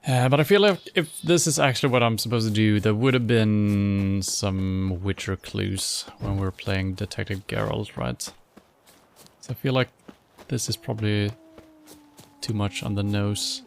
But I feel like if this is actually what I'm supposed to do, there would have been some Witcher clues when we were playing Detective Geralt, right? So I feel like this is probably too much on the nose.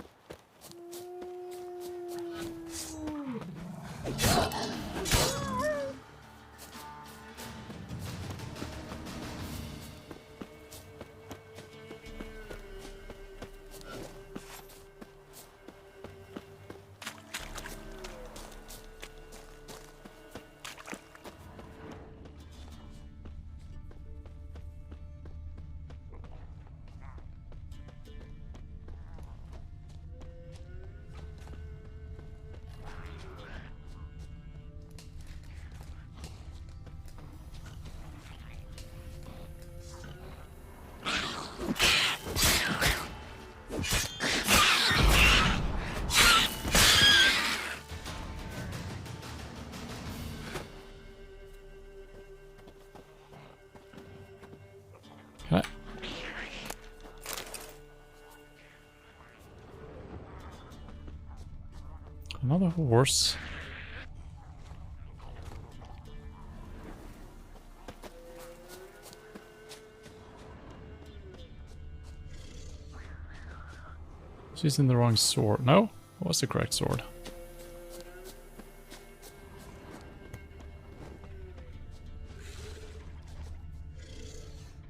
Okay. Another horse. She's in the wrong sword. No? What was the correct sword?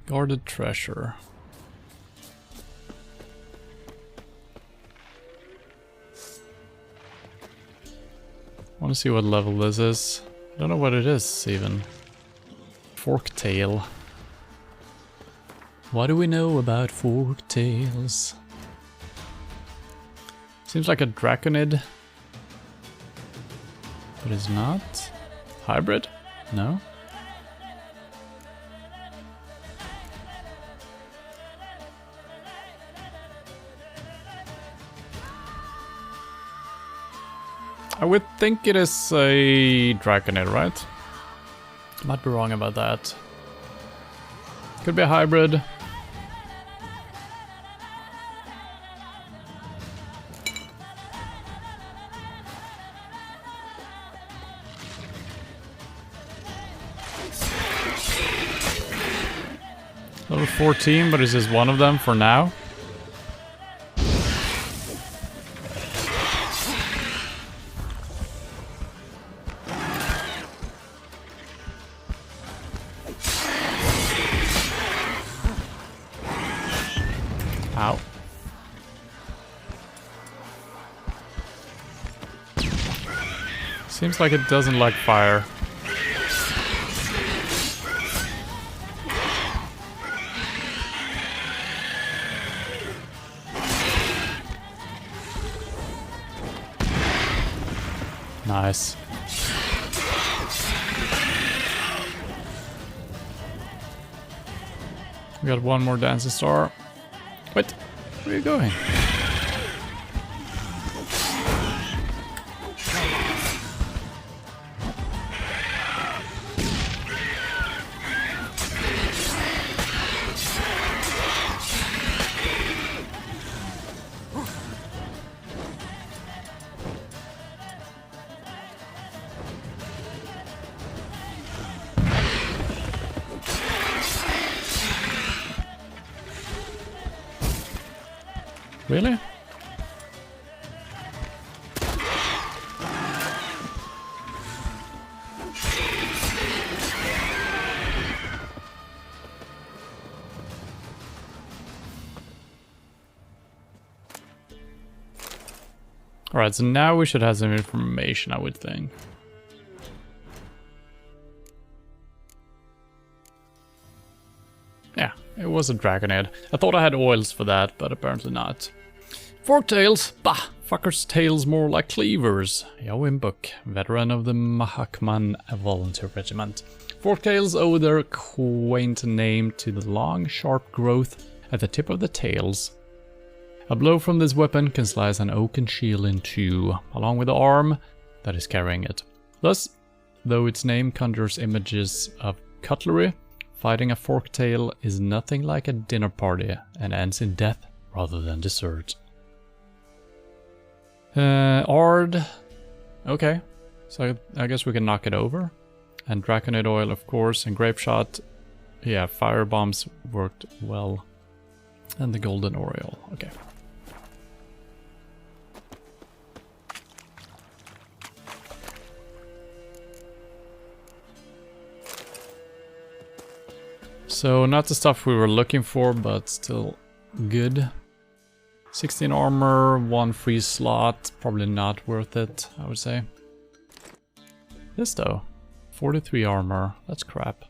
Guarded treasure. I want to see what level this is. I don't know what it is even. Forktail. What do we know about forktails? Seems like a draconid. But it's not. Hybrid? No. I would think it is a draconid, right? Might be wrong about that. Could be a hybrid. Level 14, but is this one of them for now? Ow. Seems like it doesn't like fire. Nice. We got one more dancing star. Wait, where are you going? Really? Alright, so now we should have some information, I would think. Yeah, it was a dragon head. I thought I had oils for that, but apparently not. Forktails? Bah! Fuckers' tails more like cleavers. Yoim Book, veteran of the Mahakman Volunteer Regiment. Forktails owe their quaint name to the long, sharp growth at the tip of the tails. A blow from this weapon can slice an oaken shield in two, along with the arm that is carrying it. Thus, though its name conjures images of cutlery, fighting a forktail is nothing like a dinner party and ends in death rather than dessert. Ard. Okay, so I guess we can knock it over. And Draconite Oil, of course, and Grape Shot. Yeah, Fire Bombs worked well. And the Golden Oriole, okay. So not the stuff we were looking for, but still good. 16 armor, 1 free slot, probably not worth it, I would say. This though, 43 armor, that's crap.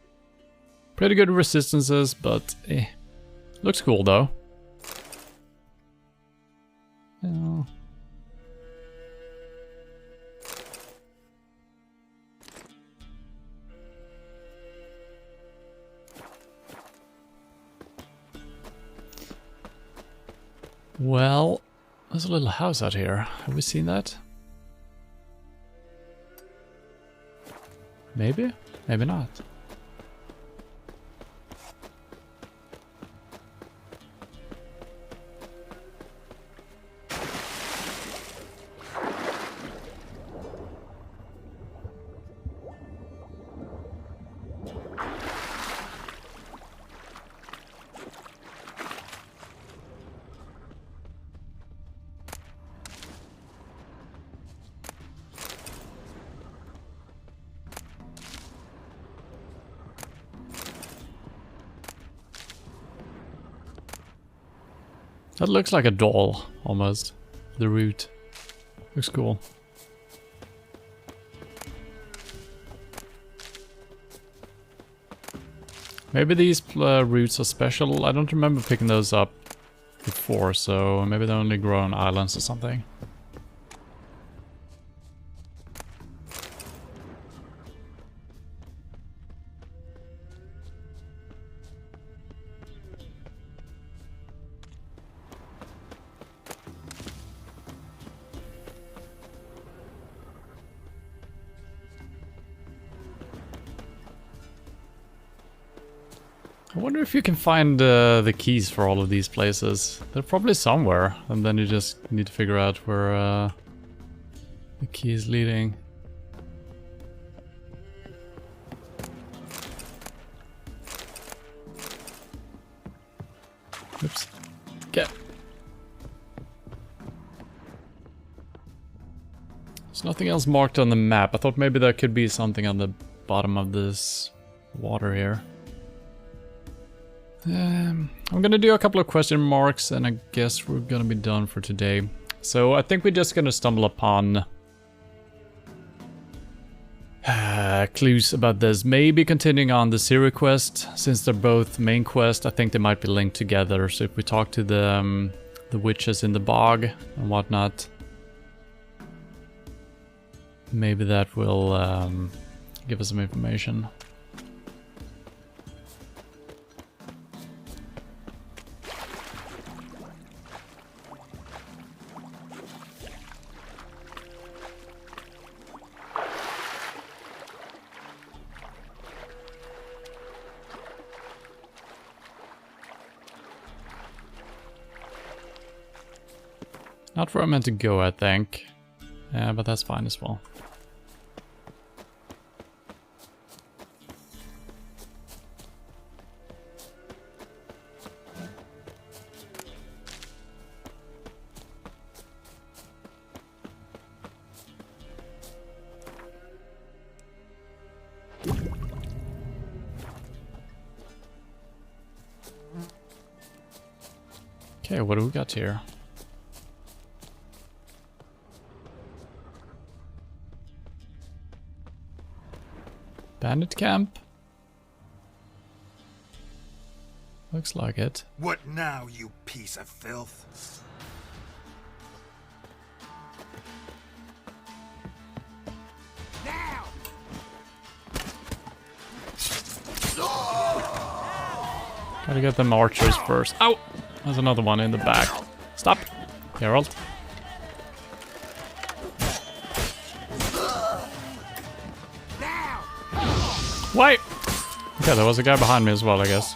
Pretty good resistances, but looks cool though. Yeah. Well, there's a little house out here. Have we seen that? Maybe? Maybe not. That looks like a doll, almost. The root. Looks cool. Maybe these roots are special. I don't remember picking those up before, so maybe they only grow on islands or something. I wonder if you can find the keys for all of these places. They're probably somewhere, and then you just need to figure out where the key is leading. Oops. Get. There's nothing else marked on the map. I thought maybe there could be something on the bottom of this water here. I'm gonna do a couple of question marks and I guess we're gonna be done for today. So I think we're just gonna stumble upon clues about this. Maybe continuing on the Ciri quest, since they're both main quest, I think they might be linked together. So if we talk to the witches in the bog and whatnot, maybe that will give us some information. Not where I meant to go, I think. Yeah, but that's fine as well. Okay, what do we got here? Bandit camp? Looks like it. What now, you piece of filth? Now! Gotta get them archers first. Ow! There's another one in the back. Stop, Geralt. Wait! Okay, there was a guy behind me as well, I guess.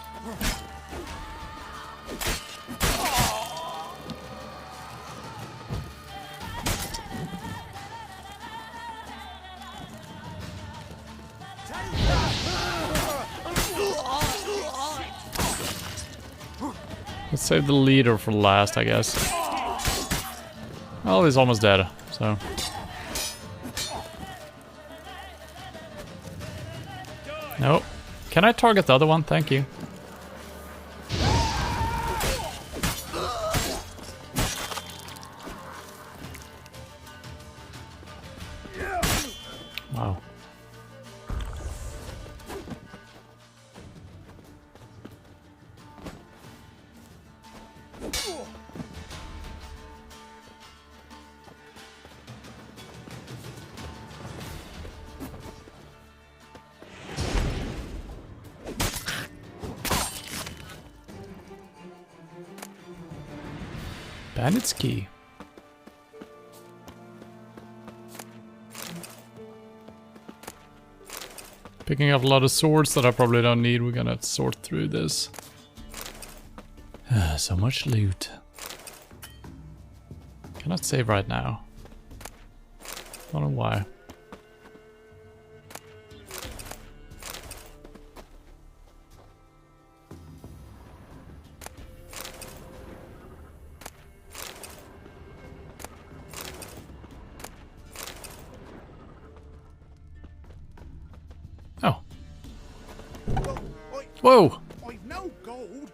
Let's save the leader for last, I guess. Well, he's almost dead, so... Nope. Can I target the other one? Thank you. Wow. Bandit's key. Picking up a lot of swords that I probably don't need. We're gonna sort through this. So much loot. Cannot save right now. Don't know why. Whoa! I've no gold.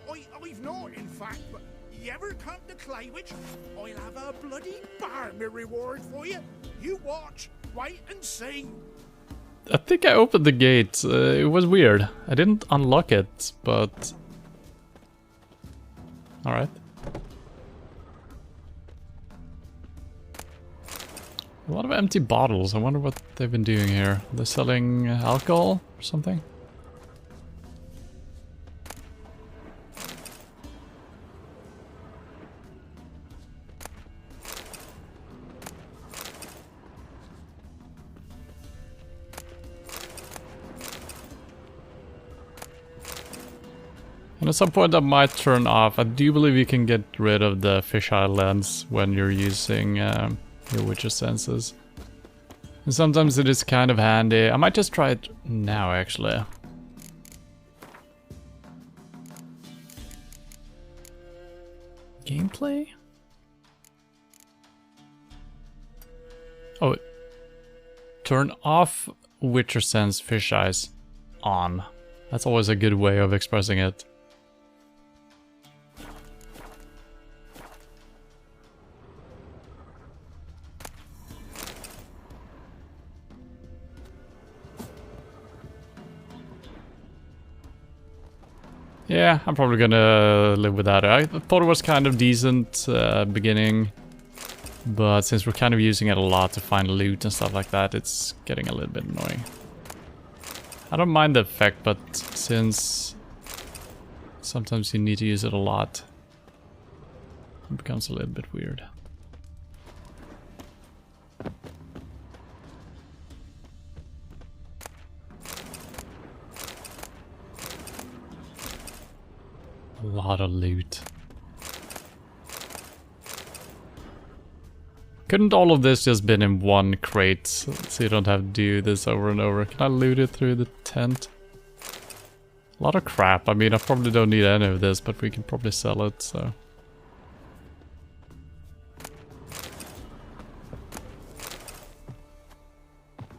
I've not, in fact, but you ever come to Claywich, I'll have a bloody barmy reward for you. You watch, wait and see. I think I opened the gate. It was weird. I didn't unlock it, but... Alright. A lot of empty bottles. I wonder what they've been doing here. They're selling alcohol or something? And at some point I might turn off. I do believe you can get rid of the fisheye lens when you're using your Witcher senses. And sometimes it is kind of handy. I might just try it now, actually. Gameplay? Oh. Turn off Witcher sense fisheyes on. That's always a good way of expressing it. Yeah, I'm probably gonna live with that. I thought it was kind of decent beginning, but since we're kind of using it a lot to find loot and stuff like that, it's getting a little bit annoying. I don't mind the effect, but since sometimes you need to use it a lot, it becomes a little bit weird. A lot of loot. Couldn't all of this just been in one crate, so you don't have to do this over and over? Can I loot it through the tent? A lot of crap. I mean, I probably don't need any of this, but we can probably sell it, so...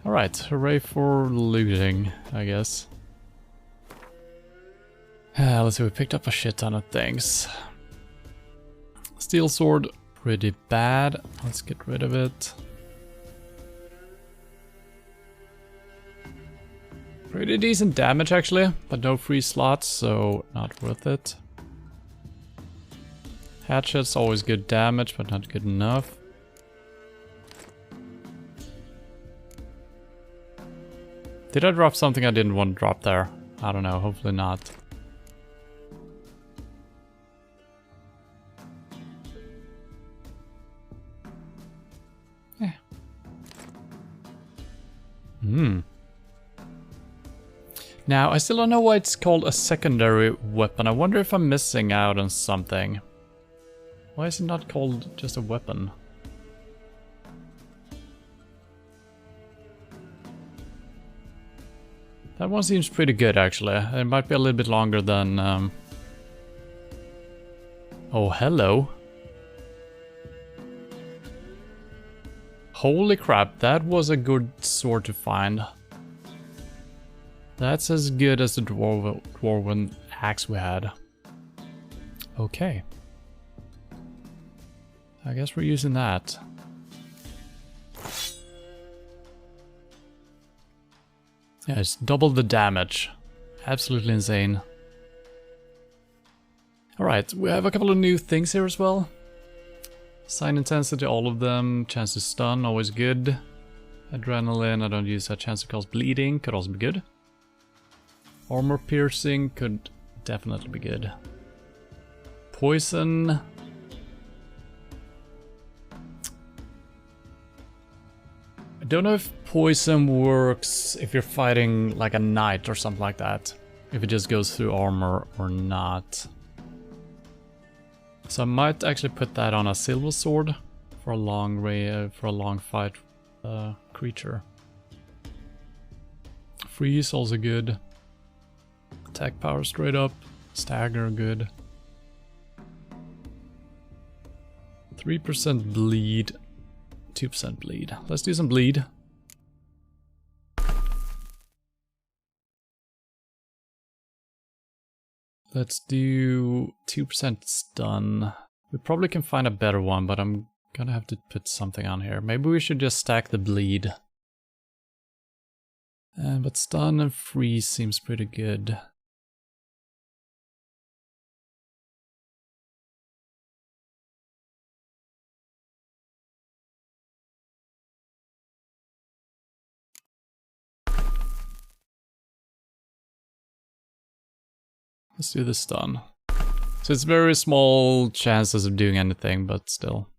Alright, hooray for looting, I guess. Let's see, we picked up a shit ton of things. Steel sword, pretty bad. Let's get rid of it. Pretty decent damage actually, but no free slots, so not worth it. Hatchet's always good damage, but not good enough. Did I drop something I didn't want to drop there? I don't know, hopefully not. Yeah. Now, I still don't know why it's called a secondary weapon. I wonder if I'm missing out on something. Why is it not called just a weapon? That one seems pretty good, actually. It might be a little bit longer than... Oh, hello. Holy crap, that was a good sword to find. That's as good as the dwarven axe we had. Okay. I guess we're using that. Yeah, it's double the damage. Absolutely insane. Alright, we have a couple of new things here as well. Sign intensity, all of them. Chance to stun, always good. Adrenaline, I don't use that. Chance to cause bleeding, could also be good. Armor piercing, could definitely be good. Poison. I don't know if poison works if you're fighting like a knight or something like that. If it just goes through armor or not. So I might actually put that on a silver sword for a long fight creature. Freeze also good. Attack power straight up. Stagger good. 3% bleed. 2% bleed. Let's do some bleed. Let's do 2% stun. We probably can find a better one, but I'm gonna have to put something on here. Maybe we should just stack the bleed. But stun and freeze seems pretty good. Let's do the stun. So it's very small chances of doing anything, but still.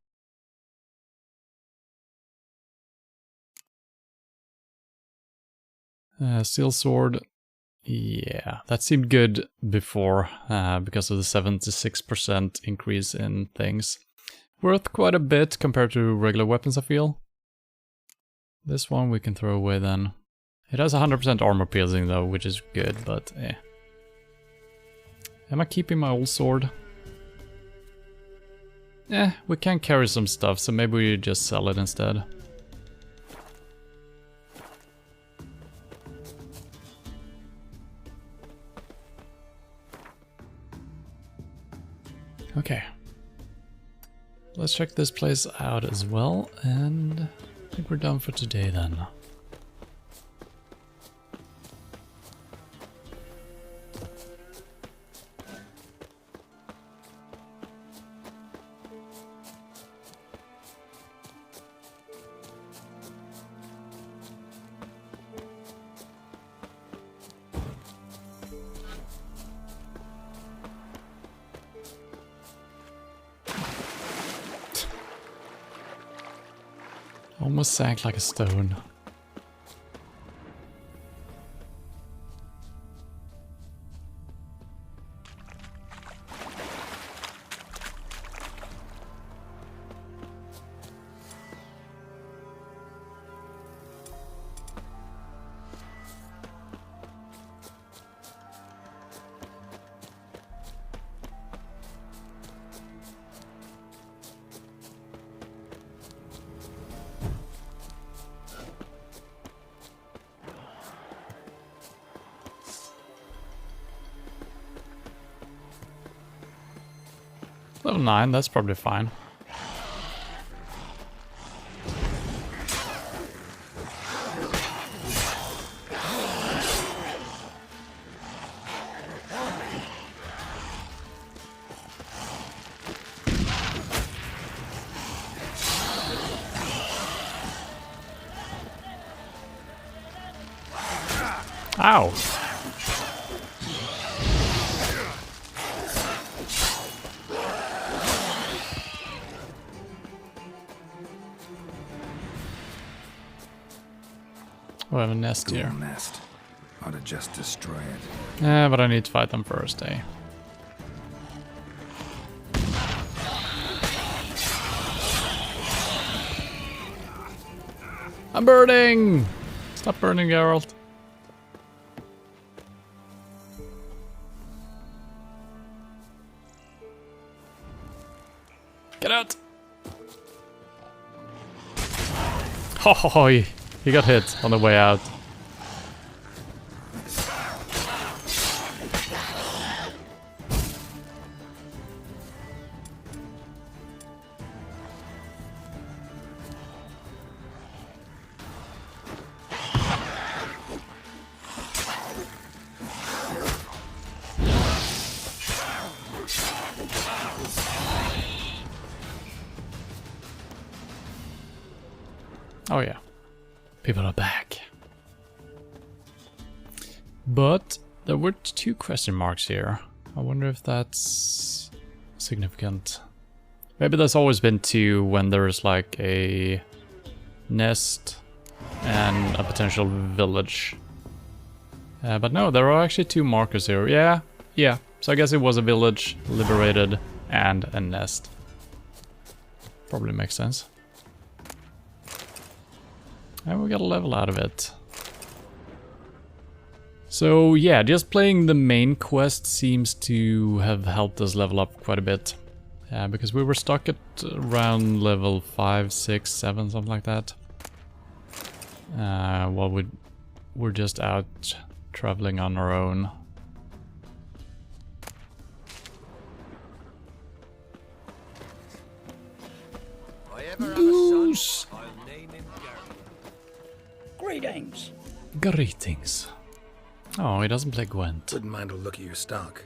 Steel sword. Yeah, that seemed good before because of the 76% increase in things. Worth quite a bit compared to regular weapons, I feel. This one we can throw away then. It has 100% armor piercing though, which is good, but eh. Am I keeping my old sword? We can carry some stuff, so maybe we just sell it instead. Okay. Let's check this place out as well, and I think we're done for today then. Almost sank like a stone. Level 9, that's probably fine. Ow! We have a nest here. Nest. Ought to just destroy it. Yeah, but I need to fight them first, eh? I'm burning! Stop burning, Geralt. Get out! Oh, he got hit on the way out. Oh yeah, people are back. But there were 2 question marks here. I wonder if that's significant. Maybe there's always been 2 when there's like a nest and a potential village. But no, there are actually 2 markers here. Yeah. So I guess it was a village, liberated, and a nest. Probably makes sense. And we got a level out of it. So yeah, just playing the main quest seems to have helped us level up quite a bit. Because we were stuck at around level 5, 6, 7, something like that. While we're just out traveling on our own. Goose! Greetings. Greetings. Oh, he doesn't play Gwent. Wouldn't mind a look at your stock.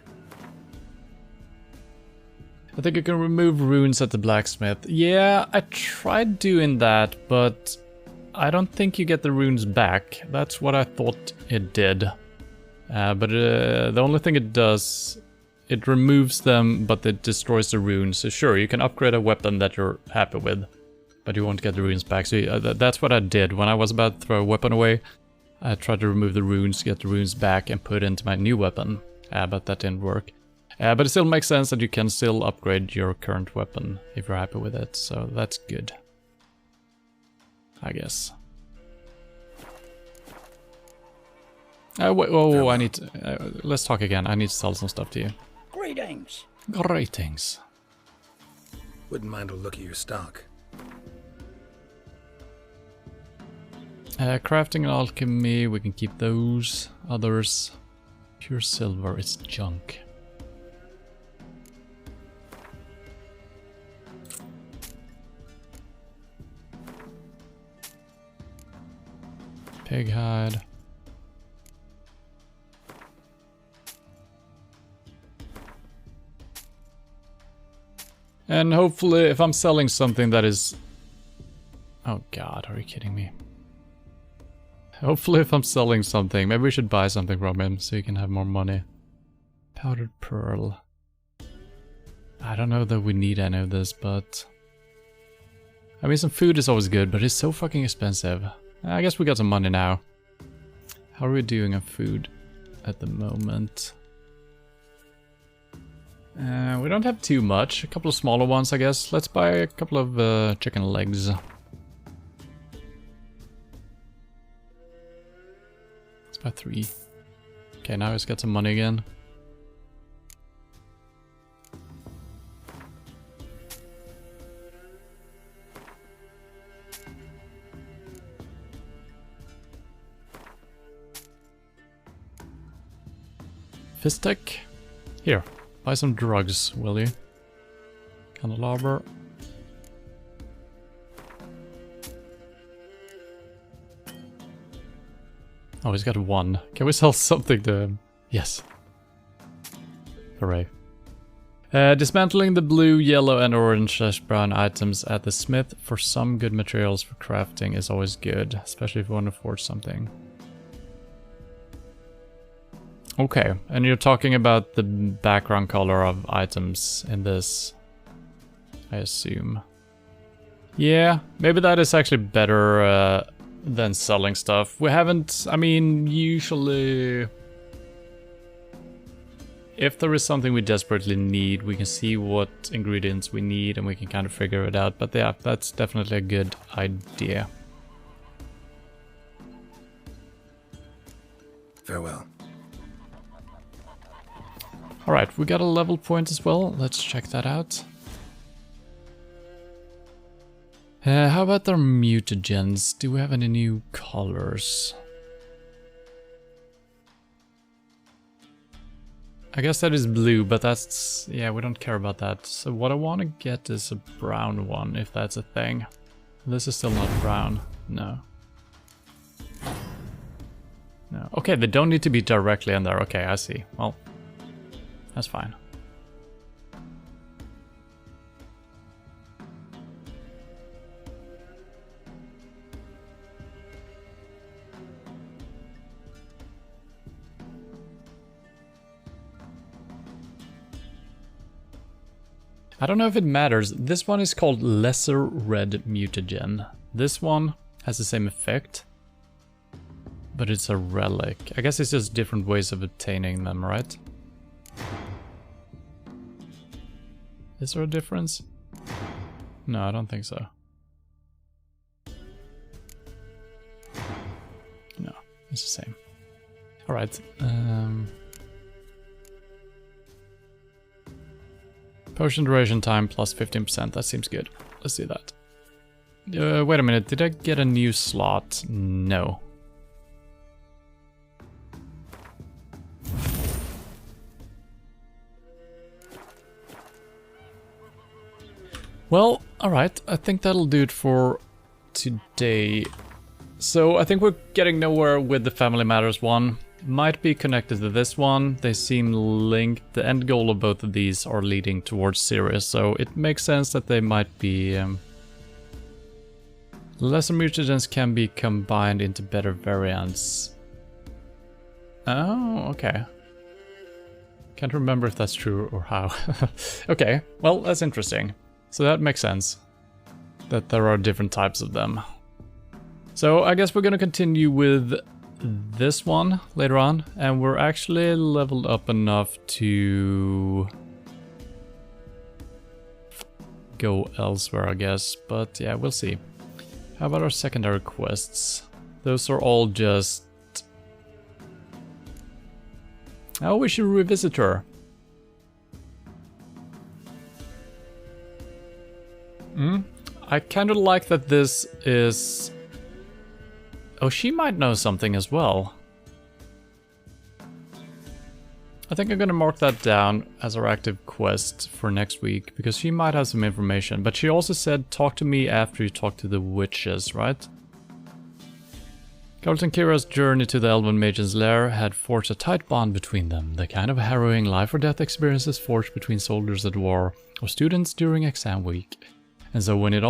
I think you can remove runes at the blacksmith. Yeah, I tried doing that, but I don't think you get the runes back. That's what I thought it did. But the only thing it does, it removes them, but it destroys the runes. So sure, you can upgrade a weapon that you're happy with, but you won't get the runes back. So that's what I did. When I was about to throw a weapon away, I tried to remove the runes, get the runes back, and put it into my new weapon. But that didn't work. But it still makes sense that you can still upgrade your current weapon if you're happy with it. So that's good, I guess. Wait, oh, I need to... let's talk again. I need to sell some stuff to you. Greetings. Greetings. Wouldn't mind a look at your stock. Crafting and alchemy, we can keep those. Others, pure silver, it's junk. Pig hide. And hopefully, if I'm selling something that is... Oh god, are you kidding me? Hopefully if I'm selling something, maybe we should buy something from him so he can have more money. Powdered pearl. I don't know that we need any of this, but... I mean, some food is always good, but it's so fucking expensive. I guess we got some money now. How are we doing on food at the moment? We don't have too much. A couple of smaller ones, I guess. Let's buy a couple of chicken legs. By 3. Okay, now he's got some money again. Fistek? Here, buy some drugs, will you? Candelabra. Oh, he's got one. Can we sell something to him? Yes. Hooray. Dismantling the blue, yellow, and orange/brown items at the smith for some good materials for crafting is always good, especially if you want to forge something. Okay, and you're talking about the background color of items in this, I assume. Yeah, maybe that is actually better than selling stuff. We haven't, I mean, usually if there is something we desperately need, we can see what ingredients we need and we can kind of figure it out. But yeah, that's definitely a good idea. Farewell. Alright, we got a level point as well. Let's check that out. How about our mutagens? Do we have any new colors? I guess that is blue, but that's... yeah, we don't care about that. So what I want to get is a brown one, if that's a thing. This is still not brown. No. No. Okay, they don't need to be directly in there. Okay, I see. Well, that's fine. I don't know if it matters. This one is called Lesser Red Mutagen. This one has the same effect, but it's a relic. I guess it's just different ways of obtaining them, right? Is there a difference? No, I don't think so. No, it's the same. Alright. Potion duration time plus 15%. That seems good. Let's do that. Wait a minute. Did I get a new slot? No. Well, alright. I think that'll do it for today. So I think we're getting nowhere with the Family Matters one. Might be connected to this one. They seem linked. The end goal of both of these are leading towards Sirius, so it makes sense that they might be... lesser mutagens can be combined into better variants. Oh, okay. Can't remember if that's true or how. Okay, well, that's interesting. So that makes sense. That there are different types of them. So I guess we're gonna continue with this one later on, and we're actually leveled up enough to go elsewhere, I guess, but yeah, we'll see. How about our secondary quests? Those are all just... oh, we should revisit her. I kind of like that this is... oh, she might know something as well. I think I'm gonna mark that down as our active quest for next week, because she might have some information. But she also said, talk to me after you talk to the witches, right? Geralt and Kira's journey to the Elven Mage's lair had forged a tight bond between them, the kind of harrowing life-or-death experiences forged between soldiers at war or students during exam week. And so when it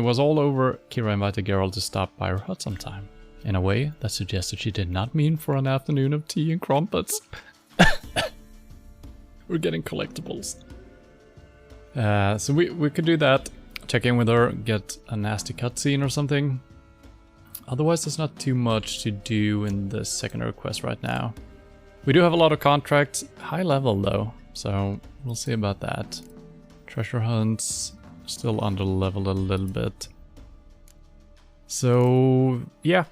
was all over, Kira invited Geralt to stop by her hut sometime, in a way that suggested she did not mean for an afternoon of tea and crumpets. We're getting collectibles. So we could do that, check in with her, get a nasty cutscene or something. Otherwise there's not too much to do in the secondary quest right now. We do have a lot of contracts, high level though, so we'll see about that. Treasure hunts, still under leveled a little bit. So yeah,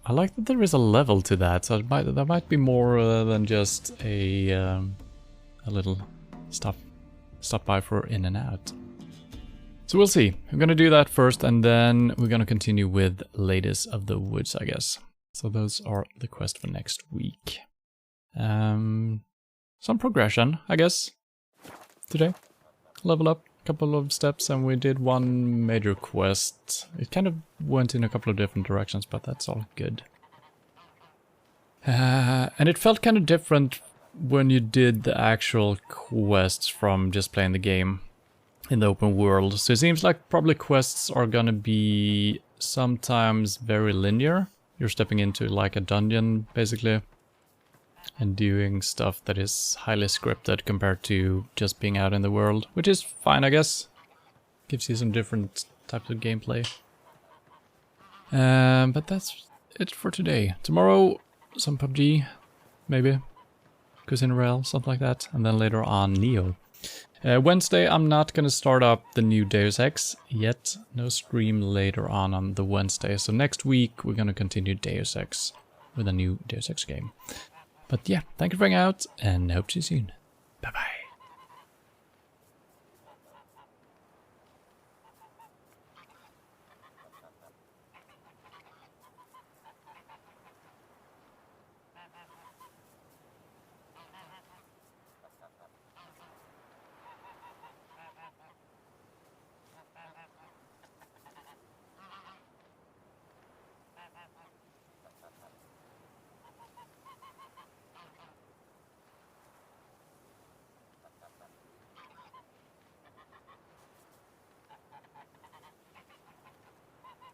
I like that there is a level to that. So that might be more than just a little stop by for in and out. So we'll see. I'm gonna do that first, and then we're gonna continue with Ladies of the Woods, I guess. So those are the quests for next week. some progression, I guess, today. Level up a couple of steps and we did one major quest. It kind of went in a couple of different directions, but that's all good. And it felt kind of different when you did the actual quests from just playing the game in the open world. So it seems like probably quests are gonna be sometimes very linear. You're stepping into like a dungeon basically and doing stuff that is highly scripted compared to just being out in the world, which is fine, I guess. Gives you some different types of gameplay. But that's it for today. Tomorrow, some PUBG, maybe. Cuisine Rail, something like that. And then later on, Neo. Wednesday, I'm not going to start up the new Deus Ex yet. No stream later on the Wednesday. So next week, we're going to continue Deus Ex with a new Deus Ex game. But yeah, thank you for hanging out and hope to see you soon. Bye bye.